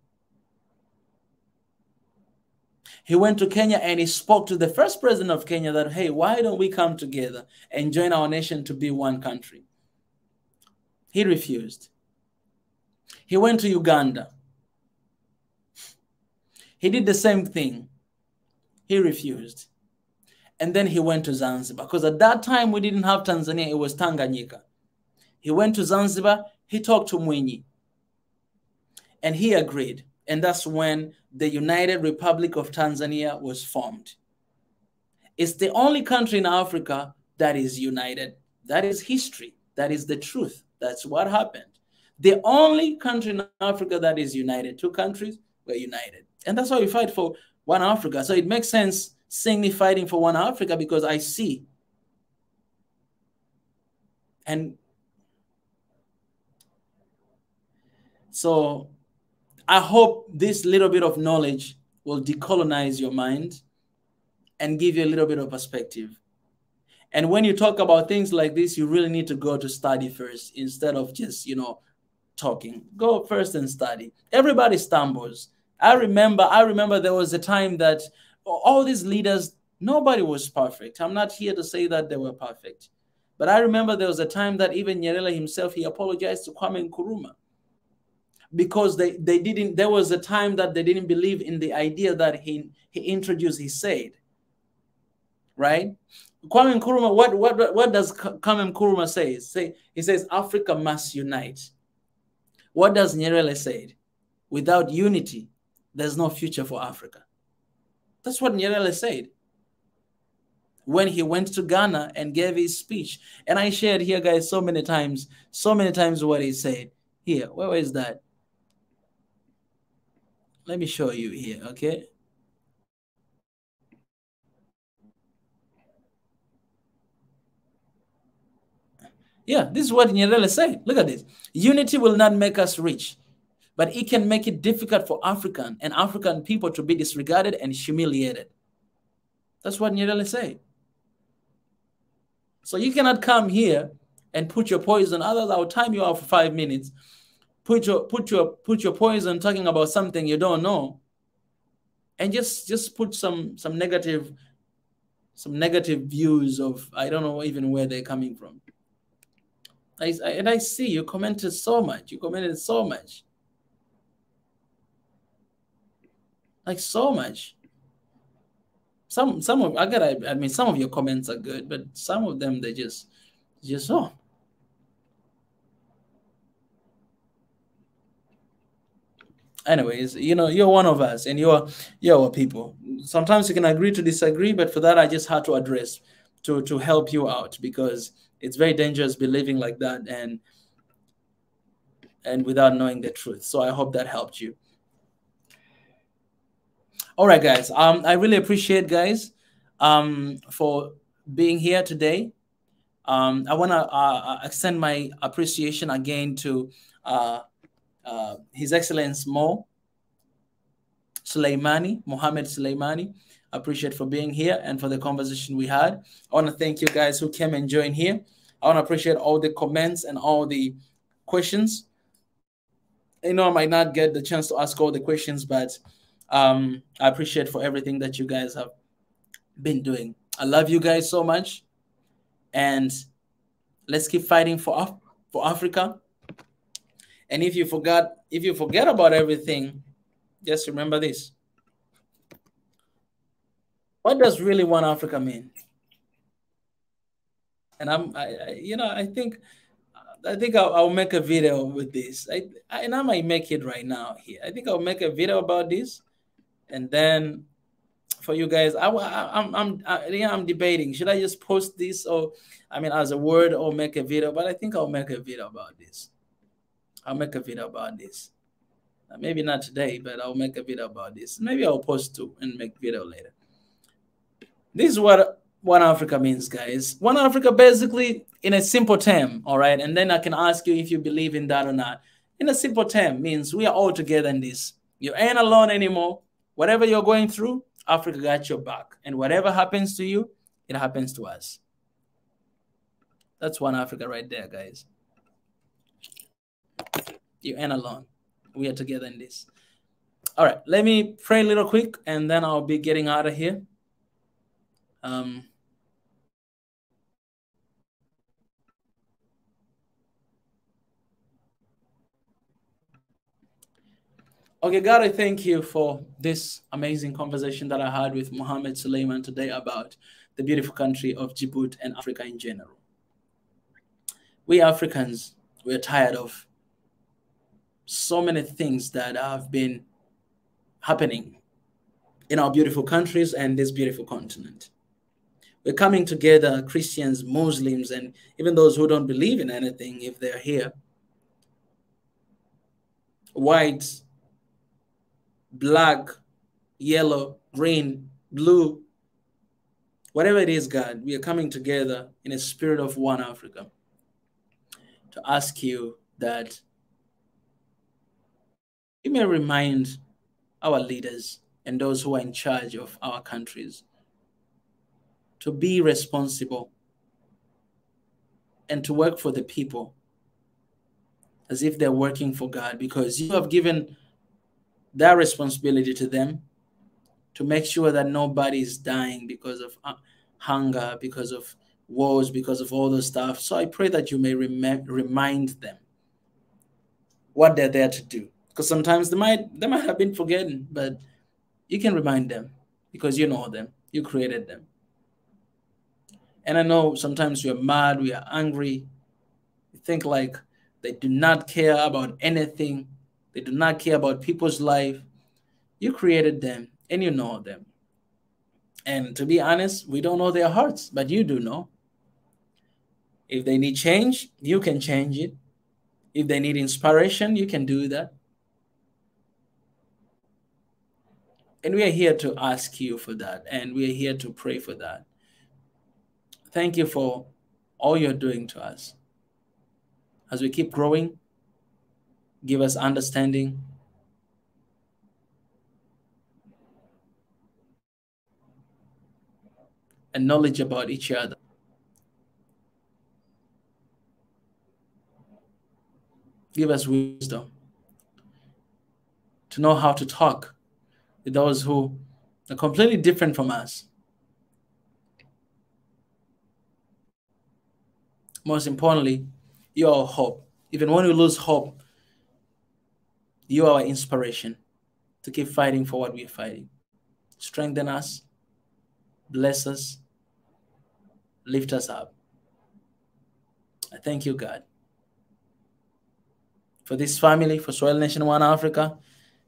He went to Kenya and he spoke to the first president of Kenya that, hey, why don't we come together and join our nation to be one country? He refused. He went to Uganda. He did the same thing. He refused. And then he went to Zanzibar, because at that time we didn't have Tanzania, it was Tanganyika. He went to Zanzibar, he talked to Mwinyi, and he agreed. And that's when the United Republic of Tanzania was formed. It's the only country in Africa that is united. That is history. That is the truth. That's what happened. The only country in Africa that is united. Two countries were united. And that's why we fight for one Africa. So it makes sense seeing me fighting for one Africa, because I see. And so I hope this little bit of knowledge will decolonize your mind and give you a little bit of perspective. And when you talk about things like this, you really need to go to study first instead of just, talking. Go first and study. Everybody stumbles. I remember there was a time that all these leaders, nobody was perfect. I'm not here to say that they were perfect. But I remember there was a time that even Nyerere himself, he apologized to Kwame Nkrumah, because they didn't, there was a time that they didn't believe in the idea that he introduced, he said, right? Kwame Nkrumah, what does Kwame Nkrumah say? He says, Africa must unite. What does Nyerere say? Without unity, there's no future for Africa. That's what Nyerere said when he went to Ghana and gave his speech. And I shared here, guys, so many times what he said. Here, where is that? Let me show you here, okay? Yeah, this is what Nyerere said. Look at this. Unity will not make us rich, but it can make it difficult for African people to be disregarded and humiliated. That's what Nyerere said. So you cannot come here and put your poison. Others, I'll time you out for 5 minutes. Put your poison talking about something you don't know, and just put some negative views of, I don't know even where they're coming from. I see you commented so much. You commented so much. Like so much. Some of your comments are good, but some of them, they just oh. Anyways, you're one of us, and you're our people. Sometimes you can agree to disagree, but for that I just had to address to help you out, because it's very dangerous believing like that and without knowing the truth. So I hope that helped you. All right, guys. I really appreciate, guys, for being here today. I want to extend my appreciation again to His Excellency Mohammed Suleimani. I appreciate for being here and for the conversation we had. I want to thank you guys who came and joined here. I want to appreciate all the comments and all the questions. I might not get the chance to ask all the questions, but I appreciate for everything that you guys have been doing. I love you guys so much, and let's keep fighting for Africa. And if you forget about everything, just remember this. What does really one Africa mean? And I think I'll make a video with this. And I might make it right now here. I think I'll make a video about this, and then for you guys. I'm debating. Should I just post this, or I mean, as a word, or make a video? But I think I'll make a video about this. I'll make a video about this. Maybe not today, but I'll make a video about this. Maybe I'll post two and make video later. This is what One Africa means, guys. One Africa, basically, in a simple term, all right? And then I can ask you if you believe in that or not. In a simple term, means we are all together in this. You ain't alone anymore. Whatever you're going through, Africa got your back. And whatever happens to you, it happens to us. That's One Africa right there, guys. You ain't alone. We are together in this. All right, let me pray a little quick, and then I'll be getting out of here. Okay, God, I thank you for this amazing conversation that I had with Mohammed Suleiman today about the beautiful country of Djibouti and Africa in general. We Africans, we're tired of so many things that have been happening in our beautiful countries and this beautiful continent. We're coming together, Christians, Muslims, and even those who don't believe in anything, if they're here. Whites, black, yellow, green, blue, whatever it is, God, we are coming together in a spirit of One Africa to ask you that you may remind our leaders and those who are in charge of our countries to be responsible and to work for the people as if they're working for God, because you have given that responsibility to them to make sure that nobody is dying because of hunger, because of wars, because of all those stuff. So I pray that you may remind them what they're there to do, because sometimes they might have been forgotten, but you can remind them because you know them, you created them. And I know sometimes we are mad, we are angry, we think like they do not care about anything. They do not care about people's life. You created them and you know them. And to be honest, we don't know their hearts, but you do know. If they need change, you can change it. If they need inspiration, you can do that. And we are here to ask you for that. And we are here to pray for that. Thank you for all you're doing to us. As we keep growing, give us understanding, and knowledge about each other. Give us wisdom to know how to talk with those who are completely different from us. Most importantly, you are our hope. Even when we lose hope, you are our inspiration to keep fighting for what we are fighting. Strengthen us, bless us, lift us up. I thank you, God, for this family, for Soil Nation One Africa,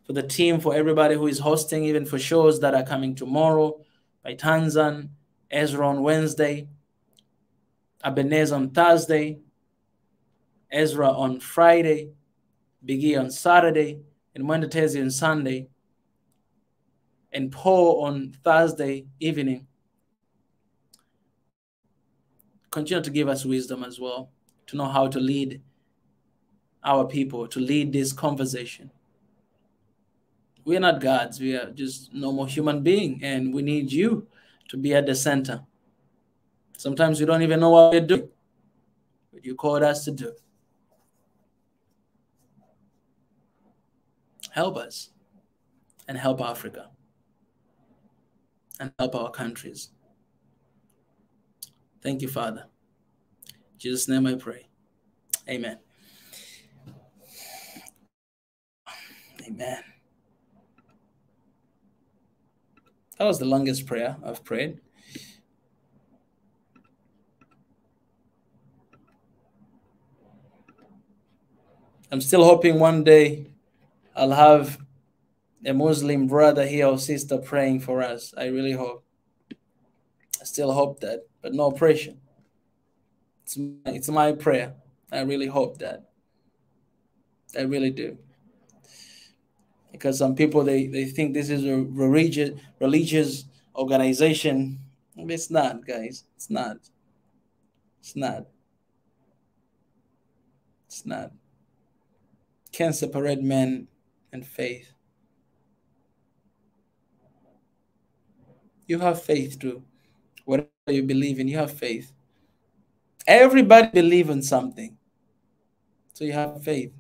for the team, for everybody who is hosting, even for shows that are coming tomorrow, by Tanzan, Ezra on Wednesday, Ebenezer on Thursday, Ezra on Friday, Biggie on Saturday, and Mwendetezi on Sunday, and Paul on Thursday evening. Continue to give us wisdom as well, to know how to lead our people, to lead this conversation. We are not gods. We are just normal human beings, and we need you to be at the center. Sometimes we don't even know what we're doing, but you called us to do. Help us and help Africa and help our countries. Thank you, Father. In Jesus' name I pray. Amen. Amen. That was the longest prayer I've prayed. I'm still hoping one day I'll have a Muslim brother here or sister praying for us. I really hope. I still hope that, but no pressure. It's my prayer. I really hope that. I really do. Because some people, they think this is a religious organization. It's not, guys. It's not. It's not. It's not. Can't separate man and faith. You have faith too. Whatever you believe in, you have faith. Everybody believes in something. So you have faith.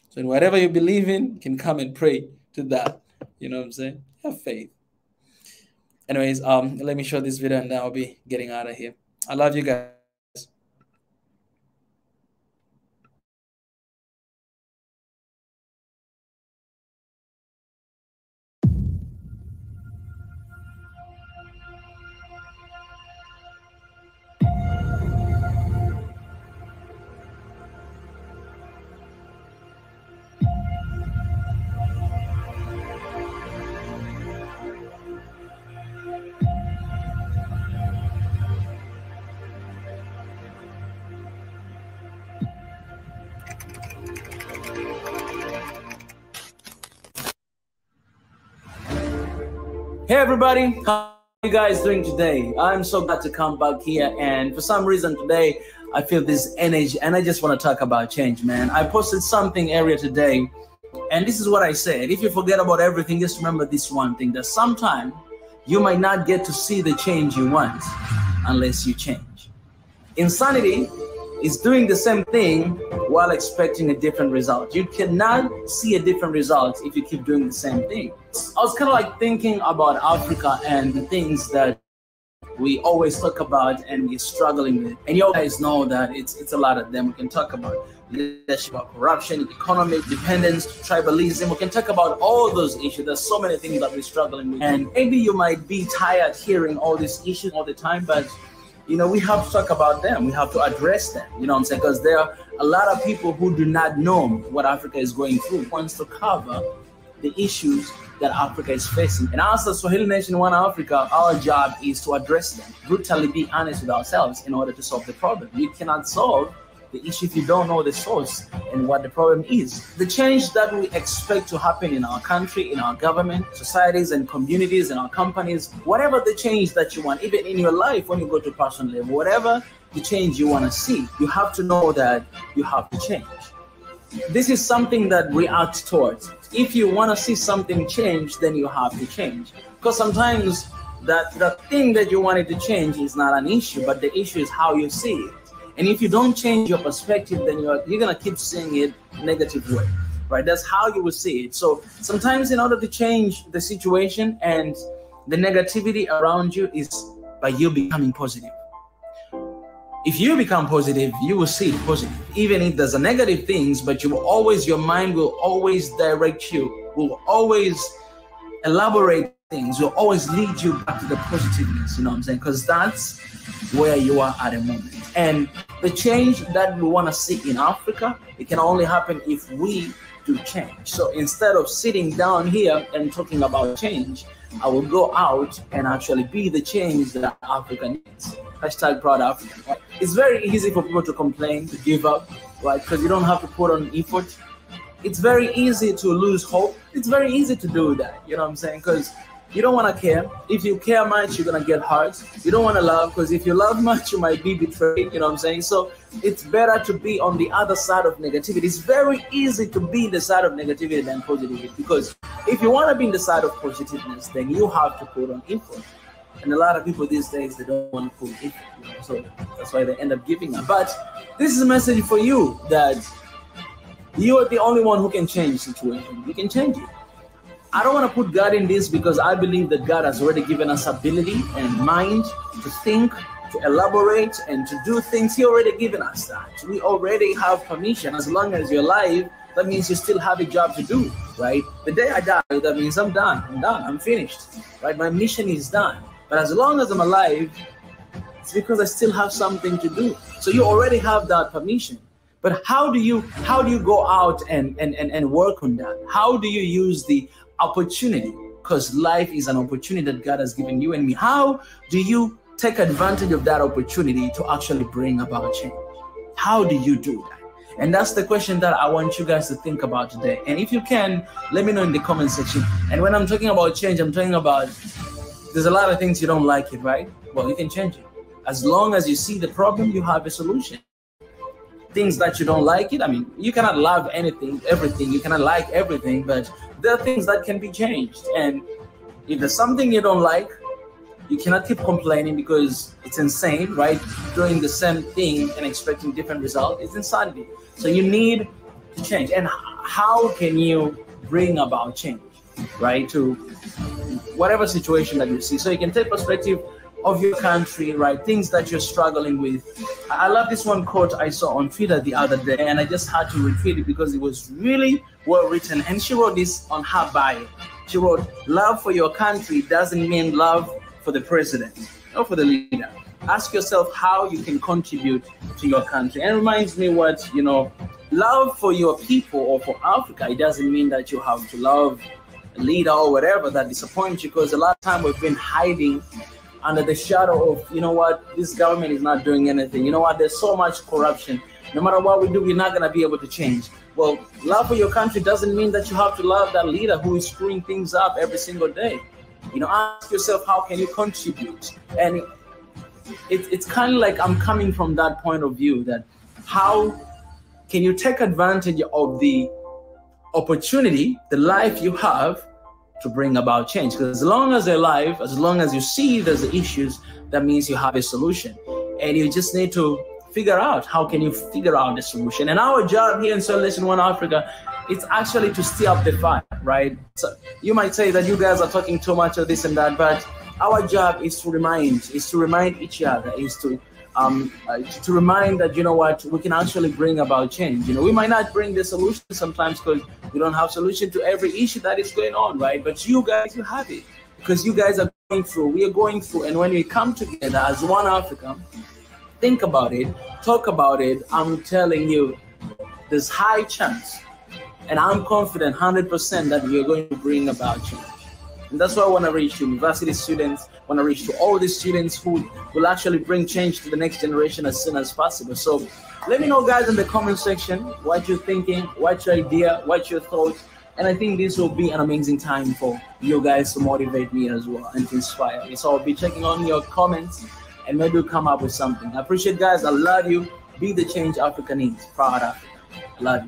So in whatever you believe in, you can come and pray to that. You know what I'm saying? Have faith. Anyways, let me show this video and then I'll be getting out of here. I love you guys. Hey everybody, how are you guys doing today? I'm so glad to come back here, and for some reason today I feel this energy and I just want to talk about change, man. I posted something earlier today and this is what I said. If you forget about everything, just remember this one thing, that sometimes you might not get to see the change you want unless you change. Insanity is doing the same thing while expecting a different result. You cannot see a different result if you keep doing the same thing. I was kind of like thinking about Africa and the things that we always talk about and we're struggling with. And you guys know that it's a lot of them. We can talk about leadership, corruption, economic dependence, tribalism. We can talk about all those issues. There's so many things that we're struggling with. And maybe you might be tired hearing all these issues all the time, but you know, we have to talk about them. We have to address them. You know what I'm saying? Because there are a lot of people who do not know what Africa is going through, wants to cover the issues that Africa is facing. And as a Swahili Nation One Africa, our job is to address them, brutally be honest with ourselves in order to solve the problem. You cannot solve the issue if you don't know the source and what the problem is. The change that we expect to happen in our country, in our government, societies and communities and our companies, whatever the change that you want, even in your life when you go to personal level, whatever the change you want to see, you have to know that you have to change. This is something that we act towards. If you want to see something change, then you have to change. Because sometimes the thing that you wanted to change is not an issue, but the issue is how you see it. And if you don't change your perspective, then you're going to keep seeing it negative way, right? That's how you will see it. So sometimes in order to change the situation and the negativity around you is by you becoming positive. If you become positive, you will see it positive. Even if there's a negative things, but you will always, your mind will always direct you, will always elaborate things, will always lead you back to the positiveness, you know what I'm saying? Because that's where you are at the moment. And the change that we want to see in Africa, it can only happen if we do change. So instead of sitting down here and talking about change, I will go out and actually be the change that Africa needs. Hashtag Proud African. Right? It's very easy for people to complain, to give up, right? Because you don't have to put on effort. It's very easy to lose hope. It's very easy to do that, you know what I'm saying? Because you don't want to care. If you care much, you're going to get hurt. You don't want to love, because if you love much, you might be betrayed, you know what I'm saying? So it's better to be on the other side of negativity. It's very easy to be in the side of negativity than positivity, because if you want to be in the side of positiveness, then you have to put on effort. And a lot of people these days, they don't want to put effort, you know? So that's why they end up giving up. But this is a message for you, that you are the only one who can change the situation. You can change it. I don't want to put God in this, because I believe that God has already given us ability and mind to think, to elaborate, and to do things. He already given us that. We already have permission. As long as you're alive, that means you still have a job to do, right? The day I die, that means I'm done. I'm finished, right? My mission is done. But as long as I'm alive, it's because I still have something to do. So you already have that permission. But how do you go out and work on that? How do you use the opportunity? Because life is an opportunity that God has given you and me. How do you take advantage of that opportunity to actually bring about change? How do you do that? And that's the question that I want you guys to think about today. And if you can, let me know in the comment section. And when I'm talking about change, I'm talking about, there's a lot of things you don't like it, right? Well, you can change it. As long as you see the problem, you have a solution. Things that you don't like it, I mean, you cannot love everything, you cannot like everything, but there are things that can be changed. And if there's something you don't like, you cannot keep complaining because it's insane, right? Doing the same thing and expecting different results, it's insanity. So you need to change. And how can you bring about change, right? To whatever situation that you see. So you can take perspective of your country, right? Things that you're struggling with. I love this one quote I saw on Twitter the other day, and I just had to retweet it because it was really well written. And she wrote this on her bio. She wrote, "Love for your country doesn't mean love for the president or for the leader. Ask yourself how you can contribute to your country." And it reminds me what, love for your people or for Africa, it doesn't mean that you have to love a leader or whatever that disappoints you, because a lot of time we've been hiding under the shadow of, this government is not doing anything. There's so much corruption. No matter what we do, we're not going to be able to change. Well, love for your country doesn't mean that you have to love that leader who is screwing things up every single day. Ask yourself, how can you contribute? And it's kind of like I'm coming from that point of view, that how can you take advantage of the opportunity, the life you have, to bring about change? Because as long as you're alive, as long as you see there's issues, that means you have a solution. And you just need to figure out how can you figure out the solution. And our job here in Solution One Africa, it's actually to stir up the fire, right? So you might say that you guys are talking too much of this and that, but our job is to remind each other, is to remind that, we can actually bring about change. We might not bring the solution sometimes because we don't have solution to every issue that is going on, right? But you guys, you have it, because you guys are going through, we are going through. And when we come together as one Africa, think about it, talk about it, I'm telling you, there's high chance, and I'm confident 100% that we are going to bring about change. And that's why I want to reach university students, I want to reach to all the students who will actually bring change to the next generation as soon as possible. So let me know, guys, in the comment section what you're thinking, what's your idea, what's your thoughts. And I think this will be an amazing time for you guys to motivate me as well and to inspire me. So I'll be checking on your comments and maybe we'll come up with something. I appreciate, guys. I love you. Be the change Africa needs. Proud Africa. Love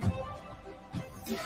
you.